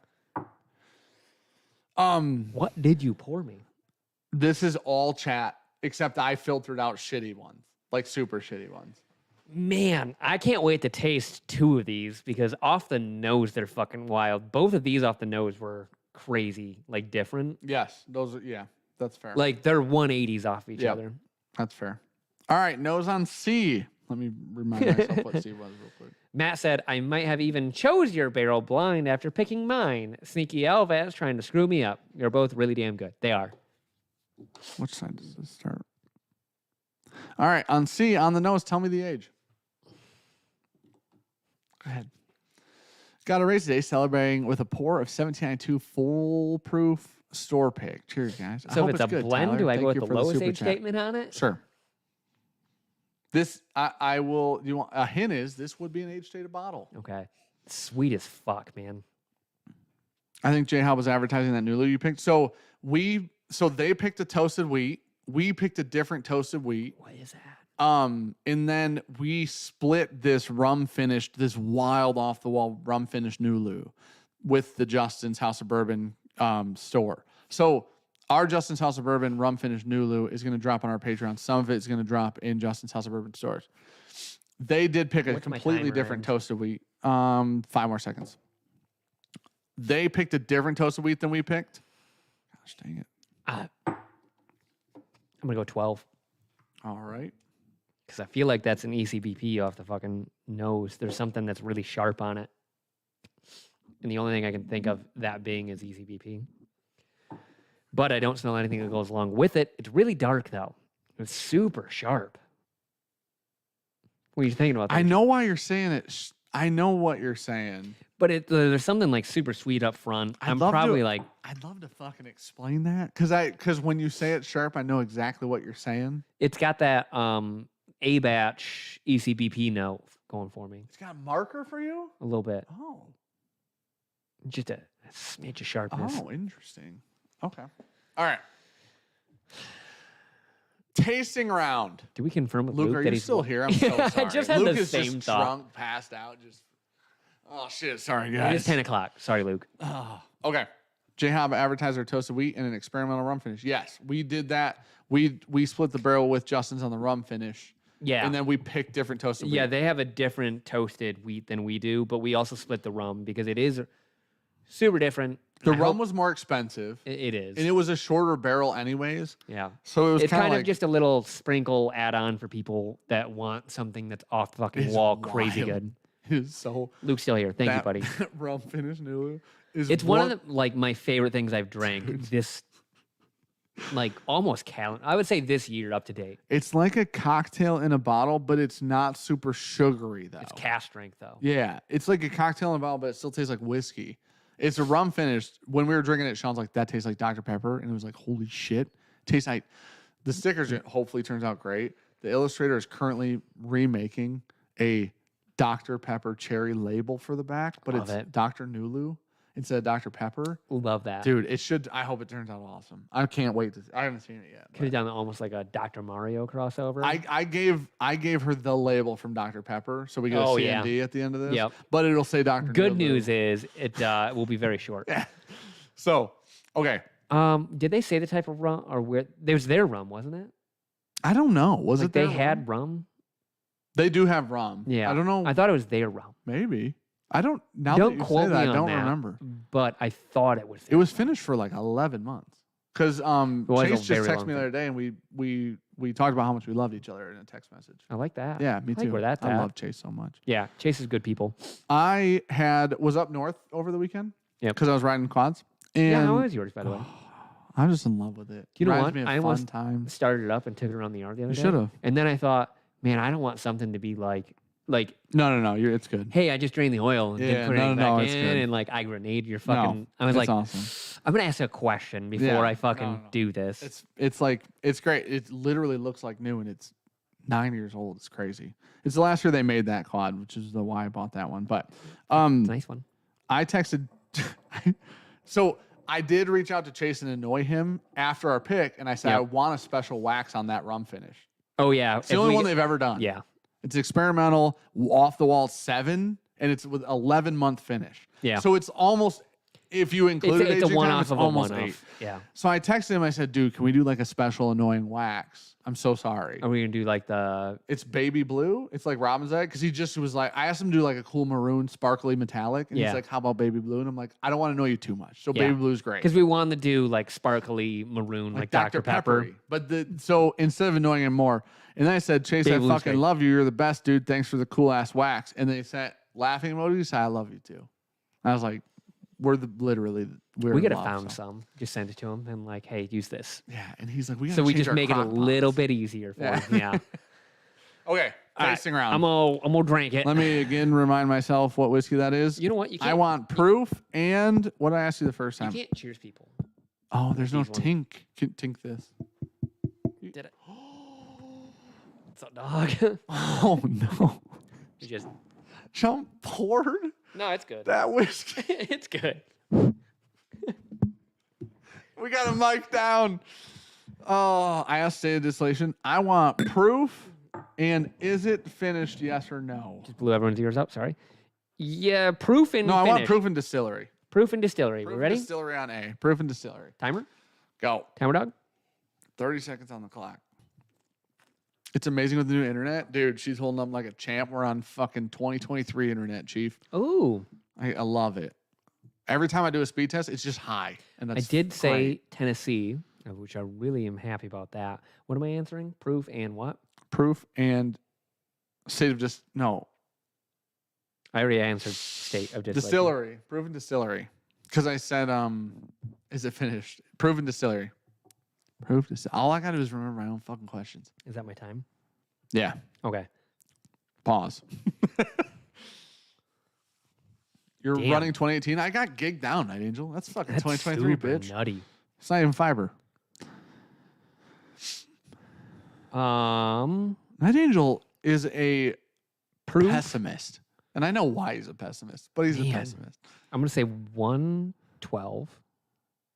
What did you pour me? This is all chat, except I filtered out shitty ones, like super shitty ones. Man, I can't wait to taste two of these because off the nose, they're fucking wild. Both of these off the nose were crazy, like different. Yes, those are, yeah, that's fair. Like they're 180s off each Yep. other. That's fair. All right, nose on C. Let me remind myself what C was real quick. Matt said, I might have even chose your barrel blind after picking mine. Sneaky Elvez trying to screw me up. You're both really damn good. They are. Which side does this start? All right, on C, on the nose, tell me the age. Go ahead. Got a race today celebrating with a pour of 1792 foolproof store pick. Cheers, guys. I So hope if it's a good, blend, Tyler. do I Thank go with you the for lowest super age chat. statement on it? Sure. This, I will, you want, a hint is this would be an age-stated bottle. Okay. Sweet as fuck, man. I think J Hub was advertising that Nulu you picked. So they picked a toasted wheat. We picked a different toasted wheat. What is that? And then we split this rum finished, this wild off the wall rum finished Nulu with the Justin's House of Bourbon store. So our Justin's House of Bourbon rum finished Nulu is going to drop on our Patreon. Some of it's going to drop in Justin's House of Bourbon stores. They did pick a What's my completely timer different end? toasted wheat. 5 more seconds. They picked a different toasted wheat than we picked. Gosh dang it. I'm going to go 12 All right. because I feel like that's an ECBP off the fucking nose. There's something that's really sharp on it. And the only thing I can think of that being is ECBP. But I don't smell anything that goes along with it. It's really dark, though. It's super sharp. What are you thinking about that? I know why you're saying it. I know what you're saying. But there's something like super sweet up front. I'd I'm love to- probably like, I'd love to fucking explain that because when you say it sharp, I know exactly what you're saying. it's got that A batch ECBP note going for me It's got a marker for you. a little bit. Oh, Just a smidge of sharpness. oh, interesting. Okay. All right. Tasting round. Do we confirm with Luke, Luke are that you he's still here? I'm so I sorry. just had Luke the is same just thought. drunk, passed out. Just oh shit. Sorry, It guys. is 10 o'clock. Sorry, Luke. Oh, okay. J-Hob advertised our toasted wheat and an experimental rum finish. Yes, we did that. We split the barrel with Justin's on the rum finish. Yeah. And then we picked different toasted wheat. Yeah, they have a different toasted wheat than we do, but we also split the rum because it is super different. The I rum hope- was more expensive. It is. And it was a shorter barrel anyways. Yeah. So it was It's kind kind of of just a little sprinkle add-on for people that want something that's off the fucking It's wall, crazy wild. good. is so. Luke's still here. Thank you, that buddy. rum finish Nulu is. It's one of the, like my favorite things I've drank this, like almost I would say this year up to date. It's like a cocktail in a bottle, but it's not super sugary though. It's cask strength though. Yeah, it's like a cocktail in a bottle, but it still tastes like whiskey. It's a rum finish. When we were drinking it, Sean's like, "That tastes like Dr. Pepper," and it was like, "Holy shit!" Tastes like the stickers. Hopefully, turns out great. The illustrator is currently remaking a Dr. Pepper cherry label for the back, but it's Dr. Nulu instead of Dr. Pepper. Love that, dude. It should. I hope it turns out awesome. I can't wait to. I haven't seen it yet. Could have done almost like a Dr. Mario crossover. I gave her the label from Dr. Pepper, so we get a CMD at the end of this. Yep. But it'll say Dr. Good Nulu. news is it will be very short. Yeah. So okay. Did they say the type of rum or where? There's their rum, wasn't it? I don't know. Was like it their they had rum? They do have rum. Yeah. I don't know. I thought it was their rum. Maybe. I don't. Now Don't that you quote say that, me I on don't that, remember. But I thought it was. It was finished for like 11 months. Because Chase just texted me the other day, and we talked about how much we loved each other in a text message. I like that. Yeah, me I like too. where that's I at. love Chase so much. Yeah, Chase is good people. I was up north over the weekend. Yeah. Because I was riding quads. And Yeah, how was yours, by the way? I'm just in love with it. You know Reminds what? me of I fun almost times. started it up and took it around the yard the other day. You should have. And then I thought, man, I don't want something to be like, No. It's good. hey, I just drained the oil and didn't put it back it's in, good. and like I grenade your fucking. No, I was it's like, awesome. I'm gonna ask a question before I fucking do this. It's like it's great. It literally looks like new, and it's 9 years old. It's crazy. It's the last year they made that quad, which is why I bought that one. But It's a nice one. I texted. So I did reach out to Chase and annoy him after our pick, and I said I want a special wax on that rum finish. Oh yeah, It's the only one they've ever done. Yeah, it's experimental, off the wall 7, and it's with 11-month finish. Yeah. So it's almost, if you include it's a aging one time, off it's of almost a 8. one off. Yeah. So I texted him. I said, "Dude, can we do like a special annoying wax? I'm so sorry." Are we gonna do like the? It's baby blue. It's like Robin's egg because he just was like, I asked him to do like a cool maroon, sparkly metallic, and he's like, "How about baby blue?" And I'm like, I don't want to annoy you too much. So baby blue is great Because we wanted to do like sparkly maroon, like Dr. Pepper. Peppery. But so instead of annoying him more, and then I said, "Chase, Baby I blue's fucking great. love you. You're the best, dude. Thanks for the cool ass wax." And they sent laughing emojis. I love you too. And I was like, we're We could have found some. Just send it to him and like, hey, use this. Yeah, and he's like, So we just make it a crock little pots. bit easier for him. Yeah. Okay, tasting round. I'm gonna drink it. Let me again remind myself what whiskey that is. You know what? You can't. I want proof and what I asked you the first You time. can't cheers people. Oh, there's no These ones. tink. Tink this. Did it? What's up, dog? Oh no. You just. Sean poured No, it's good. that whiskey. It's good. We got a mic down. Oh, I asked state of distillation. I want proof and is it finished? Yes or no? Just blew everyone's ears up. Sorry. Yeah, proof and No, I want finish. proof and distillery. Proof and distillery. Proof We and ready? distillery on A. Proof and distillery. Timer. Go. Timer, dog. 30 seconds on the clock. It's amazing with the new internet. Dude, she's holding up like a champ. We're on fucking 2023 internet, Chief. Ooh. I love it. Every time I do a speed test, it's just high. And I that's did say great. Tennessee, which I really am happy about that. What am I answering? Proof and what? Proof and state of just no. I already answered state of distillation. Distillery. Proof and distillery. Because I said, is it finished? Proof and distillery. Proof distillery. All I gotta do is remember my own fucking questions. Is that my time? Yeah. Okay. Pause. You're Damn. running 2018. I got gigged down, Night Angel. That's fucking That's 2023, super bitch. nutty. It's not even fiber. Night Angel is a Proof. pessimist. And I know why he's a pessimist, but he's a Man. pessimist. I'm gonna say 112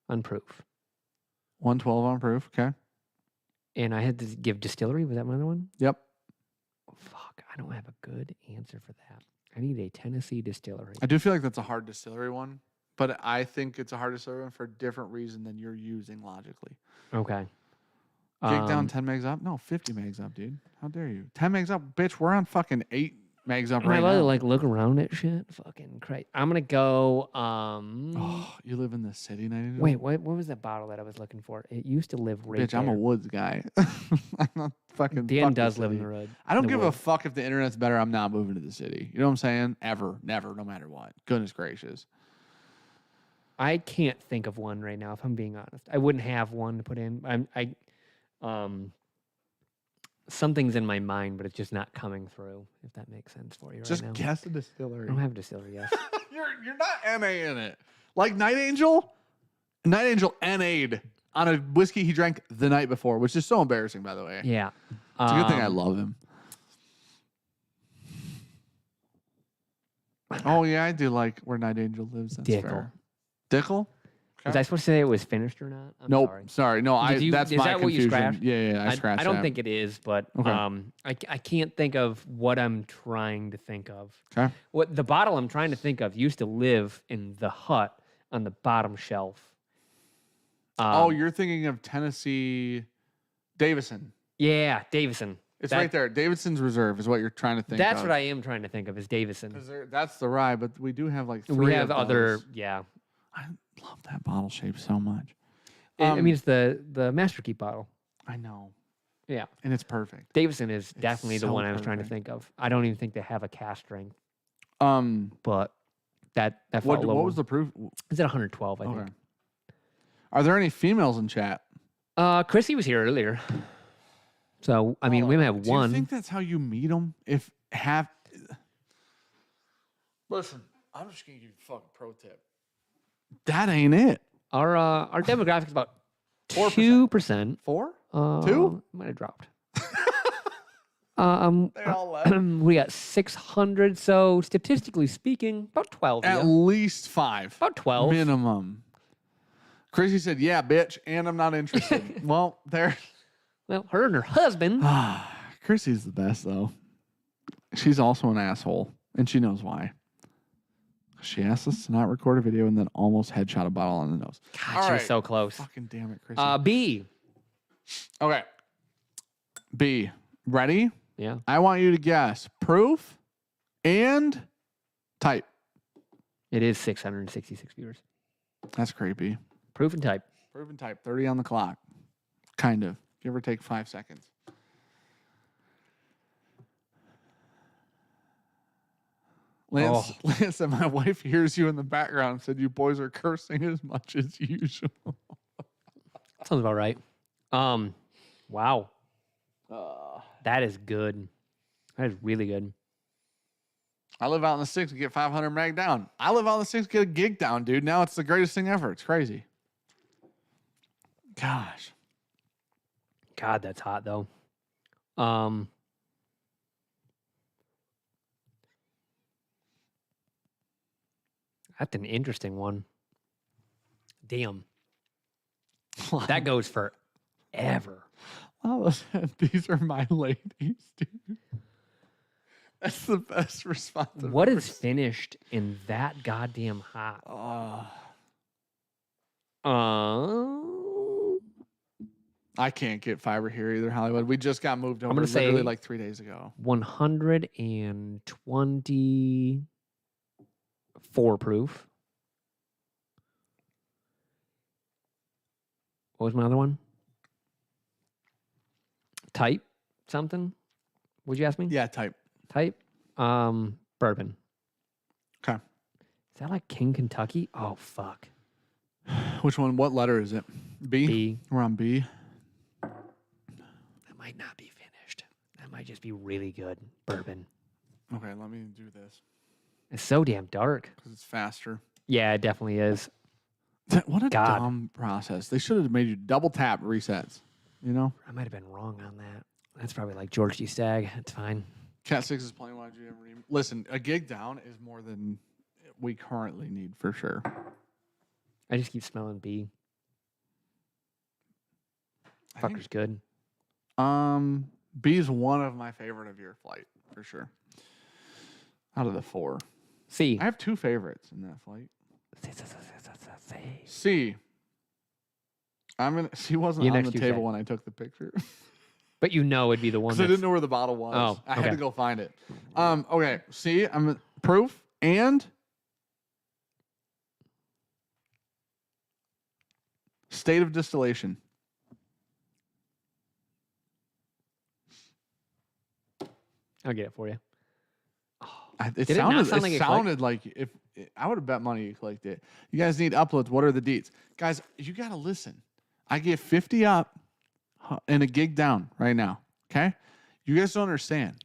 on proof. 112 on proof. Okay. And I had to give distillery. Was that my other one? Yep. Fuck, I don't have a good answer for that. I need a Tennessee distillery. I do feel like that's a hard distillery one, but I think it's a hard distillery one for a different reason than you're using logically. Okay. Gig down 10 megs up? No, 50 megs up, dude. How dare you? 10 megs up, bitch. We're on fucking 8 Mags up And I right love to now. like look around at shit. Fucking crazy. I'm gonna go. Oh, you live in the city, Night Angel? Wait, what was that bottle that I was looking for? It used to live right Bitch, I'm a there. woods guy. I'm not fucking. Dan fuck does the live in city. the road. I don't the give a woods. fuck if the internet's better. I'm not moving to the city. You know what I'm saying? Ever, never, no matter what. Goodness gracious. I can't think of one right now. If I'm being honest, I wouldn't have one to put in. Something's in my mind, but it's just not coming through. If that makes sense for you Just right now. guess the I distillery. don't have a distillery yet. You're not NA in it. Like Night Angel. Night Angel NA'd on a whiskey he drank the night before, which is so embarrassing, by the way. Yeah, It's a good thing I love him. Oh yeah, I do like where Night Angel lives. That's Dickel. fair. Dickel? Was I supposed to say it was finished or not? I'm Nope. sorry. Sorry. No, Is that's my that what you confusion. scratched? Yeah, I scratched I don't that. think it is, but Okay. I can't think of what I'm trying to think of. Okay. What the bottle I'm trying to think of used to live in the hut on the bottom shelf. Oh, you're thinking of Tennessee Davison. Yeah, Davison. It's right there. Davidson's Reserve is what you're trying to think That's of. what I am trying to think of is Davison. That's the rye, but we do have like three We have of other, those. yeah. I love that bottle shape so much. I mean, it's the Master Keep bottle. I know. Yeah. And it's perfect. Davison is definitely the so one I was trying to perfect. think of. I don't even think they have a cast strength, but that felt What low. was the proof? Is it 112? I Okay. think. Are there any females in chat? Chrissy was here earlier, so I mean, we may have Do one. you think that's how you meet them? Listen, I'm just gonna give you a fucking pro tip. That ain't it. Our demographic is about 4%. 2%. 4? 2? Two? Might have dropped. They all left. We got 600. So statistically speaking, about 12. At least 5. About 12. Minimum. Chrissy said, "Yeah, bitch," and I'm not interested. Well, there. Well, her and her husband. Chrissy's the best though. She's also an asshole, and she knows why. She asked us to not record a video and then almost headshot a bottle on the nose. God, she was so close. Fucking damn it, Chrissy. B. Okay. B. Ready? Yeah. I want you to guess proof and type. It is 666 viewers. That's creepy. Proof and type. Proof and type. 30 on the clock. Kind of. Give or take 5 seconds. Lance said, "My wife hears you in the background and said you boys are cursing as much as usual." Sounds about right. Wow. That is good. That is really good. I live out in the sticks to get 500 mag down. I live out in the sticks to get a gig down, dude. Now it's the greatest thing ever. It's crazy. Gosh. God, that's hot though. That's an interesting one. Damn. That goes forever. Lala said, "These are my ladies, dude." That's the best response. What is finished in that goddamn hot? I can't get fiber here either, Hollywood. We just got moved over gonna literally say- like 3 days ago. 124 proof. What was my other one? Type something? Would you ask me? Yeah, type. Type. Bourbon. Okay. Is that like King Kentucky? Oh fuck. Which one? What letter is it? B? B. We're on B. That might not be finished. That might just be really good. Bourbon. Okay, let me do this It's so damn dark. because it's faster. Yeah, it definitely is. What a God. dumb process. They should have made you double tap resets. You know? I might have been wrong on that. That's probably like George D. Stagg. It's fine. Cat 6 is playing. Why'd you ever listen? A gig down is more than we currently need for sure. I just keep smelling B. I think- Fucker's good. B is one of my favorite of your flight for sure. Out of the 4, C. I have 2 favorites in that flight. C. C wasn't Your on next the two table say. when I took the picture. But you know it'd be the one Because I that's... didn't know where the bottle was. Oh, I had okay. to go find it. Okay. See, I'm proof and state of distillation. I'll get it for you. It Did it not sounded, sound like it sounded like if I would have bet money you clicked it. You guys need uploads. What are the deets? Guys, you got to listen. I get 50 up and a gig down right now. Okay? You guys don't understand.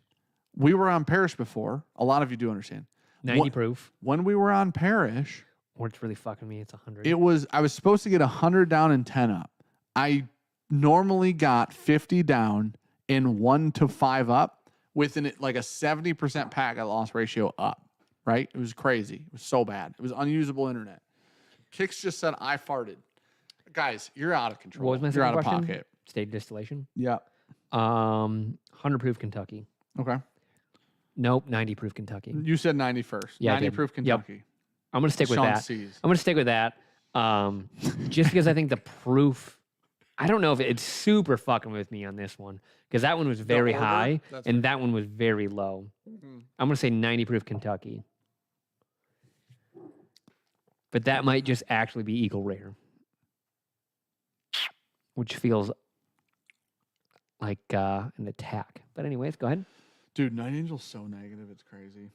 We were on Parish before. A lot of you do understand. 90 proof. When we were on Parish, Or it's really fucking me. It's 100. I was supposed to get 100 down and 10 up. I normally got 50 down and 1 to 5 up with like a 70% pack at loss ratio up. Right? It was crazy. It was so bad. It was unusable internet. Kix just said I farted. Guys, you're out of control. What was my You're out second of question? pocket. State distillation. Yeah. 100 proof Kentucky. Okay. Nope, 90 proof Kentucky. You said 90 first. Yeah, I 90 did. proof Kentucky. I'm gonna stick with Sean that. C's. I'm gonna stick with that. Just because I think the proof, I don't know if it's super fucking with me on this one because that one was very order? high That's and that one was very low. Mhm. I'm gonna say 90 proof Kentucky, but that might just actually be Eagle Rare, which feels like an attack. But anyways, go ahead. Dude, Night Angel's so negative, it's crazy.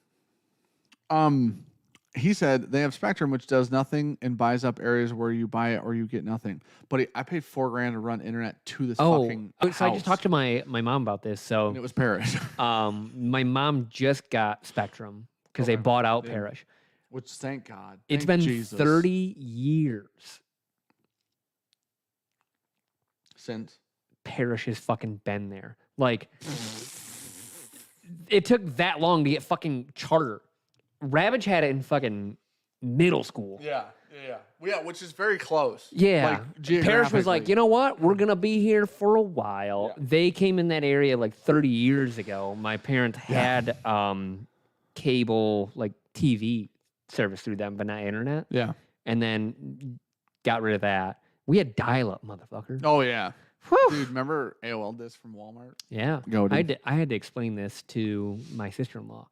He said they have Spectrum, which does nothing and buys up areas where you buy it or you get nothing. But I paid $4,000 to run internet to this fucking house. So I just talked to my mom about this. So And it was Paris. my mom just got Spectrum because they Okay. bought out Yeah. Parish. Which, thank God. It's Thank been Jesus. 30 years Since. Parish has fucking been there. Like, it took that long to get fucking charter. Ravage had it in fucking middle school. Yeah, which is very close. Yeah. Like, Parish was like, geographically. you know what? We're going to be here for a while. Yeah. They came in that area like 30 years ago. My parents had cable, like TV service through them, but not internet. Yeah. And then got rid of that. We had dial-up, motherfucker. Oh, yeah. Whew. Dude, remember AOL disc from Walmart? Yeah. Go, dude. I had to explain this to my sister-in-law,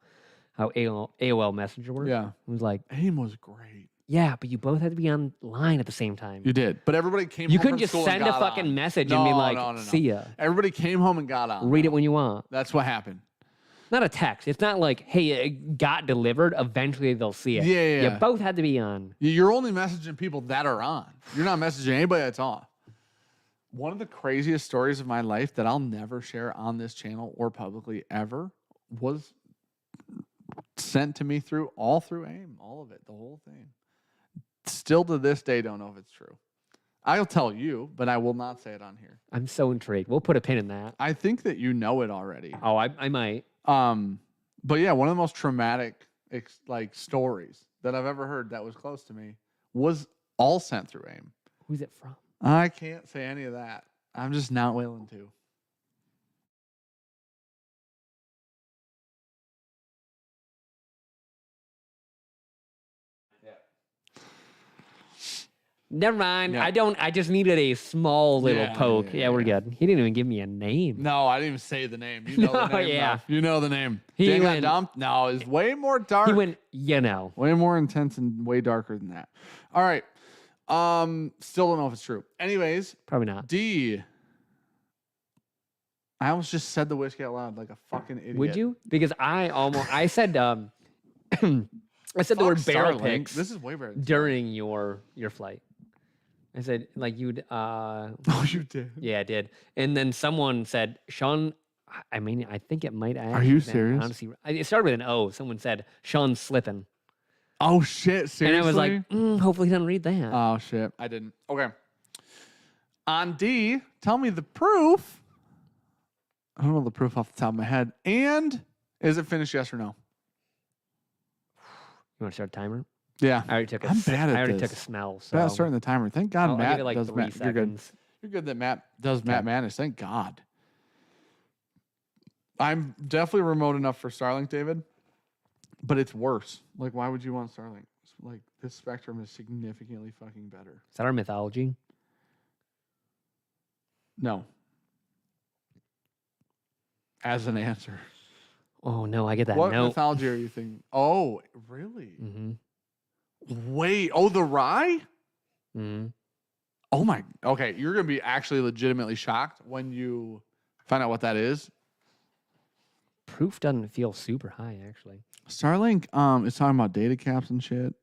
how AOL Messenger worked. Yeah. It was like, AIM was great. yeah, but you both had to be online at the same time. You did. But everybody came You home couldn't from just school and send a got fucking on. message No, and be like, no. see ya. Everybody came home and got on. Read it when you want. That's what happened. Not a text. It's not like, hey, it got delivered. Eventually they'll see it. Yeah. You both had to be on. You're only messaging people that are on. You're not messaging anybody that's off. One of the craziest stories of my life that I'll never share on this channel or publicly ever was sent to me through AIM, all of it, the whole thing. Still to this day, don't know if it's true. I'll tell you, but I will not say it on here. I'm so intrigued. We'll put a pin in that. I think that you know it already. Oh, I might. But yeah, one of the most traumatic stories that I've ever heard that was close to me was all sent through AIM. Who's it from? I can't say any of that. I'm just not willing to. Never mind. Yeah. I just needed a small little Yeah, poke. yeah, Yeah, we're yeah. good. He didn't even give me a name. No, I didn't even say the name. You know the No, name. yeah. Though. You know the name. He Dan got went- dumped? No, it's way more dark. He went, you know. Way more intense and way darker than that. All right. Still don't know if it's true. Anyways, Probably not. D. I almost just said the whiskey out loud like a fucking idiot. Would you? Because I said I said the word Fuck barrel Starlink. picks This is way better. than- during your flight. I said like you'd Oh, you did. yeah, I did. And then someone said, Sean, I mean, I think it might Are you actually been, serious? honestly, it started with an O. Someone said, Sean's slipping. Oh shit! Seriously. And I was like, hopefully he doesn't read that. oh shit! I didn't. Okay. On D, tell me the proof. I don't know the proof off the top of my head. And is it finished? Yes or no? You want to start a timer? Yeah. I already took a I'm bad at I already this. took a smell. So Bad starting the timer. Thank God I'll Matt give it like does 3 Matt. You're good. seconds. You're good that Matt does Matt Manish. Thank God. I'm definitely remote enough for Starlink, David, but it's worse. Like, why would you want Starlink? Like, this Spectrum is significantly fucking better. Is that our mythology? No. as an answer. Oh no, I get that What note. mythology are you thinking? Oh, really? Mm-hmm. Wait. Oh, the rye? Mm-hmm. Oh my. Okay, you're gonna be actually legitimately shocked when you find out what that is. Proof doesn't feel super high, actually. Starlink is talking about data caps and shit.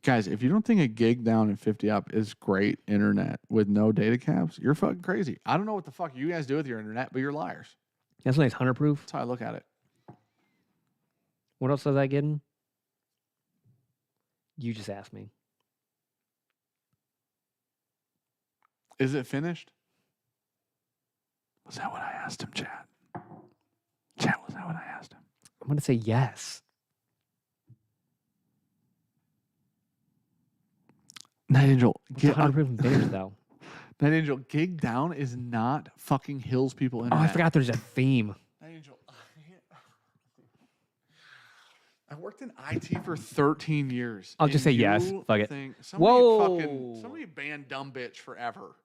Guys, if you don't think a gig down and 50 up is great internet with no data caps, you're fucking crazy. I don't know what the fuck you guys do with your internet, but you're liars. That's nice. 100 proof. That's how I look at it. What else was I getting? You just asked me. Is it finished? Was that what I asked him, Chad? Chad, was that what I asked him? I'm going to say yes. Night Angel, What's 100 proof and finished, though? Night Angel, gig down is not fucking Hills people internet. Oh, I forgot there's a theme. Night Angel, I worked in IT for 13 years. I'll just say yes. Fuck it. Somebody banned dumb bitch forever.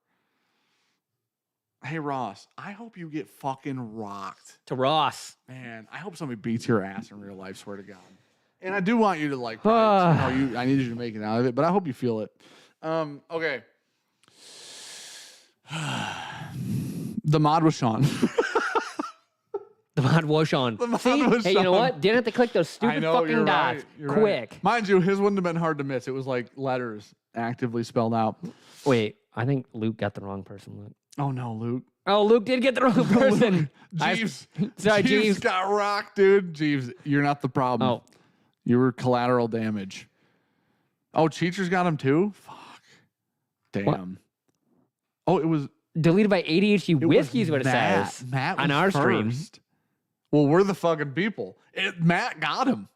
Hey, Ross, I hope you get fucking rocked. To Ross. Man, I hope somebody beats your ass in real life, swear to God. And I do want you to like, I need you to make it out of it, but I hope you feel it. Okay. The mod was Sean. The mod was on. The mod See? was Hey, you know Sean. what? Didn't have to click those stupid fucking you're dots. right, you're Quick. right. Mind you, his wouldn't have been hard to miss. It was like letters actively spelled out. Wait, I think Luke got the wrong person, Luke. Oh no, Luke. Oh, Luke did get the wrong person. Jeeves. Sorry, Jeeves Jeeves. got rocked, dude. Jeeves, you're not the problem. Oh. You were collateral damage. Oh, Cheecher's got him too? Fuck. Damn. What? Oh, it was Deleted by ADHD it Whiskies, what was it Matt. says. Matt on was our stream. first. Well, we're the fucking people. Matt got him.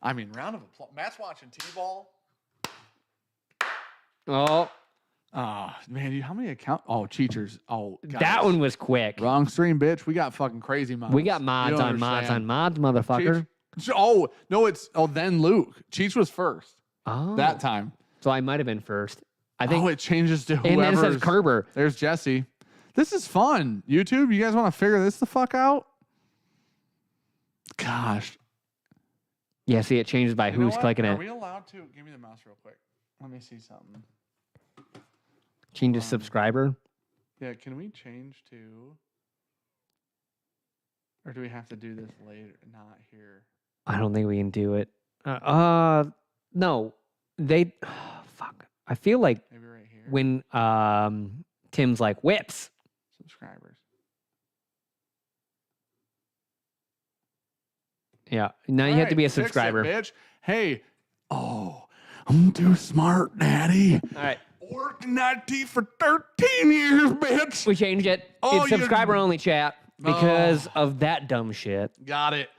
I mean, round of applause. Matt's watching T-ball. Oh, Man, how many accounts? Oh, Cheechers. Oh, guys. that one was quick. Wrong stream, bitch. We got fucking crazy mods. We got You mods don't on mods understand. on mods, motherfucker. Oh, no, then Luke. Cheech was first Oh, that time. So I might have been first. I think. It changes to and then it whoever. says Kerber. There's Jesse. This is fun. YouTube, you guys want to figure this the fuck out? Gosh. Yeah, see, it changes by You know who's what? clicking Are it. we allowed to? Give me the mouse real quick. Let me see something. Change to subscriber. Yeah, can we change to... Or do we have to do this later? Not here. I don't think we can do it. No. They... fuck. I feel like Maybe right here. when Tim's like, whips. Subscribers. Yeah. Now you have to be a Fix it, subscriber. bitch. Hey. Oh, I'm too smart, Daddy. All right. Worked in IT for 13 years, bitch. We changed it. Oh, It's subscriber only chat because of that dumb shit. Got it.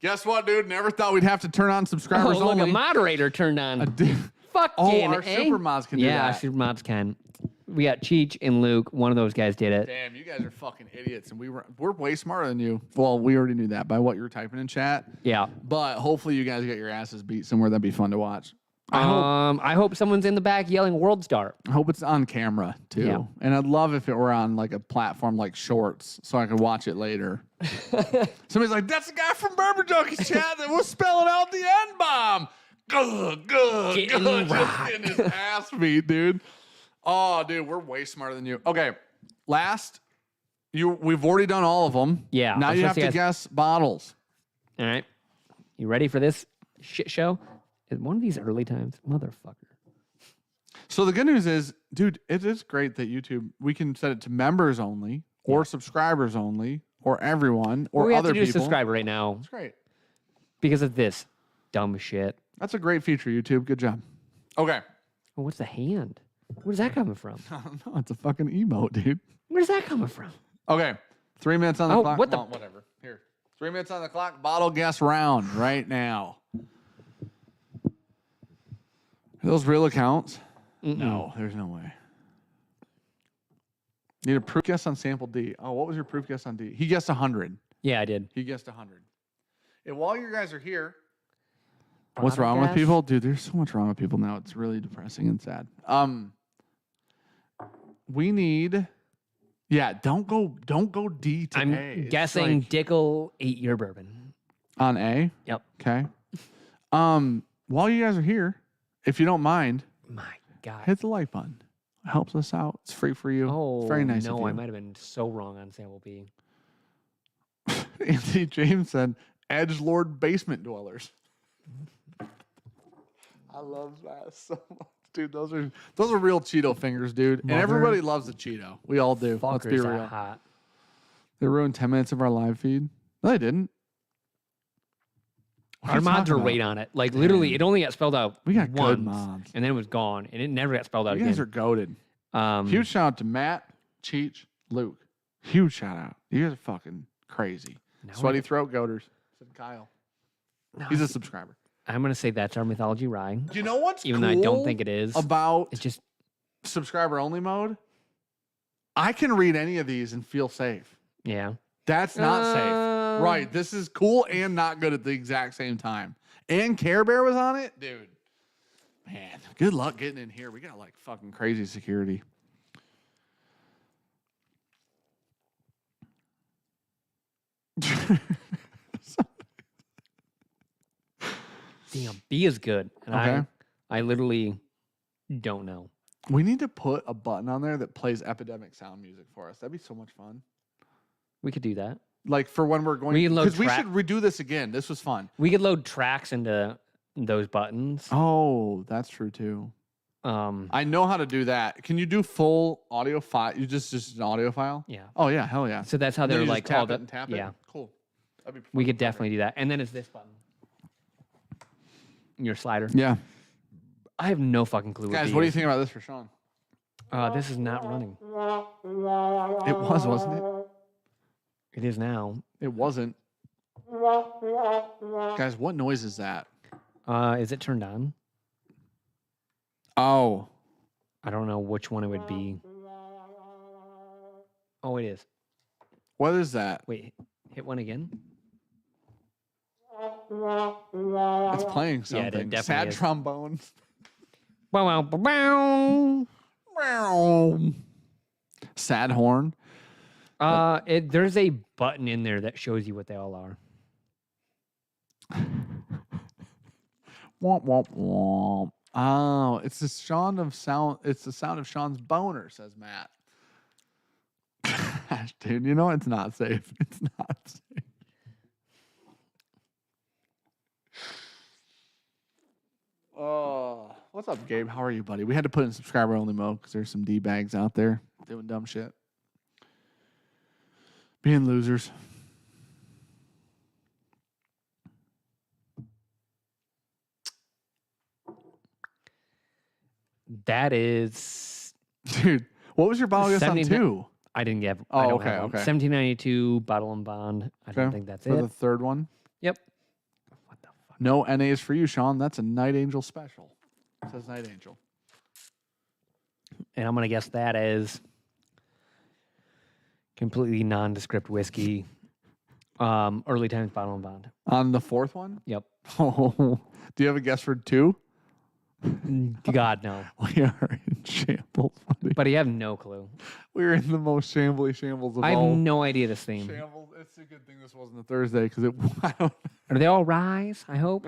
Guess what, dude? Never thought we'd have to turn on subscribers Oh, look, only. a moderator turned on. Fucking our super mods can do Yeah, our that. super mods can. We got Cheech and Luke. One of those guys did it. Damn, you guys are fucking idiots, and we're way smarter than you. Well, we already knew that by what you were typing in chat. Yeah. But hopefully, you guys get your asses beat somewhere. That'd be fun to watch. I hope someone's in the back yelling World Star. hope it's on camera too. Yeah. And I'd love if it were on like a platform like Shorts, so I could watch it later. Somebody's like, "That's the guy from Bourbonjunk's chat that was spelling out the N bomb." Good, Getting just rocked. getting his ass beat, dude. Oh, dude, we're way smarter than you. Okay, last, we've already done all of them. Yeah, Now I'm you supposed have to to guess- guess bottles. All right. You ready for this shit show? Is one of these early times? Motherfucker. So the good news is, dude, it is great that YouTube, we can set it to members only, or subscribers only, or everyone, or we have other to do people. subscriber right now It's great. because of this dumb shit. That's a great feature, YouTube. Good job. Okay. Oh, what's the hand? Where's that coming from? I don't know. It's a fucking emote, dude. Where's that coming from? Okay. 3 minutes on the Oh, clock. what the- Well, whatever. Here. 3 minutes on the clock. Bottle guess round right now. Are those real accounts? No, there's no way. Need a proof guess on sample D. Oh, what was your proof guess on D? He guessed 100. Yeah, I did. He guessed 100. And while you guys are here, what's Bottle wrong with guess? people? Dude, there's so much wrong with people now. It's really depressing and sad. We need Yeah, don't go D to A. I'm It's guessing like- Dickel 8-year bourbon. on A. Yep. Okay. While you guys are here, if you don't mind, My God. hit the like button. It helps us out. It's free for you. Oh, it's very nice of no, you. I might have been so wrong on Sample B. Anthony James said, Edgelord basement dwellers. I love that so much. Dude, those are real Cheeto fingers, dude. And everybody loves the Cheeto. We all do. Let's be Fuckers that real. hot. They ruined 10 minutes of our live feed. No, they didn't. What Our you mods talking are about? right on it. Like, literally, it only got spelled out We got once, good mods. and then it was gone, and it never got spelled out You again. guys are goated. Um, Huge shout out to Matt, Cheech, Luke. Huge shout out. You guys are fucking crazy. now Sweaty throat goaters. Said Kyle. now He's a subscriber. I'm going to say that's our Mythology Rye, You know what's even cool though I don't think it is. about It's just, subscriber only mode? I can read any of these and feel safe. yeah. That's not safe. Right. This is cool and not good at the exact same time. And Care Bear was on it? Dude. Man, good luck getting in here. We got like fucking crazy security. Damn, B is good. And Okay. I literally don't know. We need to put a button on there that plays Epidemic sound music for us. That'd be so much fun. We could do that. Like for when we're going, We can load because we track- should redo this again. This was fun. We could load tracks into those buttons. Oh, that's true too. I know how to do that. Can you do full audio file? You just an audio file? Yeah. Oh yeah, hell yeah. So that's how And then they're you like just tap called it up. and tap Yeah. it. Cool. That'd be We could perfect. definitely do that. And then it's this button. Your slider. Yeah. I have no fucking clue. Guys, what do you think about this for Sean? This is not running. It was, wasn't it? It is now. It wasn't. Guys, what noise is that? Is it turned on? Oh. I don't know which one it would be. Oh, it is. What is that? Wait, hit one again. It's playing Yeah, it something. definitely Sad is. trombone. Wow, wow, wow. Sad horn. There's a button in there that shows you what they all are. Womp womp womp. Oh, it's the sound of sound. It's the sound of Sean's boner, says Matt. Gosh, dude, you know it's not safe. It's not safe. Oh, what's up, Gabe? How are you, buddy? We had to put in subscriber only mode because there's some D bags out there doing dumb shit, being losers. That is. Dude, what was your bottle guess on 79 two? I didn't get. Oh, I don't okay, have one. okay. 1792 bottle and bond. I don't think that's For it. the third one. Yep. What the fuck? No NAs for you, Sean. That's a Night Angel special. It says Night Angel. And I'm gonna guess that as completely nondescript whiskey. Early times bottle and bond. On the fourth one? Yep. Oh, do you have a guess for two? God no. We are in shambles, buddy. But you have no clue. We're in the most shambly shambles of I have all. no idea this theme. Shambles. It's a good thing this wasn't a Thursday because it. I don't. Are they all rise? I hope.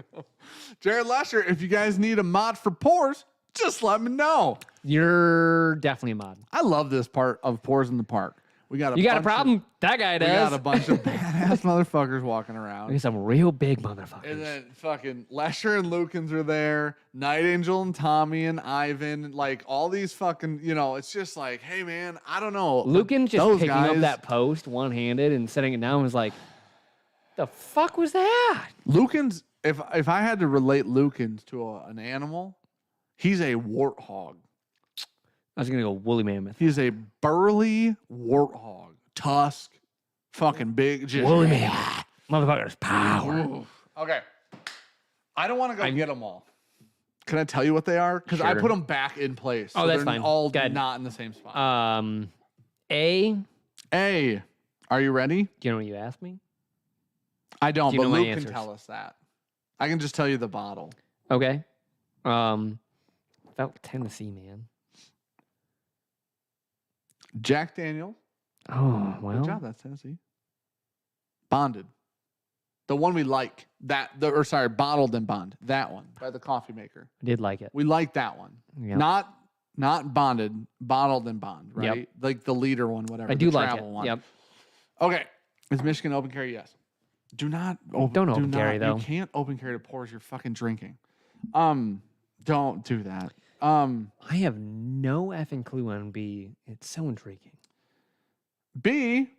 Jared Lesher, if you guys need a mod for pours, just let me know. You're definitely a mod. I love this part of Pours in the Park. We got You got a bunch problem? That guy Of, we does. got a bunch of badass motherfuckers walking around. There's some real big motherfuckers. And then fucking Lesher and Lukens are there. Night Angel and Tommy and Ivan. Like all these fucking, it's just like, hey man, I don't know. Lucan just Those picking up guys- that post one-handed and setting it down was like, the fuck was that? Lukens, if I had to relate Lukens to an animal, he's a warthog. I was gonna go woolly mammoth. He's a burly warthog. Tusk. Fucking big. Just, Woolly mammoth. Motherfuckers, power. Ooh. Okay. I don't want to go get them all. Can I tell you what they are? Because I Sure. put them back in place. Oh, that's they're fine. all Go ahead. not in the same spot. A, A. Are you ready? do you know what you asked me? I don't, Do you but know my Luke can answers? tell us that. I can just tell you the bottle. Okay. Felt Tennessee, man. Jack Daniel, Oh, well. Good job. That's Tennessee. Bonded. The one we like. Bottled and bond. That one by the coffee maker. I did like it. We like that one. Yep. Not bonded, bottled and bond, right? Yep. Like the liter one, whatever. I the do like it. travel one. Yep. Okay. Is Michigan open carry? Yes. Do not Don't open carry, though. You can't open carry to pours. You're fucking drinking. Don't do that. I have no effing clue on B. It's so intriguing. B.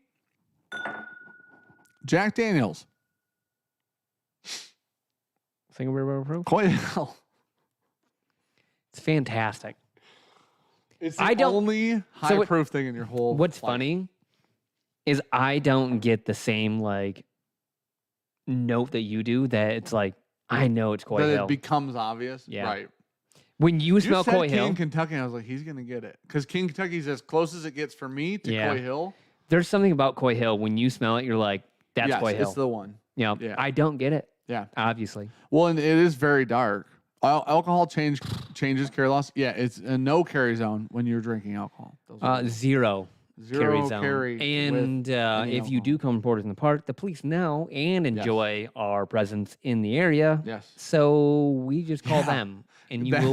Jack Daniels. Single barrel proof? Coy Hill. It's fantastic. It's the only high proof thing in your whole What's life. funny is I don't get the same like note that you do that it's like I know it's Coy That Hill. it becomes obvious. Yeah. Right. When you smell said Coy King Hill, Kentucky, I was like, he's gonna get it. Because King Kentucky's as close as it gets for me to Yeah. Coy Hill. there's something about Coy Hill. When you smell it, you're like, that's Yes, Coy Hill. it's the one. Yeah. I don't get it, Yeah. obviously. Well, and it is very dark. Alcohol changes carry loss. Yeah, it's a no carry zone when you're drinking alcohol. Those are Zero carry zone. carry And with any if you alcohol. do come reported in the park, the police know and enjoy our presence in the area. Yes. So we just call Yeah. them, and you That-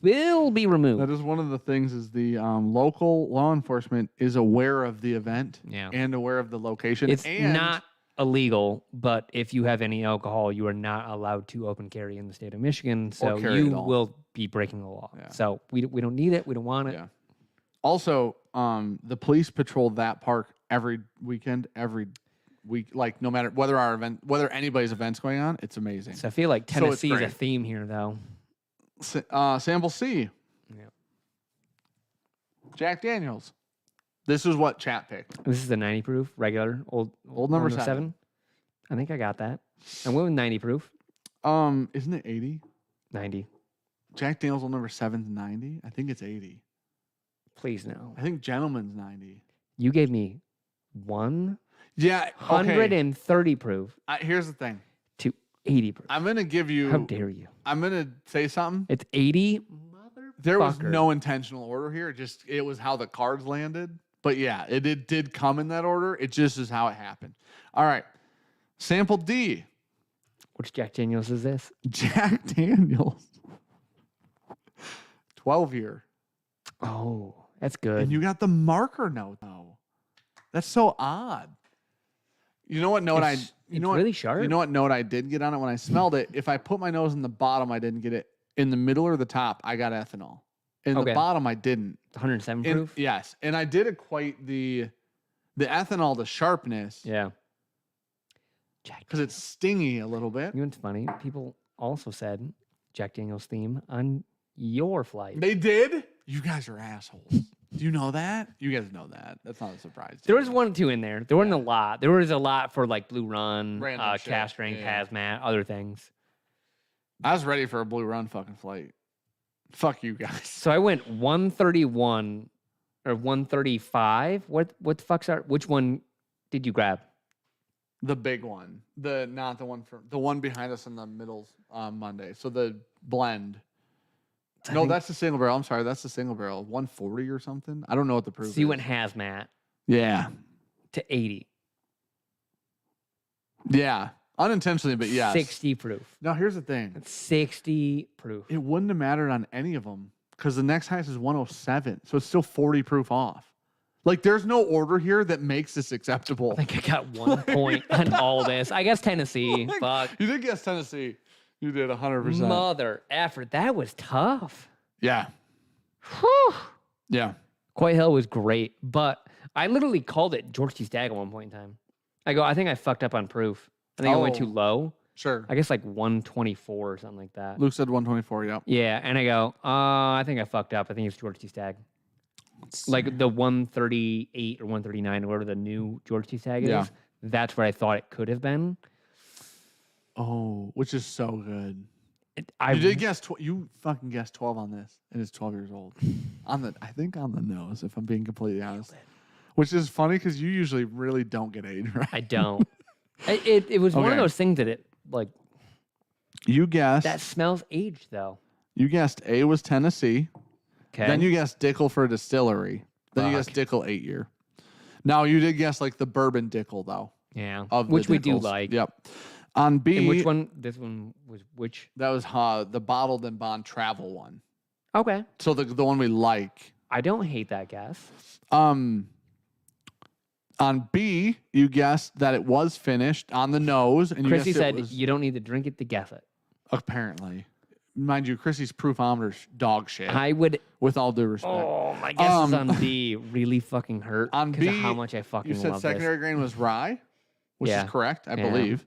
will be removed. That is one of the things is the local law enforcement is aware of the event Yeah. and aware of the location. It's and not illegal, but if you have any alcohol, you are not allowed to open carry in the state of Michigan. So carry you at all. will be breaking the law. Yeah. So we don't need it. We don't want it. Yeah. Also, the police patrol that park every weekend, every week. Like no matter whether anybody's event's going on, it's amazing. So I feel like So it's Tennessee is a great. theme here, though. Sample C. Yeah. Jack Daniels. This is what chat picked. This is a 90 proof, regular, old number 7. I think I got that. I went with 90 proof. Isn't it 80? 90. Jack Daniels old number 7's 90. I think it's 80. Please no. I think Gentleman's 90. You gave me 130 Yeah. Okay. proof Here's the thing. to 80 proof. I'm gonna give you. How dare you? I'm gonna say something. It's 80. There was Motherfucker. no intentional order here. It was how the cards landed. But yeah, it did come in that order. It just is how it happened. All right. Sample D. Which Jack Daniels is this? Jack Daniels. 12-year. Oh, that's good. And you got the marker note though. That's so odd. You know what note It's what, really sharp. You know what note I did get on it when I smelled it? If I put my nose in the bottom, I didn't get it. In the middle or the top, I got ethanol. In Okay. the bottom, I didn't. 107 And- proof? yes, and I did equate the ethanol to sharpness Yeah. Jack because it's stingy a little bit. You know what's funny? People also said Jack Daniels theme on your flight. They did? You guys are assholes. Do you know that? You guys know that. That's not a surprise. to There you. was 1 or 2 in there. There wasn't a lot. There was a lot for like Blue Run, Random shit. cast strength, Yeah. hazmat, other things. I was ready for a Blue Run fucking flight. Fuck you guys. So I went 131 or 135. What the fuck's are? Which one did you grab? The big one. Not the one the one behind us in the middle Monday. So the blend. No, that's the single barrel. I'm sorry, that's the single barrel. 140 or something. I don't know what the proof So you is. went hazmat Yeah. to 80. Yeah. Unintentionally, but yes. 60 proof. Now here's the thing. That's 60 proof. It wouldn't have mattered on any of them because the next highest is 107. So it's still 40 proof off. Like there's no order here that makes this acceptable. I think I got 1 point on all this. I guess Tennessee. Fuck. You did guess Tennessee. You did 100%. Mother effort. That was tough. Yeah. Whew. Yeah. Coy Hill was great, but I literally called it George T. Stagg at one point in time. I think I fucked up on proof. I think I went too low. Sure. I guess like 124 or something like that. Luke said 124. Yep. Yeah, and I go, I think I fucked up. I think it's George T. Stagg. Like the 138 or 139 or whatever the new George T. Stagg is. Yeah. That's what I thought it could have been. Oh, which is so good. I You did guess. You fucking guessed 12 on this, and it's 12 years old. I think on the nose, if I'm being completely honest. Which is funny because you usually really don't get age right. I don't. It was one of Okay. those things that it like You guessed. that smells aged though. You guessed A was Tennessee. Okay. Then you guessed Dickel for a distillery. Then you guessed Fuck. Dickel 8-year. Now you did guess like the bourbon dickel though. Yeah, Of the which we do Dickles. like. Yep. On B, And which one? This one was which? that was the bottled and bond travel one. Okay. So the one we like. I don't hate that guess. On B, you guessed that it was finished on the nose, and you Chrissy guessed said it was, you don't need to drink it to guess it. apparently, mind you, Chrissy's proofometer's dog shit. I would. With all due respect, Oh, my guesses on B really fucking hurt on because B, of how much I fucking you said love secondary this. grain was rye, which Yeah. is correct, I Yeah. believe.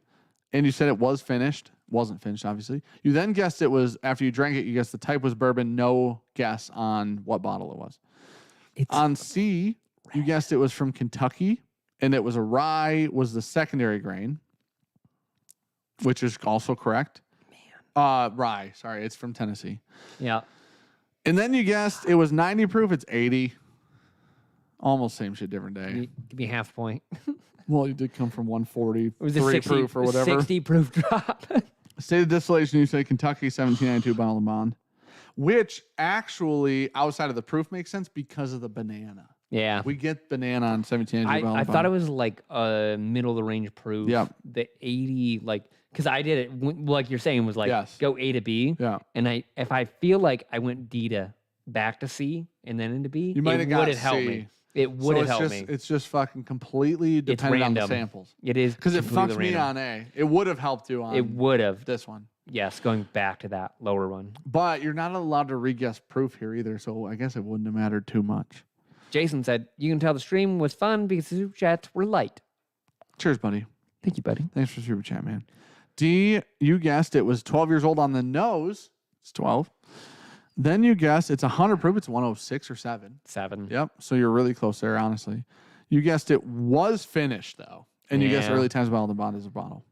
And you said it was finished. Wasn't finished, obviously. You then guessed it was, after you drank it, you guessed the type was bourbon. No guess on what bottle it was. It's On C, you guessed it was from Kentucky, and it was a rye, was the secondary grain, which is also correct. Man. Rye, sorry, it's from Tennessee. yeah. And then you guessed it was 90 proof, it's 80. Almost same shit, different day. Give me half point. Well, you did come from 140, It was 3 a 60 proof or whatever. 60 proof drop. State of distillation, you say Kentucky 1792 bottle of bond, which actually outside of the proof makes sense because of the banana. yeah. We get banana on 1792 bottle I of thought bond. it was like a middle of the range proof. Yep. The 80, like, because I did it, like you're saying, was like Yes. go A to B. Yeah. And if I feel like I went D to back to C and then into B, You might have got would have helped C. me. It would have helped me. It's just fucking completely dependent on the random. samples. It is Because it completely fucks me random. on A. It would have helped you on It would have. this one. Yes, going back to that lower one. But you're not allowed to re-guess proof here either, so I guess it wouldn't have mattered too much. Jason said, you can tell the stream was fun because the super chats were light. Cheers, buddy. Thank you, buddy. Thanks for super chat, man. D, you guessed it was 12 years old on the nose. It's 12. Then you guessed it's 100 proof. It's 106 or 7. 7. Yep. So you're really close there, honestly. You guessed it was finished, though. And you guessed Yeah. early times bottle the bond is a bottle.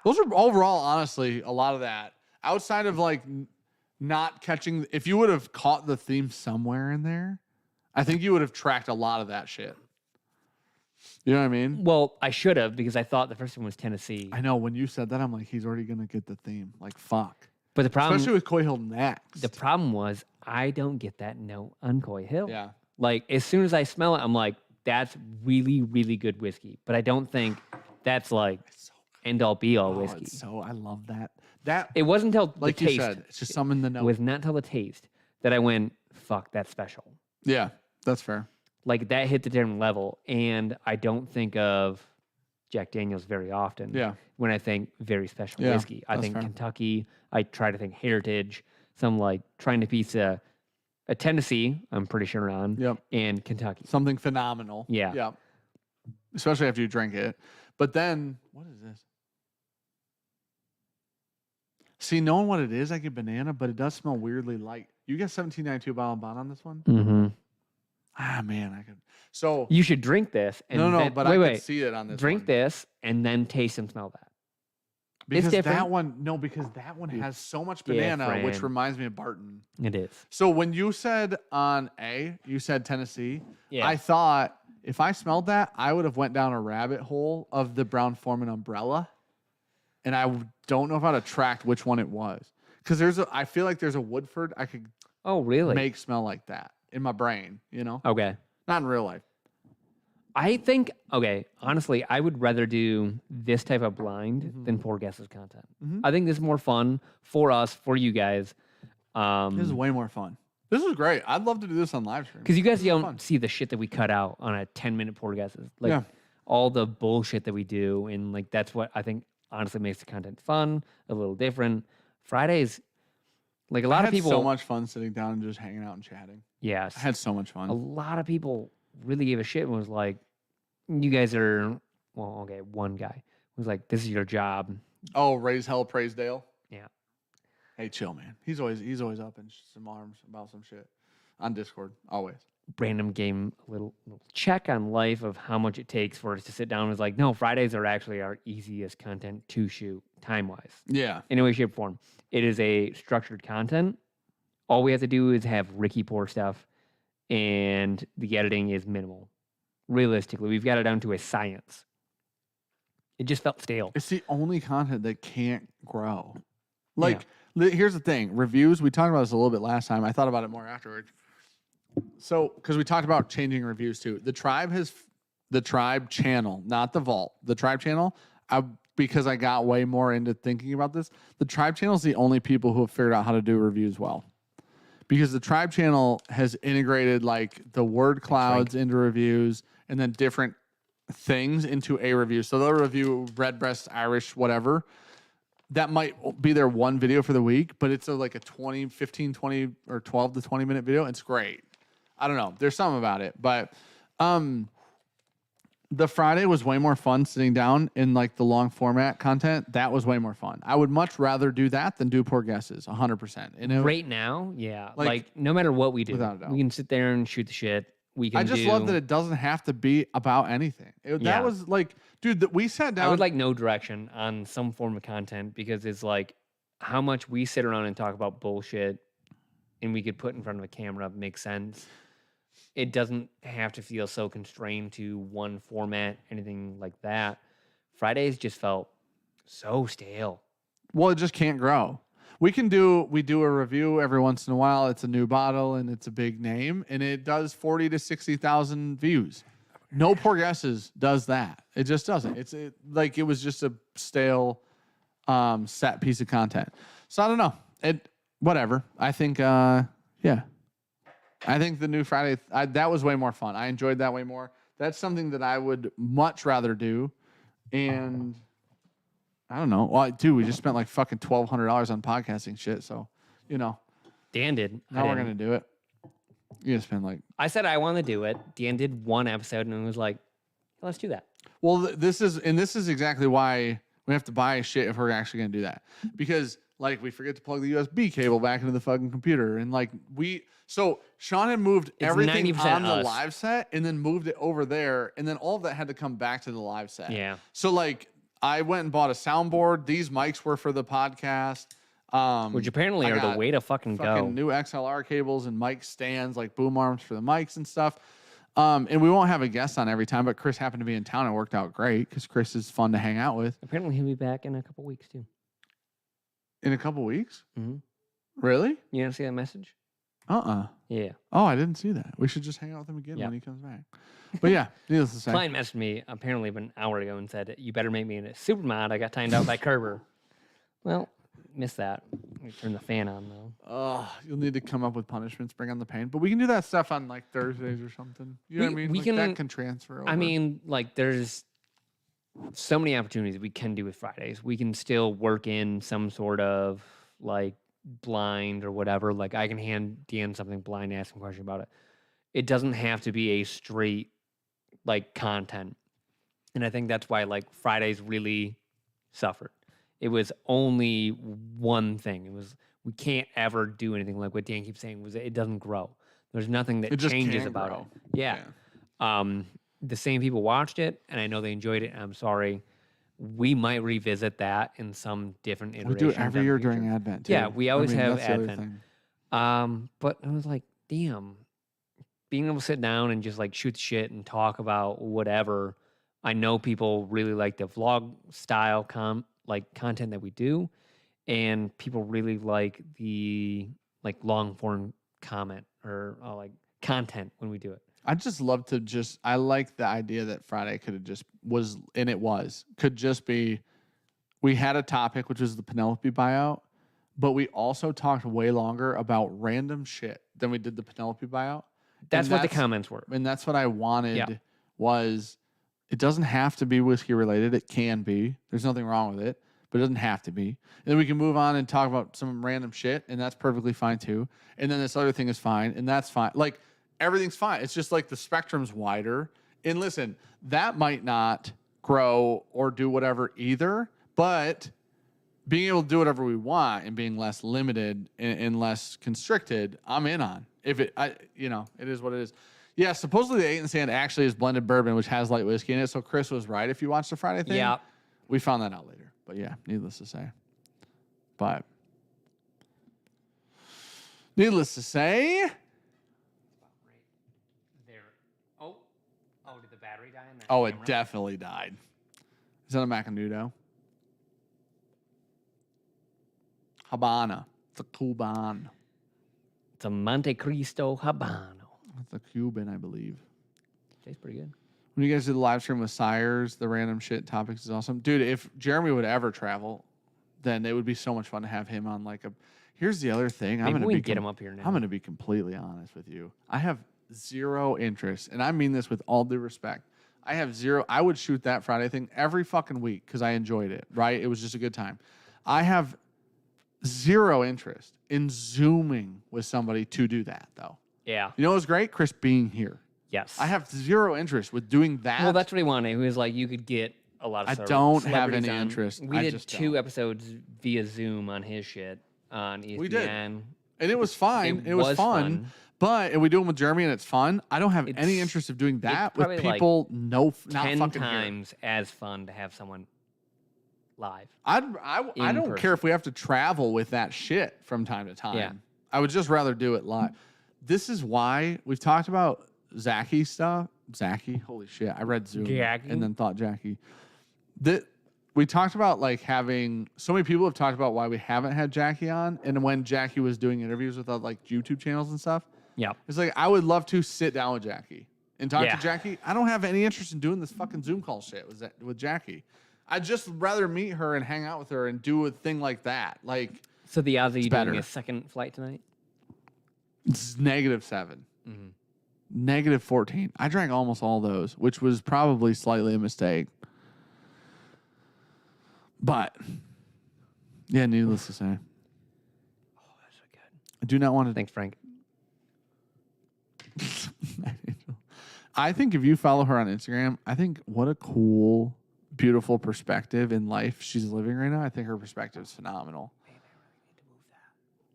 Those are overall, honestly, a lot of that. Outside of like not catching, if you would have caught the theme somewhere in there, I think you would have tracked a lot of that shit. You know what I mean? Well, I should have because I thought the first one was Tennessee. I know when you said that, I'm like, he's already gonna get the theme. Like, fuck. But the problem, Especially with Coy Hill next. the problem was I don't get that note on Coy Hill. Yeah. Like as soon as I smell it, I'm like, that's really, really good whiskey. But I don't think that's like end all be all whiskey. So I love that. That It wasn't until like the you taste. said, it's just something in the It note. was not until the taste that I went, fuck, that's special. Yeah, that's fair. Like that hit the different level. And I don't think of Jack Daniels very often. Yeah. When I think very special Yeah, whiskey. I that's think fair. Kentucky. I try to think heritage. Some like trying to piece a Tennessee, I'm pretty sure on. Yep. And Kentucky. Something phenomenal. Yeah. Yep. Especially after you drink it. But then, what is this? See, knowing what it is, I get banana, but it does smell weirdly light. You get 1792 bottle of bond on this one? Mm-hmm. Ah, man, I could. So You should drink this. And no, then, but wait, I wait. could see it on this. Drink one. this and then taste and smell that. because different. that one. No, because that one has so much banana, which different. reminds me of Barton. It is. So when you said on A, you said Tennessee. Yeah. I thought if I smelled that, I would have went down a rabbit hole of the Brown Forman umbrella, and I don't know if I'd have tracked which one it was because I feel like there's a Woodford I could Oh, really? make smell like that in my brain. You know, Okay. not in real life. I think, okay, honestly, I would rather do this type of blind than poor guesses content. Mhm. I think this is more fun for us, for you guys. This is way more fun. This is great. I'd love to do this on live stream. Because you guys This is don't fun. see the shit that we cut out on a 10-minute poor guesses. Like Yeah. all the bullshit that we do. And like that's what I think honestly makes the content fun, a little different. Fridays, like a lot I of had people. so much fun sitting down and just hanging out and chatting. Yes. I had so much A fun. lot of people really gave a shit and was like, you guys are, well, okay, one guy was like, this is your job. Oh, raise hell, praise Dale. Yeah. Hey, chill, man. He's always up in some arms about some shit on Discord. Always. Random game, a little check on life of how much it takes for us to sit down. It was like, no, Fridays are actually our easiest content to shoot time-wise. Yeah. In any way, shape, or form. It is a structured content. All we have to do is have Ricky pour stuff, and the editing is minimal. Realistically, we've got it down to a science. It just felt stale. It's the only content that can't grow. Like, here's the thing. Reviews, we talked about this a little bit last time. I thought about it more afterwards. So, because we talked about changing reviews too. The Tribe channel, not the Vault. The Tribe channel, because I got way more into thinking about this, the Tribe channel is the only people who have figured out how to do reviews well. Because the Tribe channel has integrated like the word clouds into reviews and then different things into a review. So they'll review Redbreast, Irish, whatever. That might be their one video for the week, but it's like a 15, 20, or 12 to 20 minute video. It's great. I don't know. There's something about it. But the Friday was way more fun sitting down in like the long format content. That was way more fun. I would much rather do that than do Poor Guesses, 100%. And right now, yeah. Like no matter what we do, we can sit there and shoot the shit. I just love that it doesn't have to be about anything. That was like, dude, we sat down. I would like no direction on some form of content because it's like how much we sit around and talk about bullshit and we could put in front of a camera makes sense. It doesn't have to feel so constrained to one format, anything like that. Fridays just felt so stale. Well, it just can't grow. We do a review every once in a while. It's a new bottle and it's a big name and it does 40 to 60,000 views. No Poor Guesses does that. It just doesn't. It was just a stale set piece of content. So I don't know. Whatever. I think yeah. I think the new Friday, that was way more fun. I enjoyed that way more. That's something that I would much rather do. And I don't know. Well, dude, we just spent like fucking $1,200 on podcasting shit. So, Dan did. Now we're going to do it. You just spend like. I said I want to do it. Dan did one episode and it was like, let's do that. Well, this is exactly why we have to buy shit if we're actually going to do that. Because like we forget to plug the USB cable back into the fucking computer. And like so Sean had moved everything on the live set and then moved it over there. And then all of that had to come back to the live set. Yeah. So like I went and bought a soundboard. These mics were for the podcast. Which apparently are the way to fucking go. New XLR cables and mic stands, like boom arms for the mics and stuff. And we won't have a guest on every time, but Chris happened to be in town and worked out great because Chris is fun to hang out with. Apparently he'll be back in a couple weeks too. In a couple weeks? Mm-hmm. Really? You didn't see that message? Yeah. Oh, I didn't see that. We should just hang out with him again when he comes back. But yeah, needless to say. Client messaged me apparently an hour ago and said, you better make me a super mod. I got timed out by Kerber. Well, missed that. We turned the fan on though. Oh, you'll need to come up with punishments, bring on the pain. But we can do that stuff on like Thursdays or something. You know what I mean? That can transfer over. I mean, like there's so many opportunities we can do with Fridays. We can still work in some sort of like blind or whatever. Like I can hand Dan something blind, ask him a question about it. It doesn't have to be a straight like content. And I think that's why like Fridays really suffered. It was only one thing. We can't ever do anything like what Dan keeps saying. It doesn't grow. There's nothing that changes about it. Yeah. The same people watched it, and I know they enjoyed it. And I'm sorry. We might revisit that in some different iteration. We do it every year during Advent, too. Yeah, we always have Advent. But I was like, damn, being able to sit down and just like shoot the shit and talk about whatever. I know people really like the vlog style content that we do, and people really like the like long form comment or like content when we do it. I just love to I like the idea that Friday could have could just be, we had a topic, which was the Penelope buyout, but we also talked way longer about random shit than we did the Penelope buyout. That's what the comments were. And that's what I wanted was, it doesn't have to be whiskey related. It can be. There's nothing wrong with it, but it doesn't have to be. And then we can move on and talk about some random shit, and that's perfectly fine too. And then this other thing is fine, and that's fine. Like, everything's fine. It's just like the spectrum's wider. And listen, that might not grow or do whatever either, but being able to do whatever we want and being less limited and less constricted, I'm in on. It is what it is. Yeah, supposedly the 8 in the Sand actually is blended bourbon, which has light whiskey in it. So Chris was right if you watched the Friday thing. Yeah. We found that out later. But yeah, needless to say. Did the battery die in that? Oh, it definitely died. Is that a Macanudo? Habana. It's a Cuban. It's a Monte Cristo Habano. That's a Cuban, I believe. Tastes pretty good. When you guys did the live stream with Sires, the random shit topics is awesome. Dude, if Jeremy would ever travel, then it would be so much fun to have him on like a... Here's the other thing. Maybe we can get him up here now. I'm going to be completely honest with you. I have zero interest, and I mean this with all due respect. I have zero... I would shoot that Friday thing every fucking week because I enjoyed it, right? It was just a good time. I have zero interest in Zooming with somebody to do that, though. Yeah. You know what was great? Chris being here. Yes. I have zero interest with doing that. Well, that's what he wanted. He was like, you could get a lot of I don't have any on. interest. We I did just 2 don't. episodes via Zoom on his shit on ESPN. We did. And it was fine. It was fun. fun. But and we do them with Jeremy and it's fun. I don't have any interest of doing that with probably people not 10 fucking times as fun to have someone live. I In don't person. care if we have to travel with that shit from time to time. Yeah. I would just rather do it live. This is why we've talked about Zachy stuff. Zachy, holy shit! I read Zoom Jackie? and then thought Jackie. That we talked about like having so many people have talked about why we haven't had Jackie on, and when Jackie was doing interviews with like YouTube channels and stuff. Yeah. It's like I would love to sit down with Jackie and talk Yeah. to Jackie. I don't have any interest in doing this fucking Zoom call shit with Jackie. I'd just rather meet her and hang out with her and do a thing like that. Like So the odds of you better. doing a second flight tonight? it's -7. Mhm. -14. I drank almost all those, which was probably slightly a mistake. But yeah, needless to say, Oh, that's so good. I do not want to. Thanks, Frank. I think if you follow her on Instagram, I think what a cool, beautiful perspective in life she's living right now. I think her perspective is phenomenal.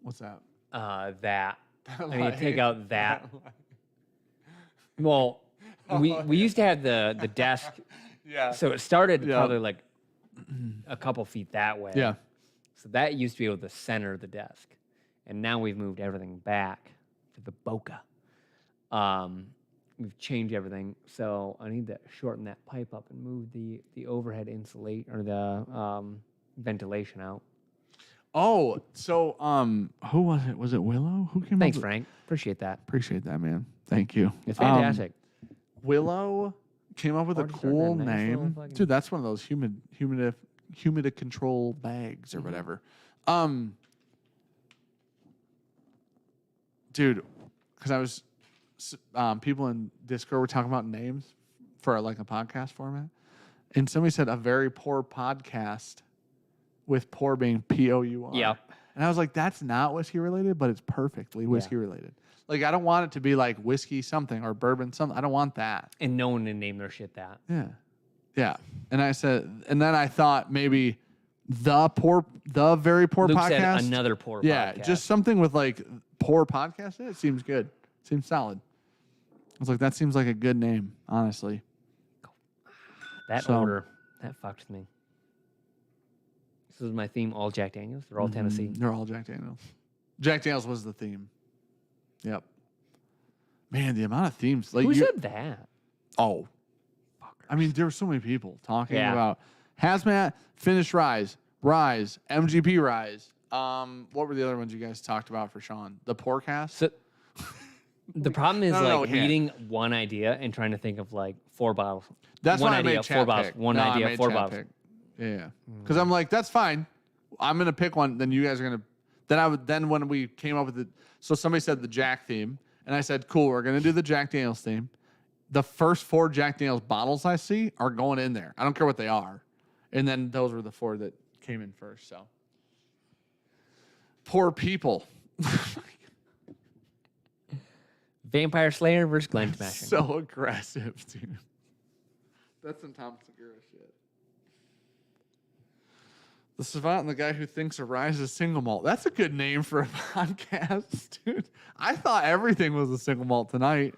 What's that? That. I need to take out that. Well, we used to have the desk, Yeah. so it started Yeah. probably like a couple feet that way. Yeah. So that used to be able to center the desk, and now we've moved everything back to the Boca. We've changed everything, so I need to shorten that pipe up and move the overhead insulate or the ventilation out. Oh, so who was it? Was it Willow? Who came Thanks, up with... Frank. Appreciate that. Appreciate that, man. Thank you. It's fantastic. Willow came up with a Already starting cool a nice little name. fucking- Dude, that's one of those humidity control bags or whatever. Dude, because I was people in Discord were talking about names for like a podcast format, and somebody said a very poor podcast, with pour being POUR. Yep. And I was like, that's not whiskey related, but it's perfectly whiskey related. Like, I don't want it to be like whiskey something or bourbon something. I don't want that. And no one to name their shit that. Yeah. Yeah. And I said, and then I thought maybe the very poor Luke podcast. said another poor Yeah. podcast. Just something with like poor podcast. It seems good. Seems solid. I was like, that seems like a good name, honestly. that so- order, that fucked me. This is my theme, all Jack Daniels. They're all Tennessee. They're all Jack Daniels. Jack Daniels was the theme. Yep. Man, the amount of themes. Like Who said that? Oh. Fuckers. I mean, there were so many people talking Yeah. about hazmat, finished rise, MGP rise. What were the other ones you guys talked about for Sean? The Pourcast? So the problem is No, like we can't. reading one idea and trying to think of like 4 bottles. That's one why I idea, made 4 chat bottles. pick. One No, I idea, made 4 chat bottles. pick. Yeah. Because I'm like, that's fine. I'm going to pick one. Then you guys are going to... Then when we came up with it... So somebody said the Jack theme. And I said, cool, we're going to do the Jack Daniels theme. The first 4 Jack Daniels bottles I see are going in there. I don't care what they are. And then those were the 4 that came in first. So poor people. Vampire Slayer versus Glen Smashing. So aggressive, dude. That's some Tom Segura shit. The Savant and the guy who thinks a rise is single malt. That's a good name for a podcast, dude. I thought everything was a single malt tonight.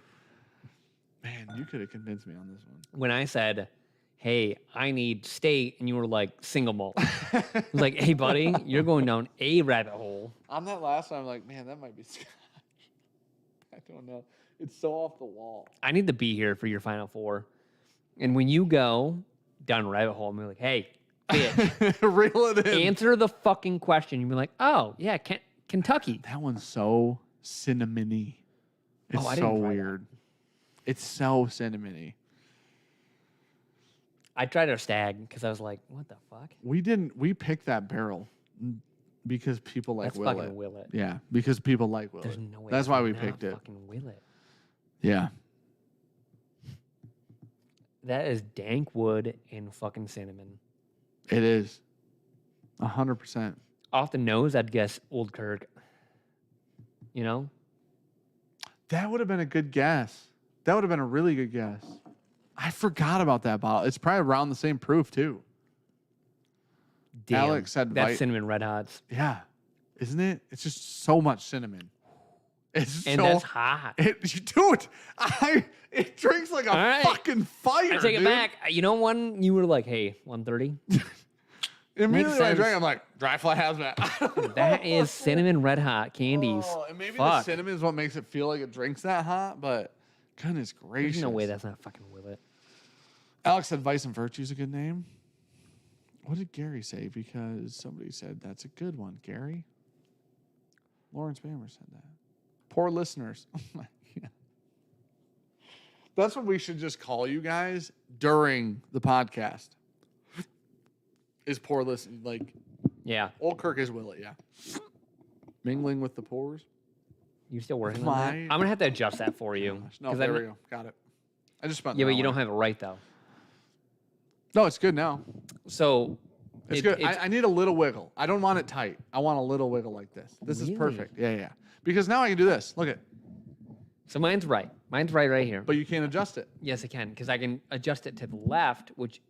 Man, you could have convinced me on this one. When I said, hey, I need state, and you were like, single malt. I was like, hey, buddy, you're going down a rabbit hole. On that last one, I'm like, man, that might be Scotch. I don't know. It's so off the wall. I need to be here for your Final Four. And when you go down a rabbit hole, I'm like, hey, bitch, Reel it in. answer the fucking question. You'd be like, oh, yeah, Kentucky. That one's so cinnamony. It's I so didn't try that. weird. It's so cinnamony. I tried our stag because I was like, what the fuck? We picked that barrel because people like That's Willet. fucking Willet. Yeah, because people like Willet. There's no way. That's why we not picked it. Fucking Willet. Yeah. That is dank wood and fucking cinnamon. It is. 100%. Off the nose, I'd guess Old Kirk. You know? That would have been a good guess. That would have been a really good guess. I forgot about that bottle. It's probably around the same proof, too. Damn, Alex said that's cinnamon red hots. Yeah. Isn't it? It's just so much cinnamon. It's And so, that's hot. Dude, it drinks like a fucking fire. I take it back. You know when you were like, hey, 130? Immediately when I drank, I'm like, dry fly hazmat. That is cinnamon red hot candies. Oh, and maybe Fuck. the cinnamon is what makes it feel like it drinks that hot, but goodness gracious. There's no way that's not fucking Willet. Alex said Vice and Virtue is a good name. What did Gary say? Because somebody said that's a good one, Gary. Lawrence Bammer said that. Poor listeners. Oh my God. That's what we should just call you guys during the podcast. Is poor listen. Like, Yeah. Old Kirk is Willet, yeah. Mingling with the pores. You still working on that? I'm going to have to adjust that for you. No, there we go. Got it. I just spent Yeah, the but you hour. don't have it right, though. No, it's good now. So... It's good. I need a little wiggle. I don't want it tight. I want a little wiggle like this. This is perfect. Yeah, yeah. Because now I can do this. Look at. So mine's right. Mine's right here. But you can't adjust it. Yes, I can, because I can adjust it to the left, which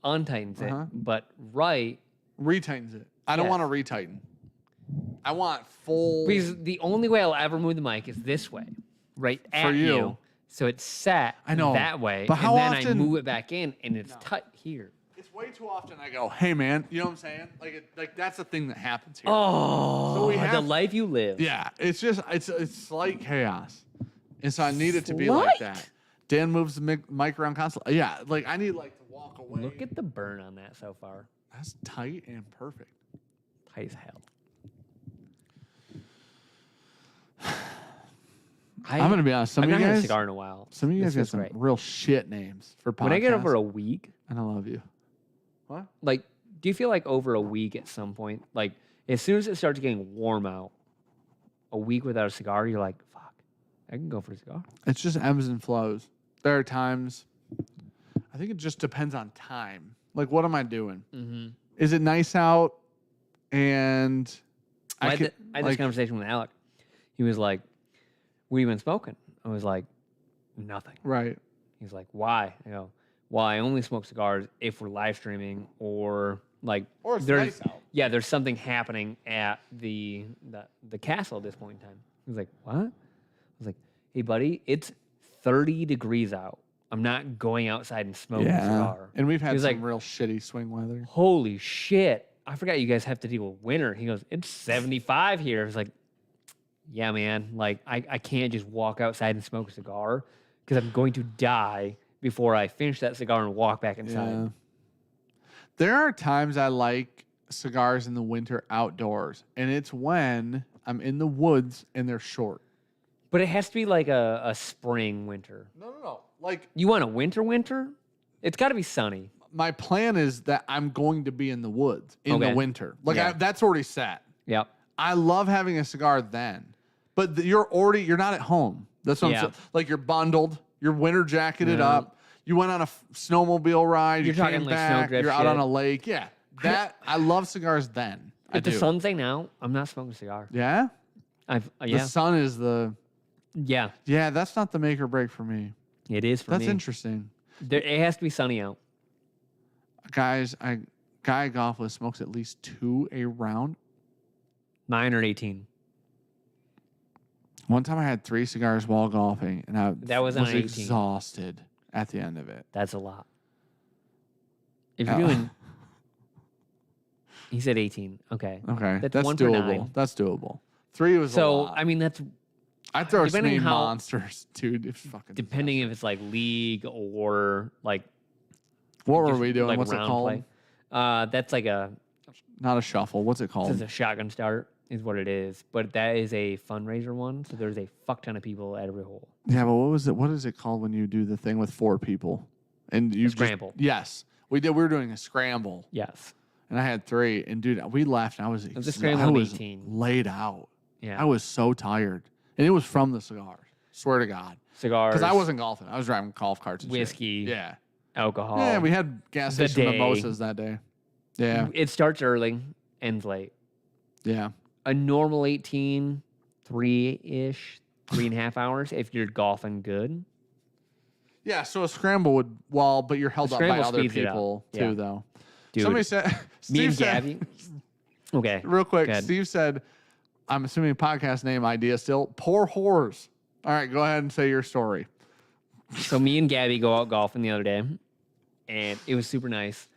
untightens it, but right... Retightens it. I don't Yes. want to retighten. I want full... Because the only way I'll ever move the mic is this way, right at you. So it's set I know, that way, but how and then I often- move it back in, and it's tight here. It's way too often I go, hey, man. You know what I'm saying? Like that's the thing that happens here. Oh, So we the have- life you live. Yeah. It's just, it's slight chaos. And so I need it to be like Slight? that. Dan moves the mic around constantly. Yeah. Like I need like to walk away. Look at the burn on that so far. That's tight and perfect. Tight as hell. I'm going to be honest. Some I've of not you had a guys, cigar in a while. some of you guys This got is some great. real shit names for podcasts. When I get over a week, And I love you. What? like, do you feel like over a week at some point, like, as soon as it starts getting warm out, a week without a cigar, you're like, fuck, I can go for a cigar. It's just ebbs and flows. There are times, I think it just depends on time. Like, what am I doing? Mm-hmm. Is it nice out? And I had this like, conversation with Alec. He was like, "What have you been smoking?" I was like, "Nothing." right. He's like, "Why?" I go, "Well, I only smoke cigars if we're live streaming or like Or it's there's nice out. yeah, there's something happening at the castle at this point in time." He was like, "What?" I was like, "Hey, buddy, it's 30 degrees out. I'm not going outside and smoking a cigar." And we've He had was some like, real shitty swing weather. "Holy shit. I forgot you guys have to deal with winter." He goes, "It's 75 here." I was like, "Yeah, man. Like, I can't just walk outside and smoke a cigar because I'm going to die before I finish that cigar and walk back inside." Yeah. There are times I like cigars in the winter outdoors, and it's when I'm in the woods and they're short. But it has to be like a spring winter. No. Like, You want a winter? It's got to be sunny. my plan is that I'm going to be in the woods in the Okay. winter. Like, Yeah. that's already set. Yep. I love having a cigar then, but you're not at home. That's what Yeah. I'm saying. Like, you're bundled, you're winter jacketed Yeah. up. You went on a snowmobile ride. You're you talking came like back. snowdrift You're out on shit. a lake. Yeah, I love cigars then. I If the do. sun's saying now, I'm not smoking a cigar. Yeah, The the sun is the. Yeah, Yeah, that's not the make or break for me. it is for That's me. interesting. It has to be sunny out. Guys, guy I golf with smokes at least 2 a round. 9 or 18. One time I had 3 cigars while golfing, and I That was on was 18. exhausted at the end of it. That's a lot. If you're doing, he said 18. Okay. Okay, That's that's 1 for doable. 9. That's doable. 3 was a So lot. I mean, that's I throw depending some how- monsters, dude. It's fucking depending if it's like league or like. What were just, we doing? like, What's it round called? play. That's like a Not a shuffle. What's it this called? is a shotgun start. is what it is. But that is a fundraiser one, so there's a fuck ton of people at every hole. Yeah, but what was it? What is it called when you do the thing with 4 people? And you Scramble. Yes, we did. We were doing a scramble, Yes. and I had 3. And dude, we left. And I was a scramble I of was 18. laid out. Yeah. I was so tired, and it was from the cigars. Swear to God, Cigars. because I wasn't golfing. I was driving golf carts. And Whiskey. Shit. Yeah. Alcohol. Yeah, we had gas The station day. mimosas that day. Yeah. It starts early, ends late. Yeah. A normal 18, 3-ish, 3.5 hours if you're golfing good. Yeah, so a scramble would, but you're held up by scramble other speeds it up. people Yeah. too, though. Dude, Somebody said, me Steve and said, Gabby. Okay. real quick, go ahead. Steve said, I'm assuming podcast name idea still, poor whores. All right, go ahead and say your story. So me and Gabby go out golfing the other day, and it was super nice.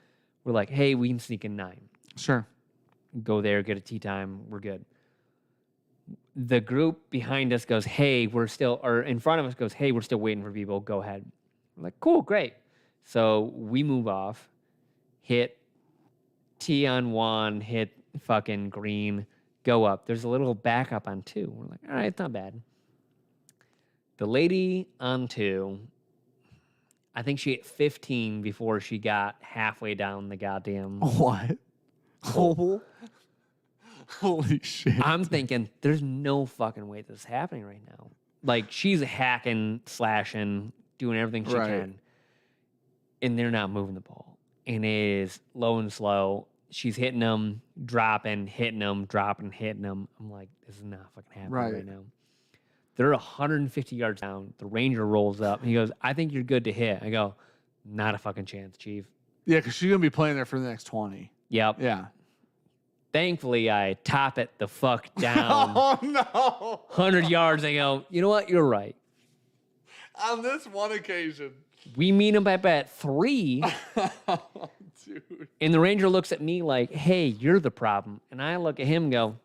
We're like, hey, we can sneak in 9. Sure. Go there, get a tea time. We're good. The group behind us goes, hey, or in front of us goes, hey, we're still waiting for people. Go ahead. We're like, cool, great. So we move off, hit tee on 1, hit fucking green, go up. There's a little backup on 2. We're like, all right, it's not bad. The lady on 2, I think she hit 15 before she got halfway down the goddamn. What? Holy shit. I'm thinking, there's no fucking way this is happening right now. Like, she's hacking, slashing, doing everything she can. And they're not moving the ball. And it is low and slow. She's hitting them, dropping, hitting them, dropping, hitting them. I'm like, this is not fucking happening right now. They're 150 yards down. The ranger rolls up. And he goes, I think you're good to hit. I go, not a fucking chance, Chief. Yeah, because she's going to be playing there for the next 20. Yep. Yeah. Thankfully, I top it the fuck down. Oh, no. 100 yards. I go, you know what? You're right. On this one occasion. We meet him up at 3. Dude. And the ranger looks at me like, hey, you're the problem. And I look at him and go,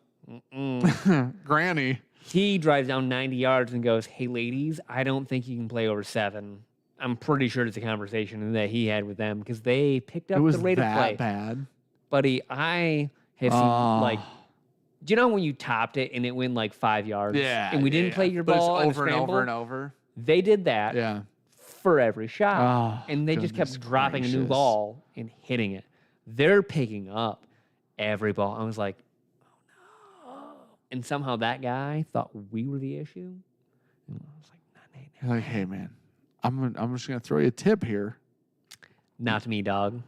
mm-mm. Granny. He drives down 90 yards and goes, hey, ladies, I don't think you can play over 7. I'm pretty sure it's a conversation that he had with them because they picked up the rate of play. Bad? Buddy, I have seen, like, do you know when you topped it and it went like 5 yards? Yeah. And we didn't play your ball but it's over in a and scramble? over and over. They did that Yeah. for every shot. Oh, and they just kept goodness dropping a new gracious. ball and hitting it. They're picking up every ball. I was like, oh no. And somehow that guy thought we were the issue. And I was like, You're like, hey, man, I'm just going to throw you a tip here. not me, dog.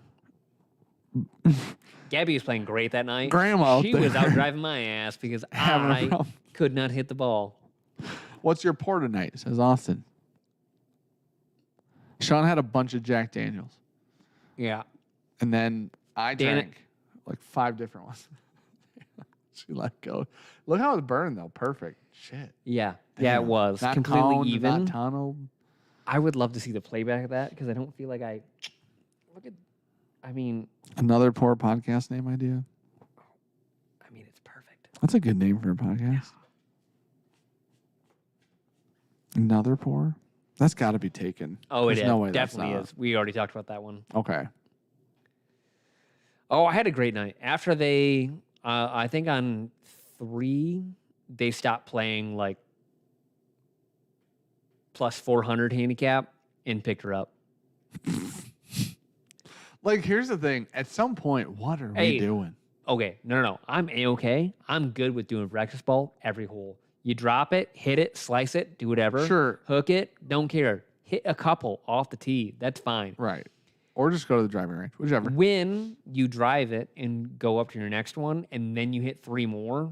Gabby was playing great that night. Grandma out She was there. out driving my ass because Having a I problem. could not hit the ball. What's your pour tonight? Says Austin. Sean had a bunch of Jack Daniels. Yeah. And then I Dan it. drank like 5 different ones. She let go. Look how it's burned, though. Perfect. Shit. Yeah. Yeah, it Damn. was. Not completely coned, even. Not tunneled. I would love to see the playback of that because I don't feel like I look at. I mean, Another poor podcast name idea. it's perfect. That's a good name for a podcast. Another pour? That's got to be taken. Oh, There's it is. no way Definitely that's is. We already talked about that one. not. Okay. Oh, I had a great night. After they, I think on 3, they stopped playing like plus 400 handicap and picked her up. Like, here's the thing. At some point, what are Hey. we doing? Okay, no. I'm A-okay. I'm good with doing breakfast ball every hole. You drop it, hit it, slice it, do whatever. Sure. Hook it, don't care. Hit a couple off the tee. That's fine. Right. Or just go to the driving range. Whichever. When you drive it and go up to your next one and then you hit 3 more,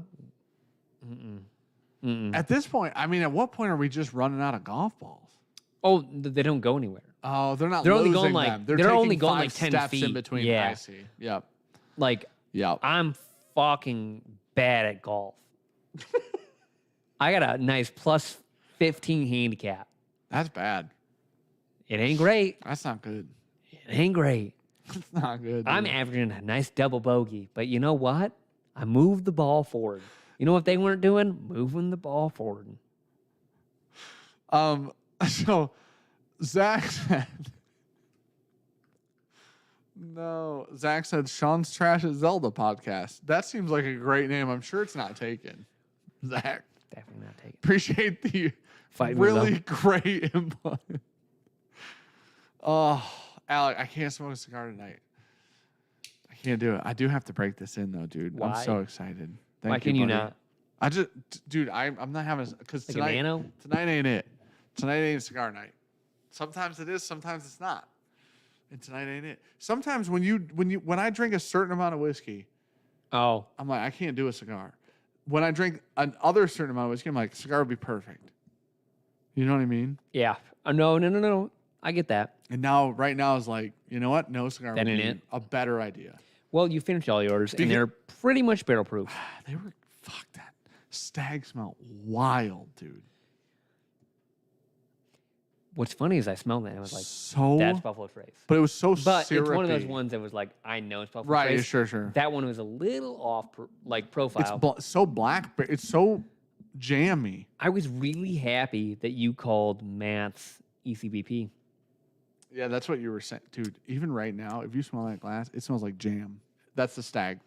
At this point, at what point are we just running out of golf balls? oh, they don't go anywhere. Oh, they're not They're only losing going like- them. they're taking only going 5 like 10 steps in feet. between. Yeah. I see. Yep. Like, Yep. I'm fucking bad at golf. I got a nice plus 15 handicap. That's bad. It ain't great. That's not good. It ain't great. That's not good. I'm dude. averaging a nice double bogey, but you know what? I moved the ball forward. You know what they weren't doing? Moving the ball forward. So Zach said No. Zach said Sean's Trash at Zelda podcast. That seems like a great name. I'm sure it's not taken. Zach. Definitely not taken. Appreciate the Fight me, really great input. Oh, Alec, I can't smoke a cigar tonight. I can't do it. I do have to break this in though, dude. Why? I'm so excited. Why can you buddy. not? I just, dude, I'm not having because Like a tonight nano? ain't it. Tonight ain't cigar night. Sometimes it is, sometimes it's not. And tonight ain't it. Sometimes when I drink a certain amount of whiskey, Oh, I'm like, I can't do a cigar. When I drink another certain amount of whiskey, I'm like, cigar would be perfect. You know what I mean? yeah. No. I get that. And now, right now, is like, you know what? No cigar That would ain't be it. a better idea. Well, you finished all yours, and Because- they're pretty much barrel proof. They were, fuck that. Stag smell wild, dude. What's funny is I smelled that and I was like, So, that's Buffalo Trace. but it was so But syrupy. it's one of those ones that was like, I know it's Buffalo Right, Trace. sure. That one was a little off, profile. It's so black, but it's so jammy. I was really happy that you called Matt's ECBP. Yeah, that's what you were saying. Dude, even right now, if you smell that glass, it smells like jam. That's the Stag.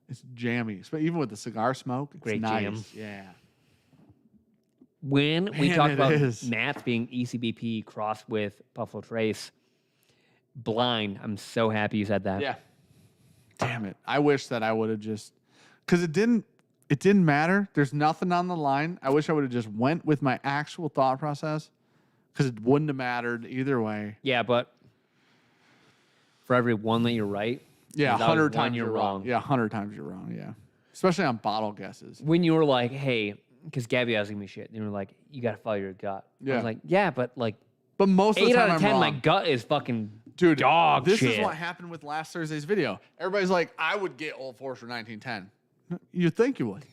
It's jammy. But even with the cigar smoke, it's Great nice. jam. Yeah. When we Man, talked it about is. Matt's being ECBP crossed with Buffalo Trace, blind, I'm so happy you said that. Yeah. Damn it. I wish that I would have just, because it didn't matter. There's nothing on the line. I wish I would have just went with my actual thought process, because it wouldn't have mattered either way. Yeah, but for every one that you're right, Yeah, there's always 100 one times you're wrong. Yeah, 100 times you're wrong. Yeah. Especially on bottle guesses. When you were like, hey, because Gabby asking me shit, and you were like, you got to follow your gut. I Yeah. was like, yeah, but like But most of the 8 time out of 10, I'm my wrong. gut is fucking Dude, dog this shit. is what happened with last Thursday's video. Everybody's like, I would get Old Forester 1910. You think you would?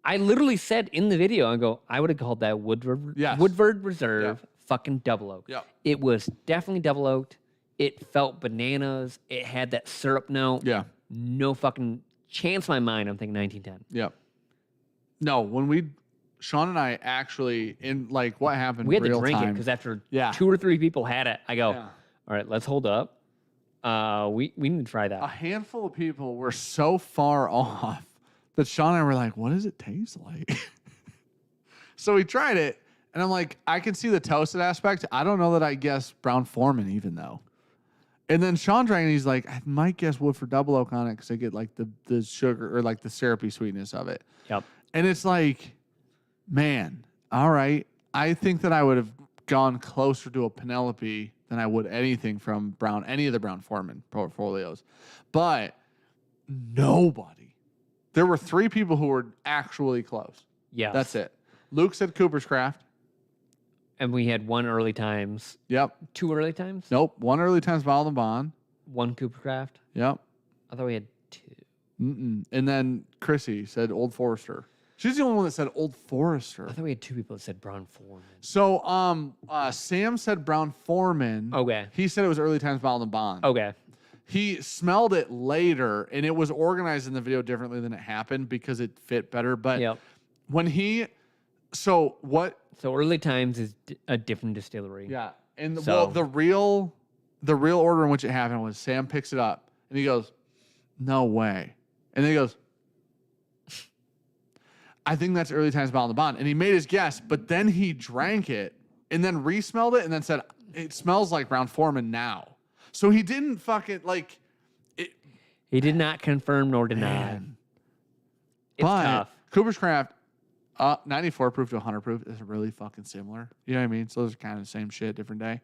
I literally said in the video, I go, I would have called that Yes. Woodford Reserve fucking double oak. Yep. It was definitely double oaked. It felt bananas. It had that syrup note. Yeah. No fucking chance in my mind. I'm thinking 1910. Yep. No, Sean and I actually, in like what happened We had to real drink it time. because after Yeah. 2 or 3 people had it, I go, Yeah. all right, let's hold up. We need to try that. A handful of people were so far off that Sean and I were like, what does it taste like? So we tried it, and I'm like, I can see the toasted aspect. I don't know that I guessed Brown Foreman even though. And then Sean drank, and he's like, I might guess Woodford Double Oak on it because I get like the sugar or like the syrupy sweetness of it. Yep. And it's like, man, all right. I think that I would have gone closer to a Penelope than I would anything from any of the Brown Foreman portfolios. But nobody. There were 3 people who were actually close. Yeah. That's it. Luke said Cooper's Craft. And we had 1 early times. Yep. 2 early times? Nope. 1 early times bottled and bond. 1 Cooper Craft? Yep. I thought we had 2. And then Chrissy said Old Forester. She's the only one that said Old Forester. I thought we had 2 people that said Brown Foreman. So Sam said Brown Foreman. Okay. He said it was early times bottled and bond. Okay. He smelled it later, and it was organized in the video differently than it happened because it fit better. But Yep. when so early times is a different distillery. Yeah, and So- the real order in which it happened was Sam picks it up and he goes, "No way," and then he goes, "I think that's early times bottled and bond," and he made his guess, but then he drank it and then re-smelled it and then said, "It smells like Brown Foreman now." So he didn't fucking like it. He did not confirm nor deny. Man. It's But tough. Cooper's Craft, 94 proof to 100 proof is really fucking similar. You know what I mean? So those are kind of the same shit, different day.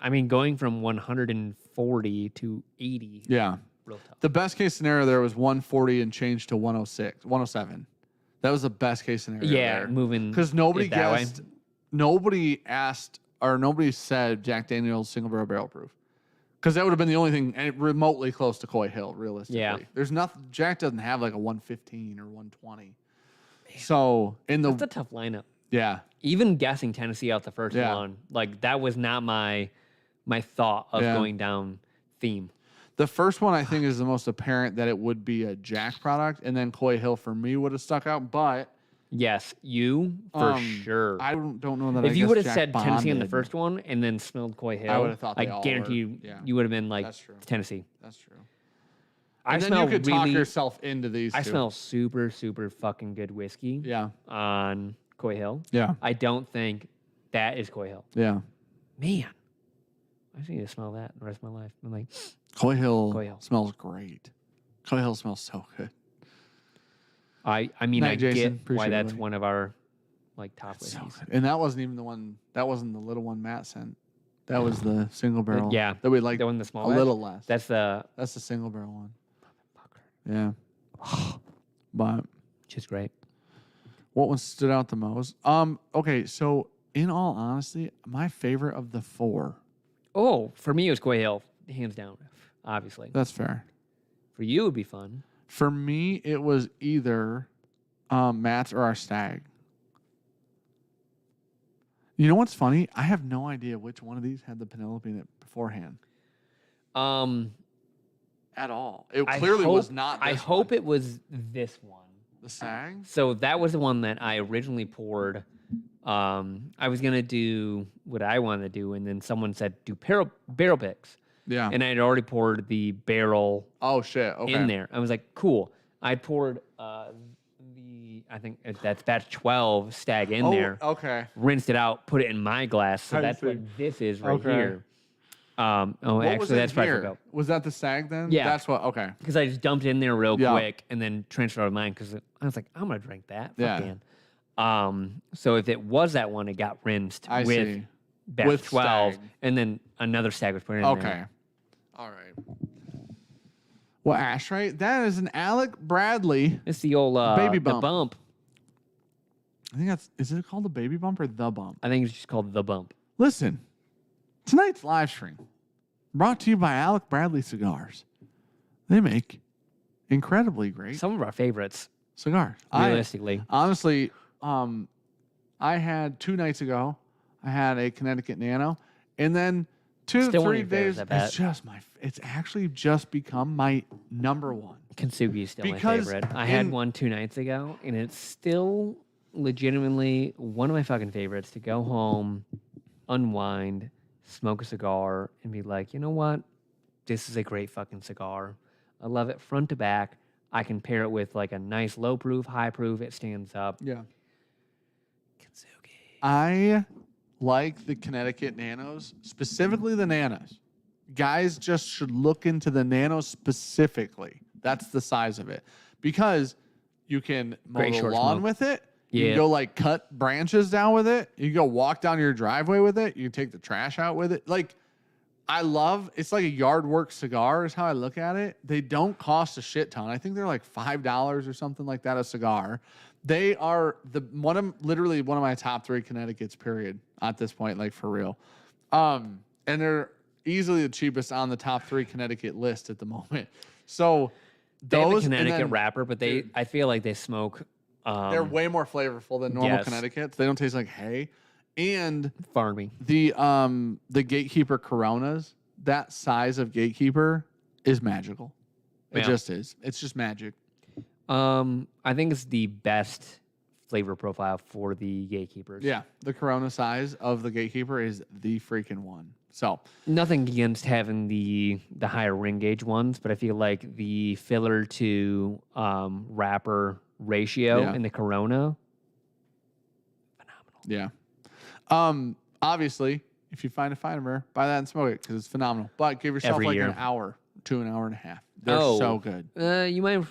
I mean, going from 140 to 80. Yeah. Real tough. The best case scenario there was 140 and change to 107. That was the best case scenario. Yeah, moving because nobody it that way. guessed, nobody asked, or nobody said Jack Daniel's single barrel proof. Because that would have been the only thing remotely close to Coy Hill, realistically. Yeah. There's nothing. Jack doesn't have like a 115 or 120. So in the That's a tough lineup. yeah. Even guessing Tennessee out the first Yeah. one, like that was not my thought of Yeah. going down theme. The first one I think is the most apparent that it would be a Jack product, and then Coy Hill for me would have stuck out. But Yes, you for sure. I don't know that. If you would have said Tennessee in the first one and then smelled Coy Hill, I would have thought they all guarantee were. you, you would have been like That's true. Tennessee. That's true. I And then smell you could really, talk yourself into these. I two. smell super, super fucking good whiskey. Yeah. On Coy Hill. Yeah. I don't think that is Coy Hill. Yeah. Man, I just need to smell that the rest of my life. I'm like, Coy Hill smells great. Coy Hill smells so good. I mean, Night, I Jason. get Appreciate why that's it. one of our like top So whiskeys. good. And that wasn't even the one. That wasn't the little one Matt sent. That was the single barrel. Yeah. That we like The one, the small a batch? little less. That's the single barrel one. Yeah. But which is great. what one stood out the most? Okay, so in all honesty, my favorite of the four. Oh, for me it was Coy Hill, hands down. Obviously, That's fair. for you it would be fun. For me, it was either Matt's or our stag. You know what's funny? I have no idea which one of these had the Penelope in it beforehand. At all. It clearly was not this I hope one. it was this one. The stag? So that was the one that I originally poured. I was gonna do what I wanted to do, and then someone said do barrel picks. Yeah. And I had already poured the barrel Oh, shit. Okay. in there. I was like, cool. I poured I think that's batch 12 stag in there. Okay. Rinsed it out, put it in my glass. So I that's see. what this is right Okay. here. What was Actually, in that's probably here? for Was that the stag then? Yeah. That's what. Okay. because I just dumped it in there real Yeah. quick and then transferred out of mine because I was like, I'm gonna drink that. Yeah. Fuck man. So if it was that one, it got rinsed I with see. batch With 12, stag. and then another stag was put in there. Okay. All right. Well, ashtray. That is an Alec Bradley. It's the old Baby the bump. bump. I think that's. Is it called the baby bump or the bump? I think it's just called the bump. Listen, tonight's live stream brought to you by Alec Bradley Cigars. They make incredibly great Some of our favorites, cigars. realistically. Honestly, I had 2 nights ago, I had a Connecticut Nano, and then 2 to Still one of 3 your favorites, days, I bet. it's just it's actually just become my number one. Kintsugi is still my Because favorite. I had in- one 2 nights ago, and it's still legitimately one of my fucking favorites to go home, unwind, smoke a cigar, and be like, you know what? This is a great fucking cigar. I love it front to back. I can pair it with like a nice low proof, high proof. It stands up. Yeah. Kintsugi. I like the Connecticut Nanos, specifically the Nanos. Guys just should look into the Nanos specifically. That's the size of it. Because you can mow Great the short lawn smoke. with it. You Yeah. can go like cut branches down with it. You can go walk down your driveway with it. You can take the trash out with it. Like, it's like a yard work cigar is how I look at it. They don't cost a shit ton. I think they're like $5 or something like that a cigar. They are literally one of my top 3 Connecticut's period at this point, like for real. And they're easily the cheapest on the top 3 Connecticut list at the moment. So They have a those and Connecticut then wrapper, but I feel like they smoke they're way more flavorful than normal yes. Connecticut's. They don't taste like hay. And farmy. the Gatekeeper Coronas, that size of Gatekeeper is magical. It Yeah. just is. It's just magic. I think it's the best flavor profile for the gatekeepers. Yeah, the Corona size of the Gatekeeper is the freaking one. So Nothing against having the higher ring gauge ones, but I feel like the filler to wrapper ratio Yeah. in the Corona, phenomenal. yeah, obviously, if you find a fiber, buy that and smoke it because it's phenomenal. But give yourself Every like year. an hour to an hour and a half. They're Oh. so good. You might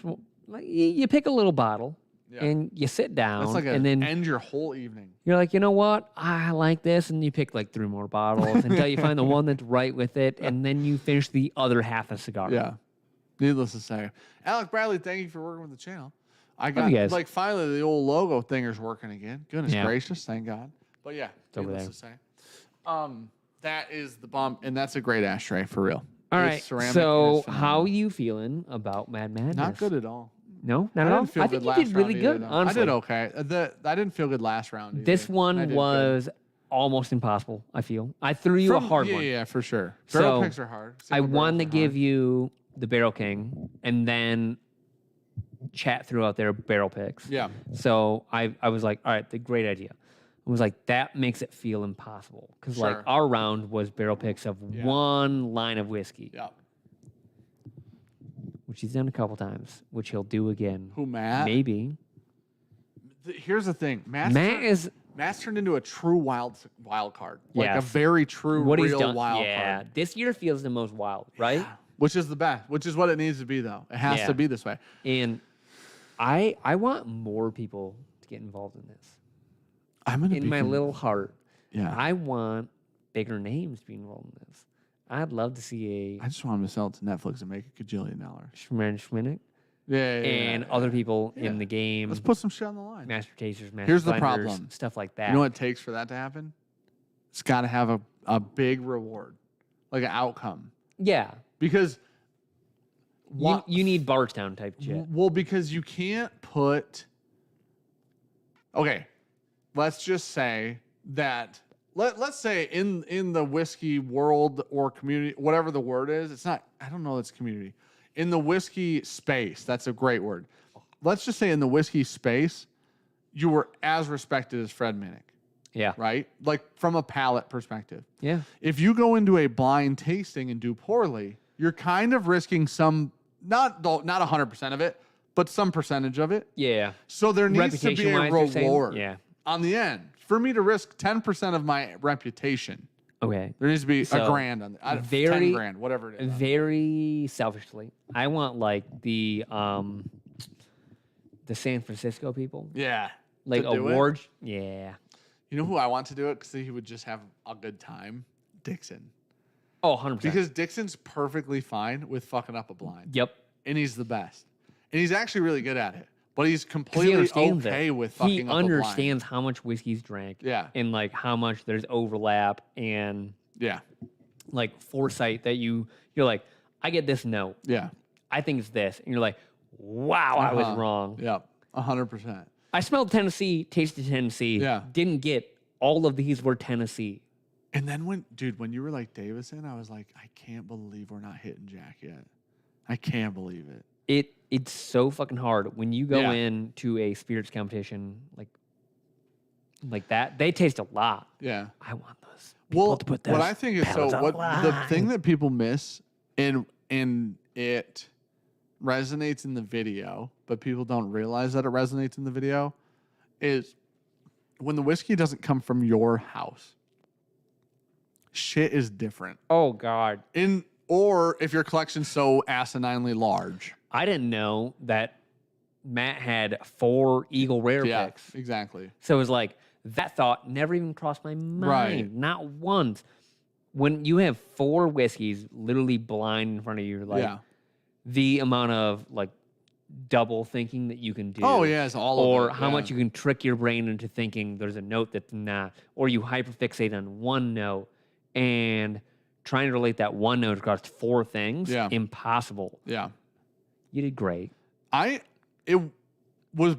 you pick a little bottle Yeah. and you sit down, That's like and then end your whole evening. you're like, you know what? I like this, and you pick like 3 more bottles until you find the one that's right with it, and then you finish the other half of the cigar. Yeah. Needless to say. Alec Bradley, thank you for working with the channel. I you got guys. like finally the old logo thinger's working again. Goodness Yeah. gracious, thank God. But yeah, over needless there. to say. That is the bump, and that's a great ashtray for real. All It's right. ceramic So, and it's how phenomenal. are you feeling about Mad Madness? Not good at all. No, not I at all. didn't feel I good think you last did really round good. either, though. Honestly, I did okay. I didn't feel good last round. This either. I one did good. was almost impossible. I feel I threw you a hard yeah, one. Yeah, for sure. Barrel So, picks are hard. I Single wanted to barrels are give hard. you the Barrel King, and then chat threw out their barrel picks. Yeah. So I was like, all right, the great idea. I was like, that makes it feel impossible because like Sure. our round was barrel picks of one line of whiskey, Yeah. which he's done a couple times, which he'll do again. Who, Matt? Maybe. Here's the thing. Matt's turned into a true wild card. Like a very true, real wild card. This year feels the most wild, right? Yeah. Which is the best. Which is what it needs to be, though. It has to be this way. And I want more people to get involved in this. I'm gonna in my little heart. Yeah. I want bigger names to be involved in this. I'd love to see I just want him to sell it to Netflix and make $1 gajillion. Schminnick Yeah. and other people in the game. Let's put some shit on the line. Master tasters, master Here's the blenders, problem. stuff like that. You know what it takes for that to happen? It's got to have a big reward, like an outcome. Yeah. Because you need Bardstown type shit. Well, because you can't put. Okay, let's just say that. Let's say in the whiskey world or community, whatever the word is, it's not. I don't know. It's community. In the whiskey space, that's a great word. Let's just say in the whiskey space, you were as respected as Fred Minnick. Yeah. Right? Like from a palate perspective. Yeah. If you go into a blind tasting and do poorly, you're kind of risking some, not 100% of it, but some percentage of it. Yeah. So there needs to be a reward on the end. For me to risk 10% of my reputation, okay, there needs to be a grand on it. 10 grand, whatever it is. Very selfishly, I want like the San Francisco people. Yeah. Like awards. Yeah. You know who I want to do it because he would just have a good time? Dixon. Oh, 100%. Because Dixon's perfectly fine with fucking up a blind. Yep. And he's the best. And he's actually really good at it. But he's completely okay with fucking up a blind. He understands how much whiskey's drank. Yeah. And like how much there's overlap and like foresight that you're like, I get this note. Yeah. I think it's this. And you're like, wow, I was wrong. Yeah. 100%. I smelled Tennessee, tasted Tennessee. Yeah. Didn't get all of these were Tennessee. And then when you were like Davison, I was like, I can't believe we're not hitting Jack yet. I can't believe it. It's so fucking hard when you go into a spirits competition like that. They taste a lot. Yeah. I want those people to put those. What I think is the thing that people miss and it resonates in the video, but people don't realize that it resonates in the video, is when the whiskey doesn't come from your house. Shit is different. Oh God. Or if your collection's so asininely large. I didn't know that Matt had 4 Eagle Rare picks. Exactly. So it was like that thought never even crossed my mind. Right. Not once. When you have 4 whiskeys literally blind in front of you, like the amount of like double thinking that you can do. Oh yeah, it's all or of it. how much you can trick your brain into thinking there's a note that's not, or you hyperfixate on one note and trying to relate that one note across 4 things. Impossible. Yeah. You did great. It was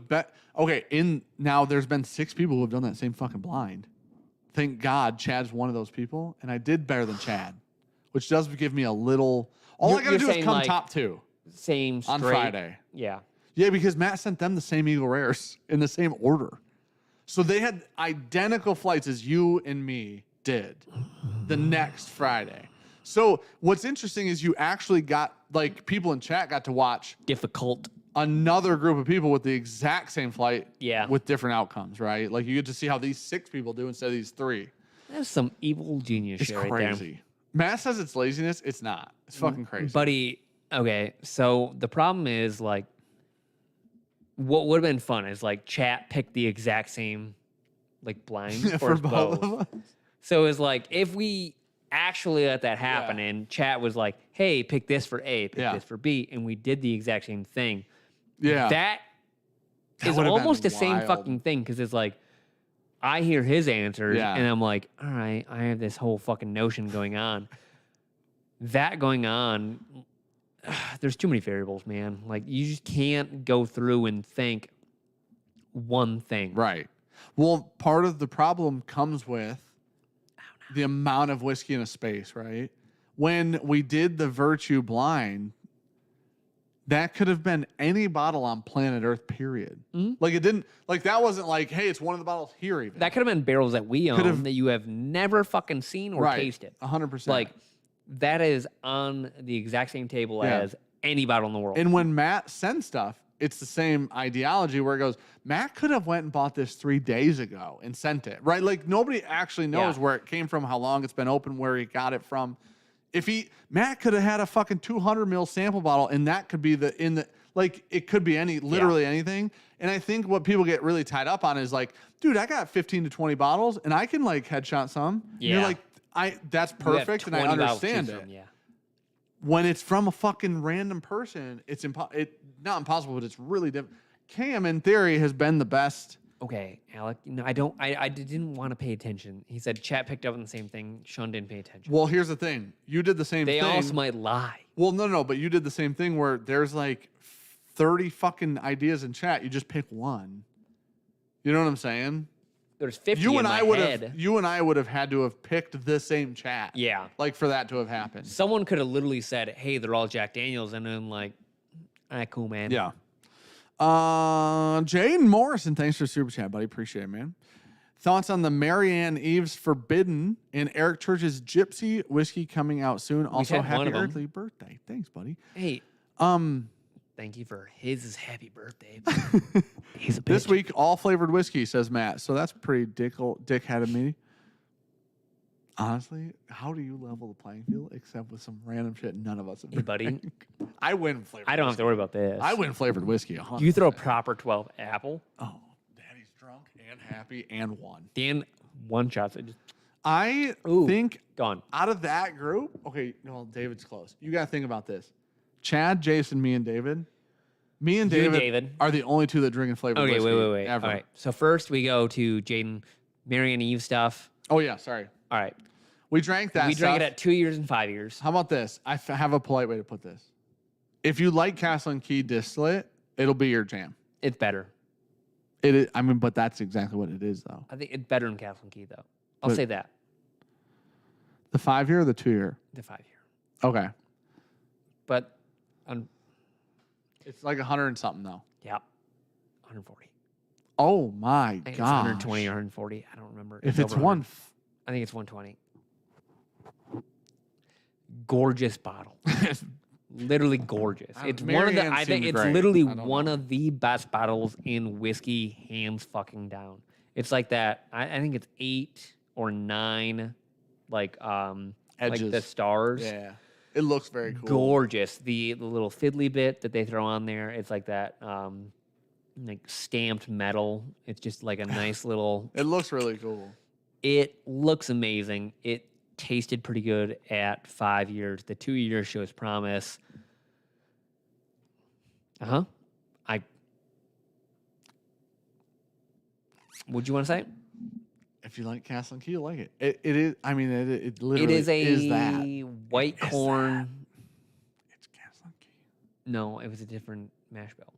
okay. Now there's been 6 people who have done that same fucking blind. Thank God Chad's one of those people, and I did better than Chad, which does give me a little. All I gotta do is come like, top 2. Same straight. On Friday. Yeah. Yeah, because Matt sent them the same Eagle Rares in the same order, so they had identical flights as you and me did the next Friday. So what's interesting is you actually got, like, people in chat got to watch another group of people with the exact same flight with different outcomes, right? Like, you get to see how these 6 people do instead of these 3. That's some evil genius shit right there. It's crazy. Matt says it's laziness. It's not. It's fucking crazy. Buddy, okay, so the problem is, like, what would have been fun is, like, chat picked the exact same, like, blind for both of us. So it's like, if we actually let that happen and chat was like, hey, pick this for A, pick this for B, and we did the exact same thing. Yeah. That is almost the same fucking thing, because it's like, I hear his answers and I'm like, all right, I have this whole fucking notion going on. That going on, there's too many variables, man. Like, you just can't go through and think one thing. Right. Well, part of the problem comes with the amount of whiskey in a space, right? When we did the Virtue blind, That could have been any bottle on planet Earth, period. Like it didn't, like that wasn't like, hey, it's one of the bottles here even. That could have been barrels that we own that you have never fucking seen or tasted. 100%. Like, that is on the exact same table as any bottle in the world. And when Matt sends stuff, it's the same ideology where it goes, Matt could have went and bought this 3 days ago and sent it, right? Like nobody actually knows where it came from, how long it's been open, where he got it from. Matt could have had a fucking 200 ml sample bottle, and that could be like it could be literally anything. And I think what people get really tied up on is like, dude, I got 15 to 20 bottles, and I can like headshot some. Yeah. And you're like, that's perfect, and I understand it. When it's from a fucking random person, it's not impossible, but it's really different. Cam, in theory, has been the best. Okay, Alec. No, I didn't want to pay attention. He said chat picked up on the same thing. Sean didn't pay attention. Well, here's the thing. You did the same thing. They also might lie. Well, no, but you did the same thing where there's like 30 fucking ideas in chat. You just pick one. You know what I'm saying? There's 50 in my head. You and I would have had to have picked the same chat. Yeah. Like for that to have happened. Someone could have literally said, hey, they're all Jack Daniels. And then like, all right, cool, man. Yeah. Jaden Morrison, thanks for the super chat, buddy. Appreciate it, man. Thoughts on the Marianne Eves Forbidden and Eric Church's Gypsy whiskey coming out soon. Also, happy early birthday. Thanks, buddy. Hey. Thank you for his happy birthday. He's a bitch. This week, all flavored whiskey, says Matt. So that's pretty dickhead of me. Honestly, how do you level the playing field except with some random shit none of us have been buddy. I win flavored I don't have to worry about this. I win flavored whiskey. 100%. You throw a proper 12 apple. Oh, daddy's drunk and happy and won. Dan, one shot. I think gone. Out of that group, okay, no, David's close. You got to think about this. Chad, Jason, me, and David. Me and David are the only two that drink and flavored whiskey. Okay, wait. Ever. All right. So first we go to Jaden, Mary and Eve stuff. Oh, yeah, sorry. All right. We drank that We drank it at 2 years and 5 years. How about this? I have a polite way to put this. If you like Castle and Key distillate, it'll be your jam. It's better. It is, I mean, but that's exactly what it is, though. I think it's better than Castle and Key, though. I'll say that. The 5 year or the 2 year? The 5 year. Okay. But it's like 100 and something, though. Yeah. 140. Oh, my I think gosh. it's 120 or 140. I don't remember. If it's one... I think it's 120. Gorgeous bottle. Literally gorgeous. It's one of the. I think it's literally one of the best bottles in whiskey, hands fucking down. It's like that. I think it's 8 or 9, like edges, like the stars. Yeah, it looks very cool. Gorgeous. The little fiddly bit that they throw on there. It's like that. Like stamped metal. It's just like a nice little. It looks really cool. It looks amazing. It tasted pretty good at 5 years. The 2 years shows promise. What'd you want to say? If you like Castle and Key, you like it. It is. I mean, it literally is that white corn. It's Castle and Key. No, it was a different mash bill.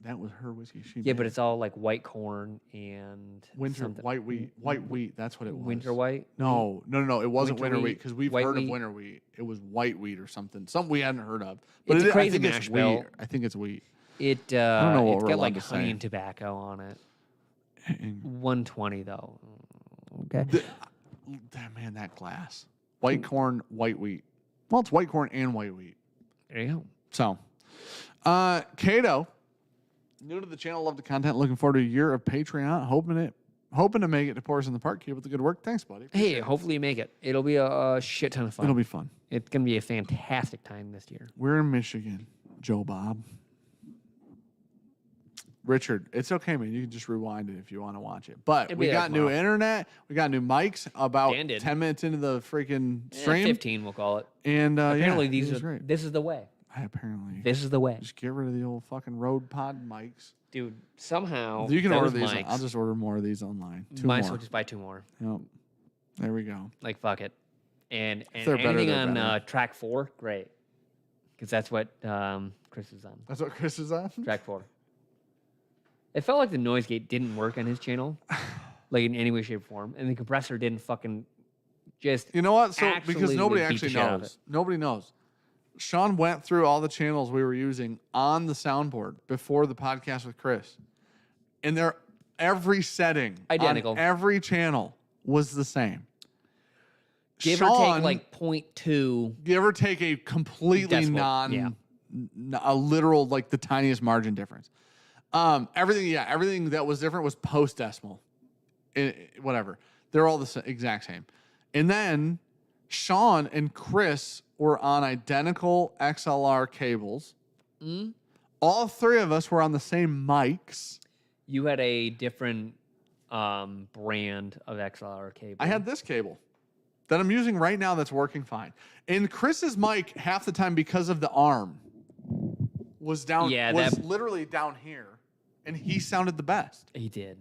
That was her whiskey. But it's all like white corn and white wheat. That's what it was. Winter white? No. It wasn't winter wheat because we've heard of winter wheat. It was white wheat or something we hadn't heard of. But it's a crazy I think mash bill. I think it's wheat. I don't know what it's got like honey and tobacco on it. 120 though. Okay. Man, that glass. White corn, white wheat. Well, it's white corn and white wheat. There you go. So. Cato, new to the channel, love the content. Looking forward to a year of Patreon. Hoping to make it to Pourers in the Park. Keep up the good work. Thanks, buddy. Hey, hopefully you make it. It'll be a shit ton of fun. It'll be fun. It's gonna be a fantastic time this year. We're in Michigan, Joe Bob. Richard, it's okay, man. You can just rewind it if you want to watch it. But we got new internet. We got new mics about 10 minutes into the freaking stream. 15, we'll call it. And apparently this is the way. Apparently. This is the way. Just get rid of the old fucking Rode Pod mics. Dude, somehow. You can order these. Mics. I'll just order more of these online. Might as well just buy 2 more. Yep. There we go. Like, fuck it. And anything on track 4, great. Because that's what Chris is on. That's what Chris is on? Track 4. It felt like the noise gate didn't work on his channel. Like in any way, shape, or form. And the compressor didn't fucking just. You know what? So because nobody actually knows. Nobody knows. Sean went through all the channels we were using on the soundboard before the podcast with Chris. And every setting identical on every channel was the same. Give Sean, or take like 0.2. Give or take a completely decibel. a literal, like the tiniest margin difference. Everything that was different was post decimal. Whatever. They're all the exact same. And then Sean and Chris were on identical XLR cables. All three of us were on the same mics. You had a different brand of XLR cable. I had this cable that I'm using right now that's working fine. And Chris's mic, half the time because of the arm, was down. Was literally down here, and he sounded the best. He did.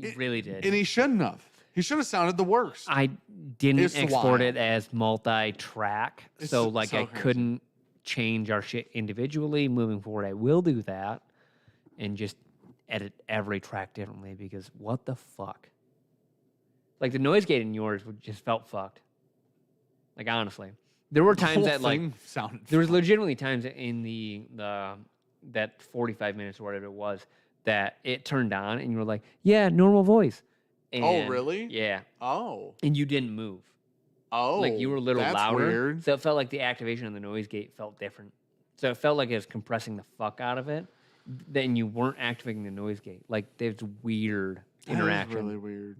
He really did. And he shouldn't have. He should have sounded the worst. I didn't export it as multi-track, so I crazy. couldn't change our shit individually. Moving forward, I will do that and just edit every track differently because what the fuck? Like the noise gate in yours just felt fucked. Like honestly, there were times that sounded. There was legitimately times in the that 45 minutes or whatever it was that it turned on and you were like, yeah, normal voice. And, oh really? Yeah. Oh. And you didn't move. Oh. Like you were a little louder. Weird. So it felt like the activation on the noise gate felt different. So it felt like it was compressing the fuck out of it. Then you weren't activating the noise gate. Like there's weird interaction. That is really weird.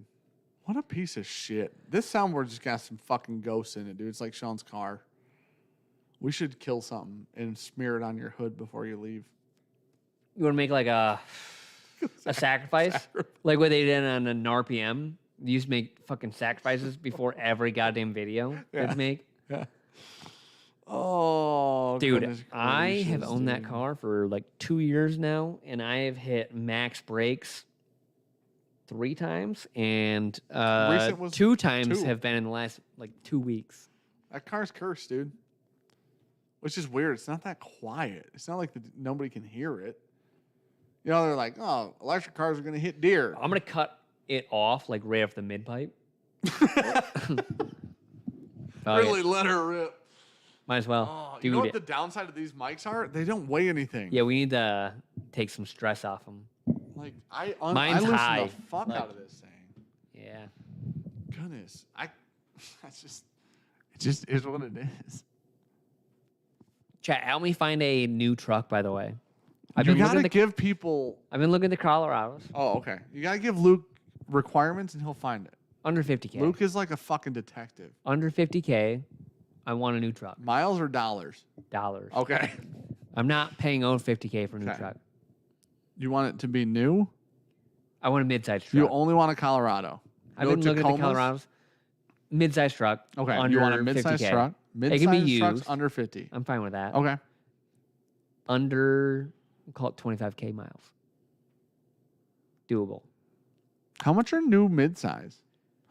What a piece of shit. This soundboard just got some fucking ghosts in it, dude. It's like Sean's car. We should kill something and smear it on your hood before you leave. You want to make like a sacrifice? Like what they did on an RPM? They used to make fucking sacrifices before every goddamn video they'd make. Yeah. Oh, dude, I have owned that car for like 2 years now, and I have hit max brakes 3 times, and 2 times have been in the last like 2 weeks. That car's cursed, dude. Which is weird. It's not that quiet. It's not like nobody can hear it. You know, they're like, oh, electric cars are going to hit deer. I'm going to cut it off like right off the mid pipe. Really let her rip. Might as well. Oh, you know what the downside of these mics are? They don't weigh anything. Yeah, we need to take some stress off them. Like I Mine's listen high. the fuck out of this thing. Yeah. Goodness, it just is what it is. Chat, help me find a new truck. By the way, You gotta give people. I've been looking at the Colorados. Oh, okay. You gotta give Luke requirements, and he'll find it. Under 50K. Luke is like a fucking detective. Under 50K. I want a new truck. Miles or dollars? Dollars. Okay. I'm not paying over 50K for a new truck. You want it to be new? I want a mid-size truck. You only want a Colorado. I've been looking at the Colorados. Mid-size truck. Okay. Under you want a mid-size 50K. truck? It can be used. Trucks under 50. I'm fine with that. Okay. Under, we'll call it 25K miles. Doable. How much are new mid-size?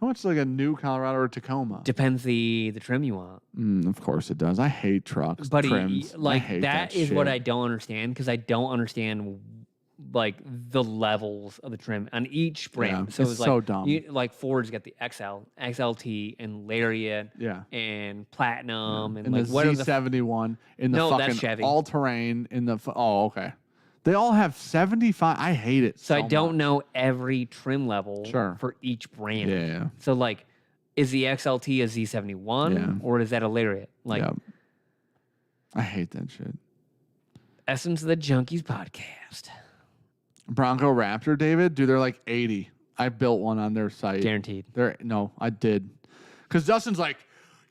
How much is like a new Colorado or Tacoma? Depends the trim you want. Of course it does. I hate trucks. Buddy, trims. like I hate that is shit. what I don't understand because I don't understand like the levels of the trim on each brand. Yeah, so it's it's like, so dumb. Like Ford's got the XL, XLT, and Lariat, and Platinum, and like the what are the Z71 in the No, that's fucking Chevy. all-terrain in the. Oh, okay. They all have 75. I hate it. So I don't much. know every trim level for each brand. Yeah. So like, is the XLT a Z71 or is that a Lariat? Like, I hate that shit. Essence of the Junkies podcast. Bronco Raptor, David, dude, they're like 80. I built one on their site. Guaranteed. No, I did. Because Dustin's like,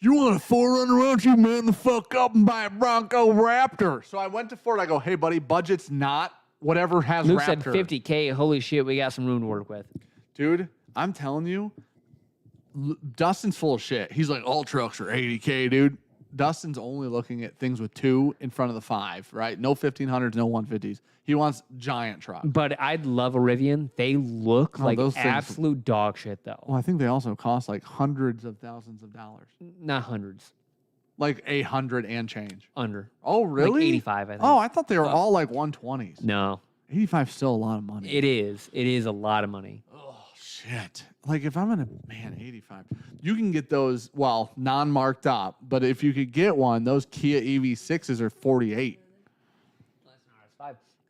you want a 4Runner, why don't you man the fuck up and buy a Bronco Raptor? So I went to Ford. I go, hey, buddy, budget's not whatever has Luke Raptor. said 50K. Holy shit, we got some room to work with. Dude, I'm telling you, Dustin's full of shit. He's like, all trucks are 80K, dude. Dustin's only looking at things with 2 in front of the 5, right? No 1500s, no 150s. He wants giant trucks. But I'd love a Rivian. They look like those things- absolute dog shit, though. Well, I think they also cost like hundreds of thousands of dollars. Not hundreds. Like 800 and change. Under. Oh, really? Like 85, I think. Oh, I thought they were all like 120s. No. 85 is still a lot of money. It is. It is a lot of money. Oh, shit. Like if I'm gonna, man, 85. You can get those, well, non-marked up, but if you could get one, those Kia EV6s are 48.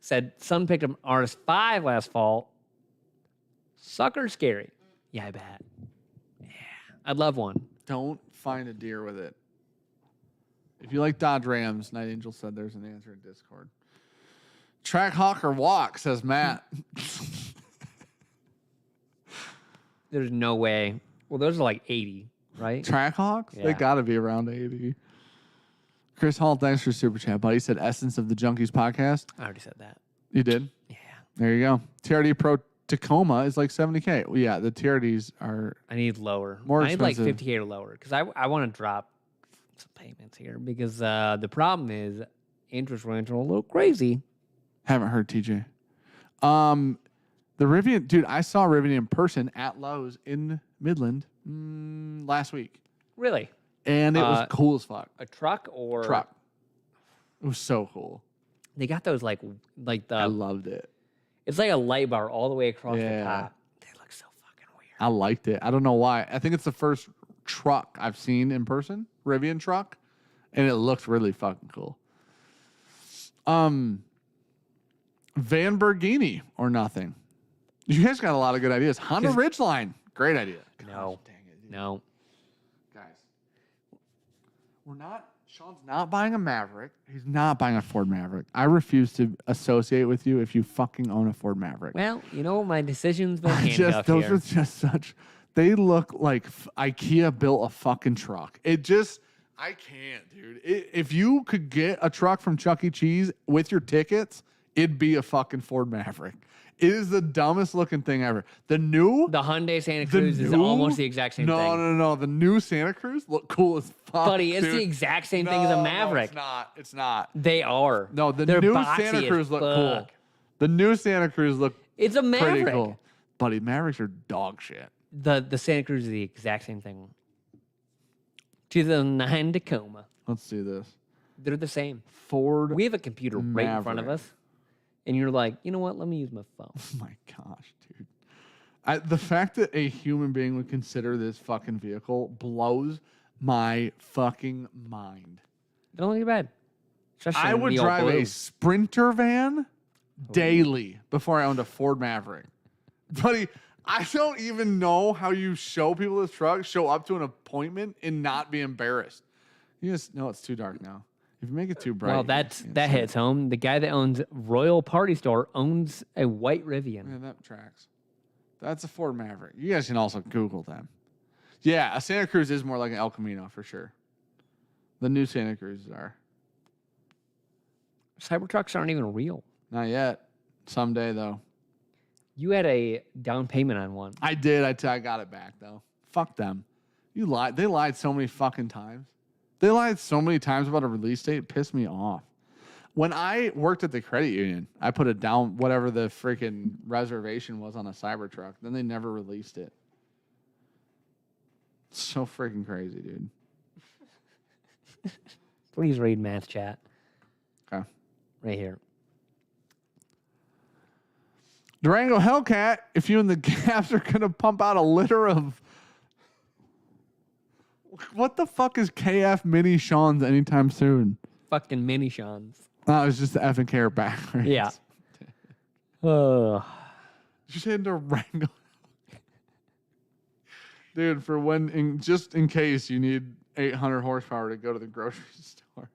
Said son picked up an RS5 last fall. Sucker scary. Yeah, I bet. Yeah, I'd love one. Don't find a deer with it. If you like Dodge Rams, Night Angel said there's an answer in Discord. Track hawk or walk, says Matt. There's no way. Well, those are like 80, right? Track hawks? Yeah. They gotta be around 80. Chris Hall, thanks for super chat, buddy. He said Essence of the Junkies podcast. I already said that. You did? Yeah. There you go. TRD Pro Tacoma is like 70K. Well, yeah, the TRDs are I need lower. More I need like expensive. 50K or lower because I want to drop some payments here because the problem is interest rates are a little crazy. Haven't heard TJ. The Rivian, dude, I saw Rivian in person at Lowe's in Midland last week. Really? And it was cool as fuck. A truck or Truck. It was so cool. They got those like I the loved it. it's like a light bar all the way across the Yeah. top. They look so fucking weird. I liked it. I don't know why. I think it's the first truck I've seen in person, Rivian truck, and it looked really fucking cool. Van Bergini or nothing. You guys got a lot of good ideas. Honda Ridgeline, great idea. No. Gosh, dang it, dude. No. Guys, Sean's not buying a Maverick. He's not buying a Ford Maverick. I refuse to associate with you if you fucking own a Ford Maverick. Well, you know my decision's been handcuffed Those here. are just such, they look like IKEA built a fucking truck. It just, I can't, dude. If you could get a truck from Chuck E. Cheese with your tickets, it'd be a fucking Ford Maverick. It is the dumbest looking thing ever. The Hyundai Santa Cruz is almost the exact same thing. No. The new Santa Cruz look cool as fuck. Buddy, it's dude. the exact same thing as a Maverick. No, it's not. They are. No, the They're new boxy Santa as Cruz look cool. fuck. The new Santa Cruz look It's a pretty Maverick. cool. Buddy, Mavericks are dog shit. The Santa Cruz is the exact same thing. 2009 Tacoma. Let's do this. They're the same. Ford. We have a computer right in front of Maverick. us, and you're like, you know what? Let me use my phone. Oh my gosh, dude. The fact that a human being would consider this fucking vehicle blows my fucking mind. They don't look bad. Especially I in would the old drive blue. a Sprinter van daily before I owned a Ford Maverick. Buddy, I don't even know how you show people this truck, show up to an appointment, and not be embarrassed. You just know it's too dark now. If you make it too bright. Well, you that can't see it. hits home. The guy that owns Royal Party Store owns a white Rivian. Yeah, that tracks. That's a Ford Maverick. You guys can also Google them. Yeah, a Santa Cruz is more like an El Camino for sure. The new Santa Cruzes are. Cybertrucks aren't even real. Not yet. Someday, though. You had a down payment on one. I did. I got it back, though. Fuck them. You lied. They lied so many fucking times. They lied so many times about a release date. It pissed me off. When I worked at the credit union, I put it down, whatever the freaking reservation was on a Cybertruck. Then they never released it. So freaking crazy, dude. Please read math chat. Okay. Right here. Durango Hellcat, if you and the Gaps are going to pump out a litter of... What the fuck is KF Mini Sean's anytime soon? Fucking mini Sean's. Oh, it's just the F and K are backwards. Yeah. Did you say Durango? Dude, for when, just in case you need 800 horsepower to go to the grocery store.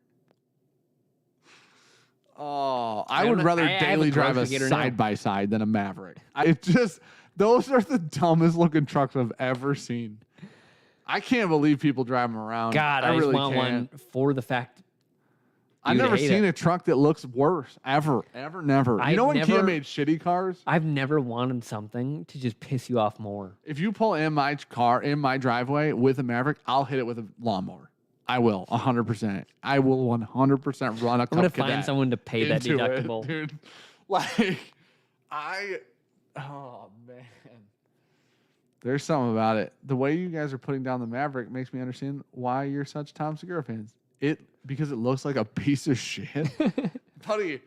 Oh, I would rather daily drive a side by side than a Maverick. Those are the dumbest looking trucks I've ever seen. I can't believe people drive them around. God, I really just want can't. one for the fact. I've never seen a truck that looks worse. Ever, never. You know when Kia made shitty cars? I've never wanted something to just piss you off more. If you pull in my car, in my driveway with a Maverick, I'll hit it with a lawnmower. I will, 100%. I will 100% run a I'm going to find someone to pay that deductible. Dude. Like, oh, man. There's something about it. The way you guys are putting down the Maverick makes me understand why you're such Tom Segura fans. Because it looks like a piece of shit. Buddy,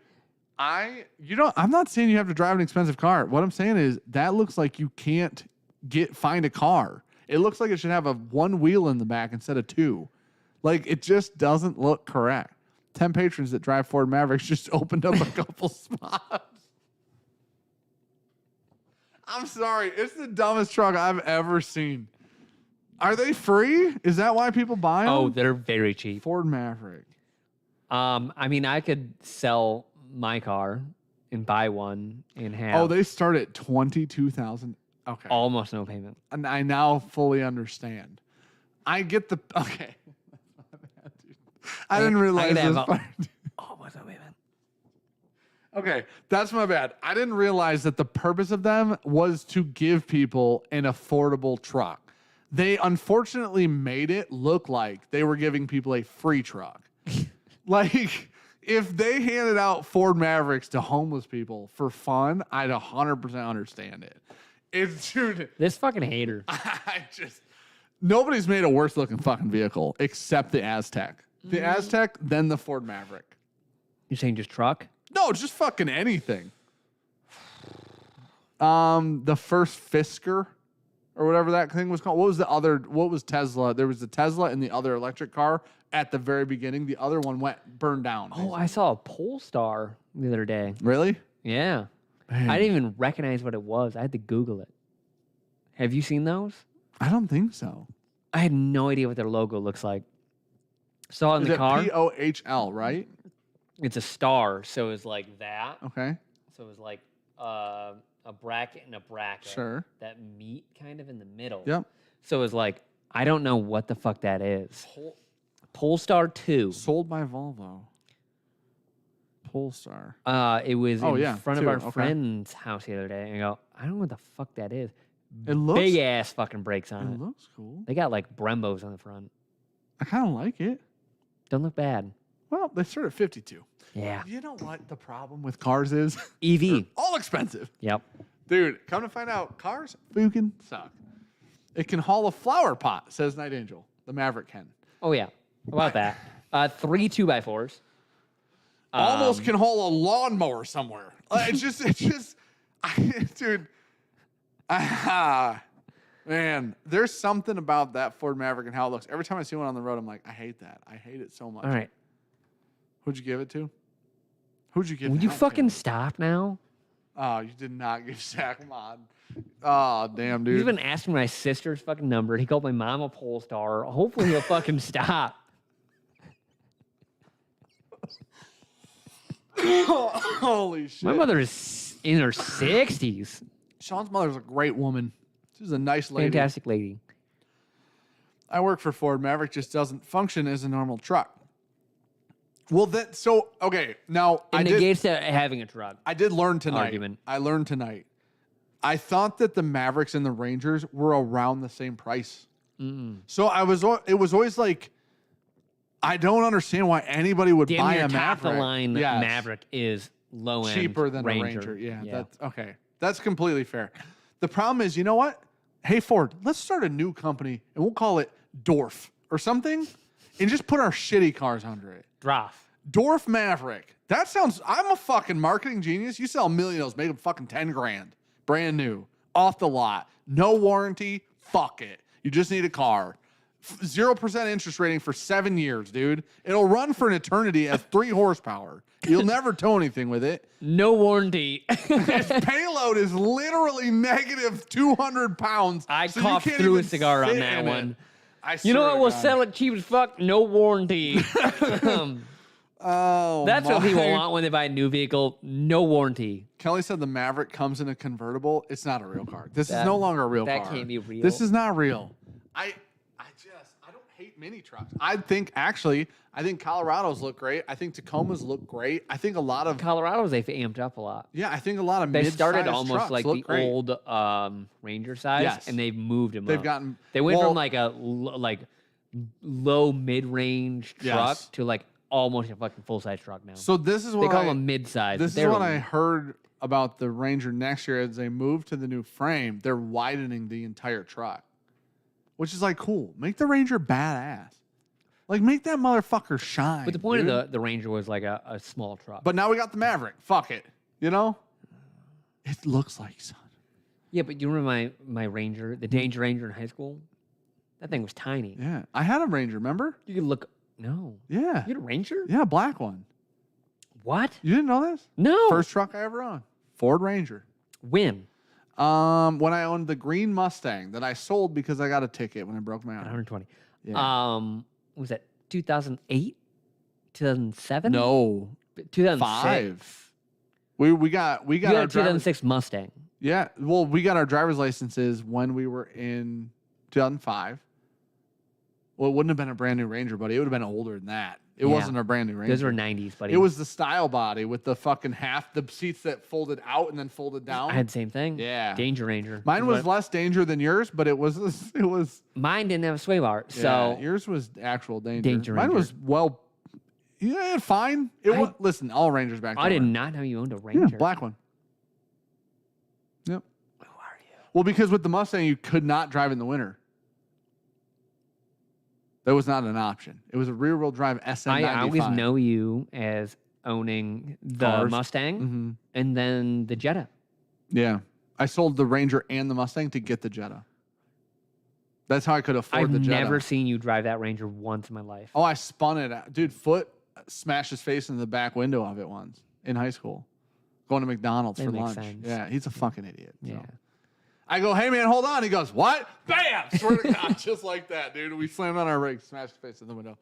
I'm not saying you have to drive an expensive car. What I'm saying is that looks like you can't find a car. It looks like it should have a 1 wheel in the back instead of 2. Like, it just doesn't look correct. 10 patrons that drive Ford Mavericks just opened up a couple spots. I'm sorry. It's the dumbest truck I've ever seen. Are they free? Is that why people buy them? Oh, they're very cheap. Ford Maverick. I mean, I could sell my car and buy one and have Oh, they start at $22,000. Okay. almost no payment. And I now fully understand. I get the okay. I didn't realize this part. Almost no payment. Okay, that's my bad. I didn't realize that the purpose of them was to give people an affordable truck. They unfortunately made it look like they were giving people a free truck. Like, if they handed out Ford Mavericks to homeless people for fun, I'd 100% understand it. It's, dude, This fucking hater. nobody's made a worse looking fucking vehicle except the Aztec. The Aztec, then the Ford Maverick. You're saying just truck? No, just fucking anything. The first Fisker or whatever that thing was called. What was Tesla? There was the Tesla and the other electric car at the very beginning. The other one burned down. Oh, I saw a Polestar the other day. Really? Yeah. Man. I didn't even recognize what it was. I had to Google it. Have you seen those? I don't think so. I had no idea what their logo looks like. Saw it in Is the it car. POHL, right? It's a star, so it's like that. Okay. So it's like a bracket and a bracket. Sure. That meet kind of in the middle. Yep. So it's like, I don't know what the fuck that is. Polestar 2. Sold by Volvo. Polestar. It was in front of 2, our okay. friend's house the other day. And I go, I don't know what the fuck that is. It looks. Big ass fucking brakes on It it. looks cool. They got like Brembos on the front. I kind of like it. Don't look bad. Well, they start at 52. Yeah. You know what the problem with cars is? EV. They're all expensive. Yep. Dude, come to find out, cars fucking suck. It can haul a flower pot, says Night Angel. The Maverick can. Oh yeah. About that. 3 2x4s. Almost can haul a lawnmower somewhere. Dude. Man, there's something about that Ford Maverick and how it looks. Every time I see one on the road, I'm like, I hate that. I hate it so much. All right. Who'd you give it to? Who'd you give it Would you to? fucking stop now? Oh, you did not give Zach Mod. Oh, damn, dude. He's been asking my sister's fucking number. He called my mom a Polestar. Hopefully he'll fucking stop. Holy shit. My mother is in her 60s. Sean's mother's a great woman. She's a nice lady. Fantastic lady. I work for Ford. Maverick just doesn't function as a normal truck. Well, okay. Now, It negates having a truck. I did learn tonight. Argument. I learned tonight. I thought that the Mavericks and the Rangers were around the same price. So it was always like, I don't understand why anybody would buy a top Maverick. of the line Yes. Maverick is low end. Cheaper than Ranger. a Ranger. Yeah, that's okay. That's completely fair. The problem is, you know what? Hey, Ford, let's start a new company and we'll call it Dorf or something and just put our shitty cars under it. Dorf Maverick. That sounds, I'm a fucking marketing genius. You sell a million of those, make them fucking 10 grand. Brand new. Off the lot. No warranty. Fuck it. You just need a car. 0% interest rating for 7 years, dude. It'll run for an eternity at 3 horsepower. You'll never tow anything with it. No warranty. Its payload is literally negative 200 pounds. I so you coughed can't through a even cigar on sit that in one. it. You know swear what? to We'll God. sell it cheap as fuck. No warranty. Oh, That's what people want when they buy a new vehicle. No warranty. Kelly said the Maverick comes in a convertible. It's not a real car. This is no longer a real car. That can't be real. This is not real. I don't hate mini trucks. I think Colorados look great. I think Tacomas look great. I think a lot of Colorado's they've amped up a lot. yeah. I think a lot of They mid-sized started almost trucks like look the great. old Ranger size, Yes. and they've moved them They've up. gotten They went well, from like a low mid-range truck Yes. to like almost a fucking full-size truck now. So this is they what call them mid-size. This is what I heard about the Ranger next year as they move to the new frame. They're widening the entire truck, which is like cool. Make the Ranger badass. Like make that motherfucker shine. But the point dude. of the Ranger was like a small truck. But now we got the Maverick. Fuck it. You know? It looks like, son. Yeah, but you remember my Ranger, the Danger Ranger in high school? That thing was tiny. Yeah. I had a Ranger, remember? You could look. No. Yeah. You had a Ranger? Yeah, black one. What? You didn't know this? No. First truck I ever owned. Ford Ranger. When? When I owned the green Mustang that I sold because I got a ticket when I broke my arm. 120. Yeah. Was that 2008? 2007? No. 2006. 5. We got You our had a 2006 Mustang. Yeah. Well, we got our driver's licenses when we were in 2005. Well, it wouldn't have been a brand new Ranger, buddy. It would have been older than that. It wasn't a brand new Ranger. Those were 90s, buddy. It was the style body with the fucking the seats that folded out and then folded down. I had the same thing. Yeah. Danger Ranger. Mine was less danger than yours, but it was. Mine didn't have a sway bar, Yeah, so yours was actual danger. Danger Mine Ranger. was fine. Listen, all Rangers back then. I did were. not know you owned a Ranger. Yeah, black one. Yep. Who are you? Well, because with the Mustang, you could not drive in the winter. That was not an option. It was a rear-wheel drive SM95. I always know you as owning the Cars. Mustang Mm-hmm. and then the Jetta. Yeah. I sold the Ranger and the Mustang to get the Jetta. That's how I could afford the I've Jetta. never seen you drive that Ranger once in my life. Oh, I spun it out. Dude, Foot smashed his face in the back window of it once in high school. Going to McDonald's That for makes lunch. sense. Yeah, he's a fucking idiot. So. Yeah. I go, hey, man, hold on. He goes, what? Bam! Swear to God, just like that, dude. We slammed on our brakes, smashed his face in the window.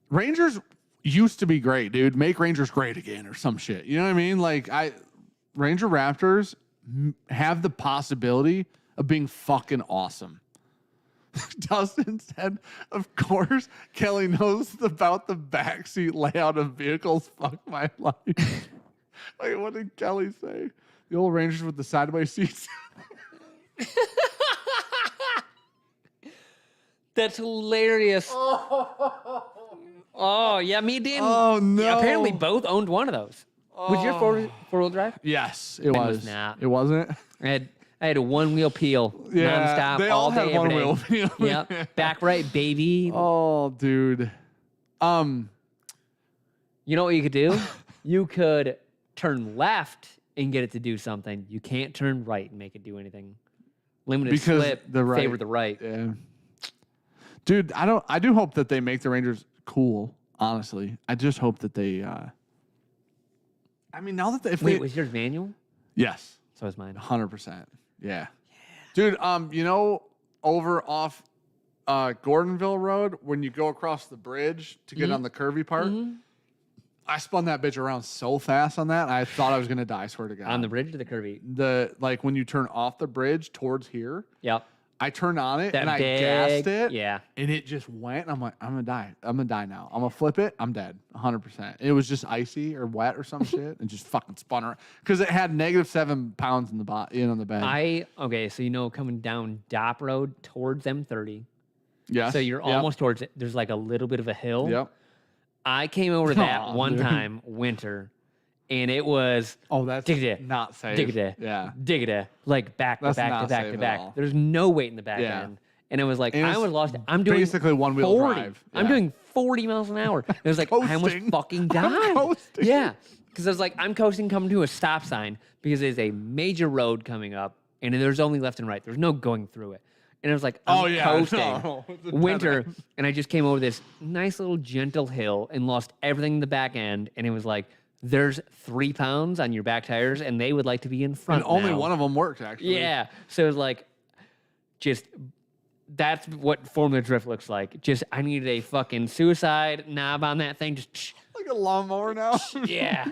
Rangers used to be great, dude. Make Rangers great again or some shit. You know what I mean? Like, Ranger Raptors have the possibility of being fucking awesome. Dustin said, of course, Kelly knows about the backseat layout of vehicles. Fuck my life. Wait, what did Kelly say? The old Rangers with the sideways seats. That's hilarious. Oh, yeah, me and Dan. Oh, no. Yeah, apparently both owned one of those. Was your four-wheel drive? Yes, it Mine was. was not. It wasn't? I had a one-wheel peel nonstop they all all had day, every day. one-wheel peel. Yep, back right, baby. Oh, dude. You know what you could do? You could turn left and get it to do something. You can't turn right and make it do anything. Limited Because slip, the right- favor the right. Yeah. Dude, I do hope that they make the Rangers cool, honestly. I just hope that they now that Wait, was yours manual? Yes. So was mine. 100%. Yeah. Dude, over off Gordonville Road, when you go across the bridge to get on the curvy part, I spun that bitch around so fast on that, I thought I was gonna die, I swear to God. On the bridge or the curvy? When you turn off the bridge towards here, Yep. I turned on it That and I big, gassed it. yeah. And it just went. And I'm like, I'm gonna die. I'm gonna die now. I'm gonna flip it. I'm dead. 100%. It was just icy or wet or some shit, and just fucking spun around because it had -7 pounds in the on the bed. Okay, so coming down Dop Road towards M30. Yes. So you're almost towards it. There's like a little bit of a hill. Yep. I came over that Aw, one dude. time, winter, and it was Oh, that's Dig-a-da. not safe. Dig-a-da. Yeah. Dig-a-da, like back to That's back to not back safe to at back. all. There's no weight in the back Yeah. end. And it was like, And I it's was lost. I'm doing basically one-wheel 40. drive. I'm Yeah. doing 40 miles an hour. It was like, I almost Coasting. fucking I'm died. coasting. Yeah. Because I was like, I'm coasting coming to a stop sign because there's a major road coming up and there's only left and right. There's no going through it. And it was like, I'm coasting. No. Winter, and I just came over this nice little gentle hill and lost everything in the back end. And it was like, there's 3 pounds on your back tires, and they would like to be in front. And only now. one of them worked, actually. Yeah. So it was like, just that's what Formula Drift looks like. Just I needed a fucking suicide knob on that thing. Just Like a lawnmower now. yeah.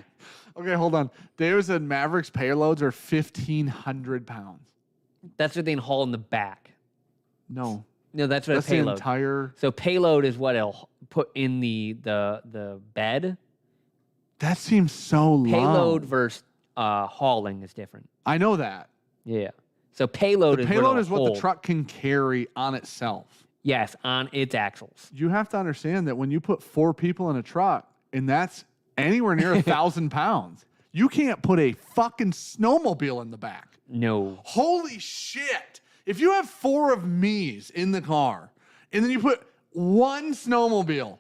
Okay, hold on. Dave said Mavericks payloads are 1,500 pounds. That's what they haul in the back. No. No, that's what That's a the payload. entire. So payload is what it'll put in the bed. That seems so low. Payload versus hauling is different. I know that. Yeah. So payload Payload is is what the truck can carry on itself. Yes, on its axles. You have to understand that when you put 4 people in a truck, and that's anywhere near 1,000 pounds, you can't put a fucking snowmobile in the back. No. Holy shit. If you have 4 of me's in the car, and then you put 1 snowmobile,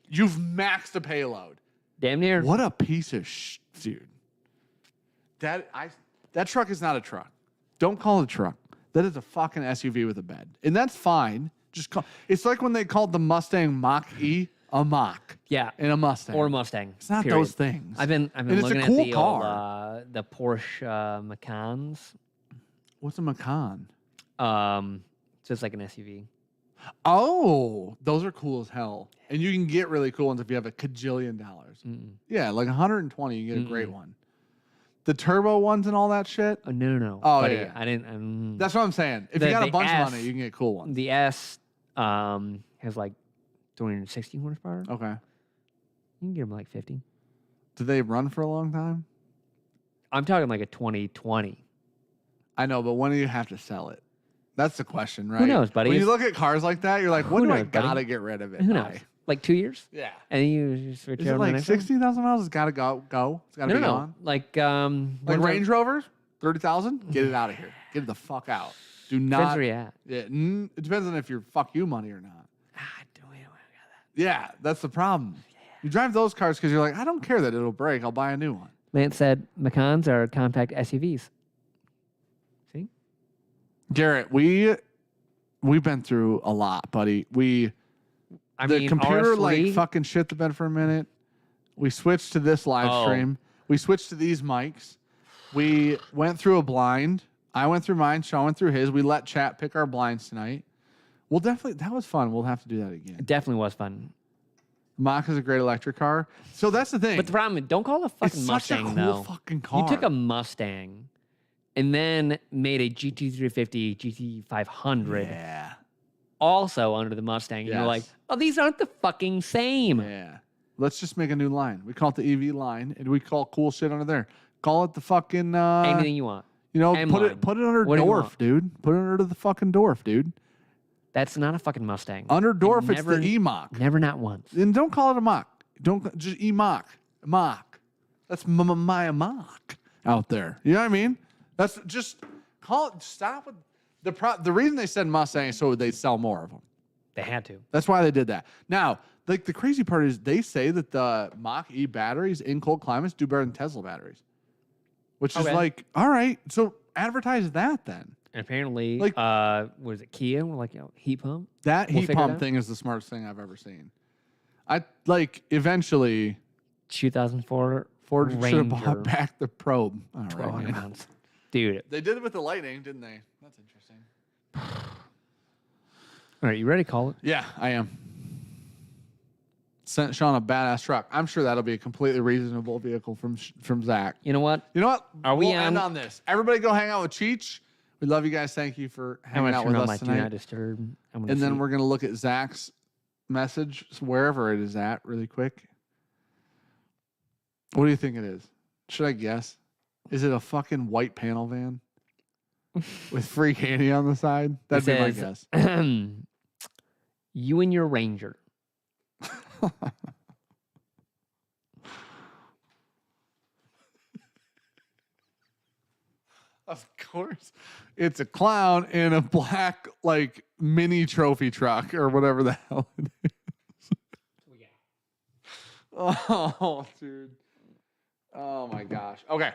you've maxed a payload. Damn near. What a piece of dude. That truck is not a truck. Don't call it a truck. That is a fucking SUV with a bed. And that's fine. Just call it's like when they called the Mustang Mach-E a Mach. Yeah. And a Mustang. Or a Mustang. It's not period. those things. I've been And it's looking a cool at the car. old the Porsche Macans. What's a Macan? So it's like an SUV. Oh, those are cool as hell. And you can get really cool ones if you have a cajillion dollars. Yeah, like 120, you get a great one. The turbo ones and all that shit. Oh no. Oh, buddy, yeah. I didn't. That's what I'm saying. If The- you got a the bunch of S- money, you can get cool ones. The S has like 360 horsepower. Okay. You can get them like 50. Do they run for a long time? I'm talking like a 2020. I know, but when do you have to sell it? That's the question, right? knows, buddy? When you look at cars like that, you're like, when Who do I knows, buddy? gotta get rid of it? Who by? knows? Like 2 years? Yeah. And then you switch Is over it to the like next one? 60,000 miles? It's gotta go. It's gotta No, be no, gone. like Like Range Rovers, 30,000. Get it out of here. Get it the fuck out. Do Depends not. where you at. Yeah, it depends on if you're fuck you money or not. We don't got that. Yeah, that's the problem. You drive those cars because you're like, I don't care that it'll break. I'll buy a new one. Lance said Macans are compact SUVs. See? Garrett, we've been through a lot, buddy. The computer R3 like fucking shit the bed for a minute. We switched to this live stream. We switched to these mics. We went through a blind. I went through mine. Sean went through his. We let chat pick our blinds tonight. We'll definitely. That was fun. We'll have to do that again. It definitely was fun. Mach is a great electric car. So that's the thing. But the problem is, don't call it a fucking it's Mustang, such a cool though. fucking car. You took a Mustang and then made a GT350, GT500 yeah. also under the Mustang. And you're like, Yes. oh, these aren't the fucking same. Yeah. Let's just make a new line. We call it the EV line, and we call cool shit under there. Call it the fucking Anything you want. you know, M put line. it under What do you Dorf, want? dude. Put it under the fucking Dorf, dude. That's not a fucking Mustang. Under Dorf, it's never- the E-Mach. Never, not once. And don't call it a Mach. Don't just E-Mach. Mach. That's my Mach out there. You know what I mean? That's just call it. Stop with the reason they said Mustang is so they'd sell more of them. They had to. That's why they did that. Now, like the crazy part is they say that the Mach E batteries in cold climates do better than Tesla batteries, which is Okay. like, all right, so advertise that then. And apparently, Like- was it Kia? We're like, heat pump. That We'll heat figure it pump out. thing is the smartest thing I've ever seen. I like eventually 2004 Ford should have Ranger. bought back the probe. All right, 1200 man. pounds. Dude. They did it with the Lightning, didn't they? That's interesting. All right, you ready to call it? Yeah, I am. Sent Sean a badass truck. I'm sure that'll be a completely reasonable vehicle from Zach. You know what? You know what? Are we we'll end on- on this? Everybody go hang out with Cheech. We love you guys. Thank you for I'm hanging gonna out turn with on my us do not tonight. disturb. I'm gonna And then see. we're going to look at Zach's message, wherever it is at, really quick. What do you think it is? Should I guess? Is it a fucking white panel van with free candy on the side? That'd be my guess. You and your Ranger. Of course. It's a clown in a black, like, mini trophy truck or whatever the hell it is. Oh, dude. Oh, my gosh. Okay.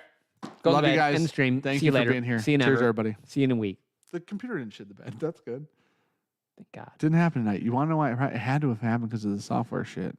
Go Love to you bed, guys. end the stream. Thank See you you for later. being here. See you Cheers, never. everybody. See you in a week. The computer didn't shit the bed. That's good. Thank God. Didn't happen tonight. You want to know why? It had to have happened because of the software shit.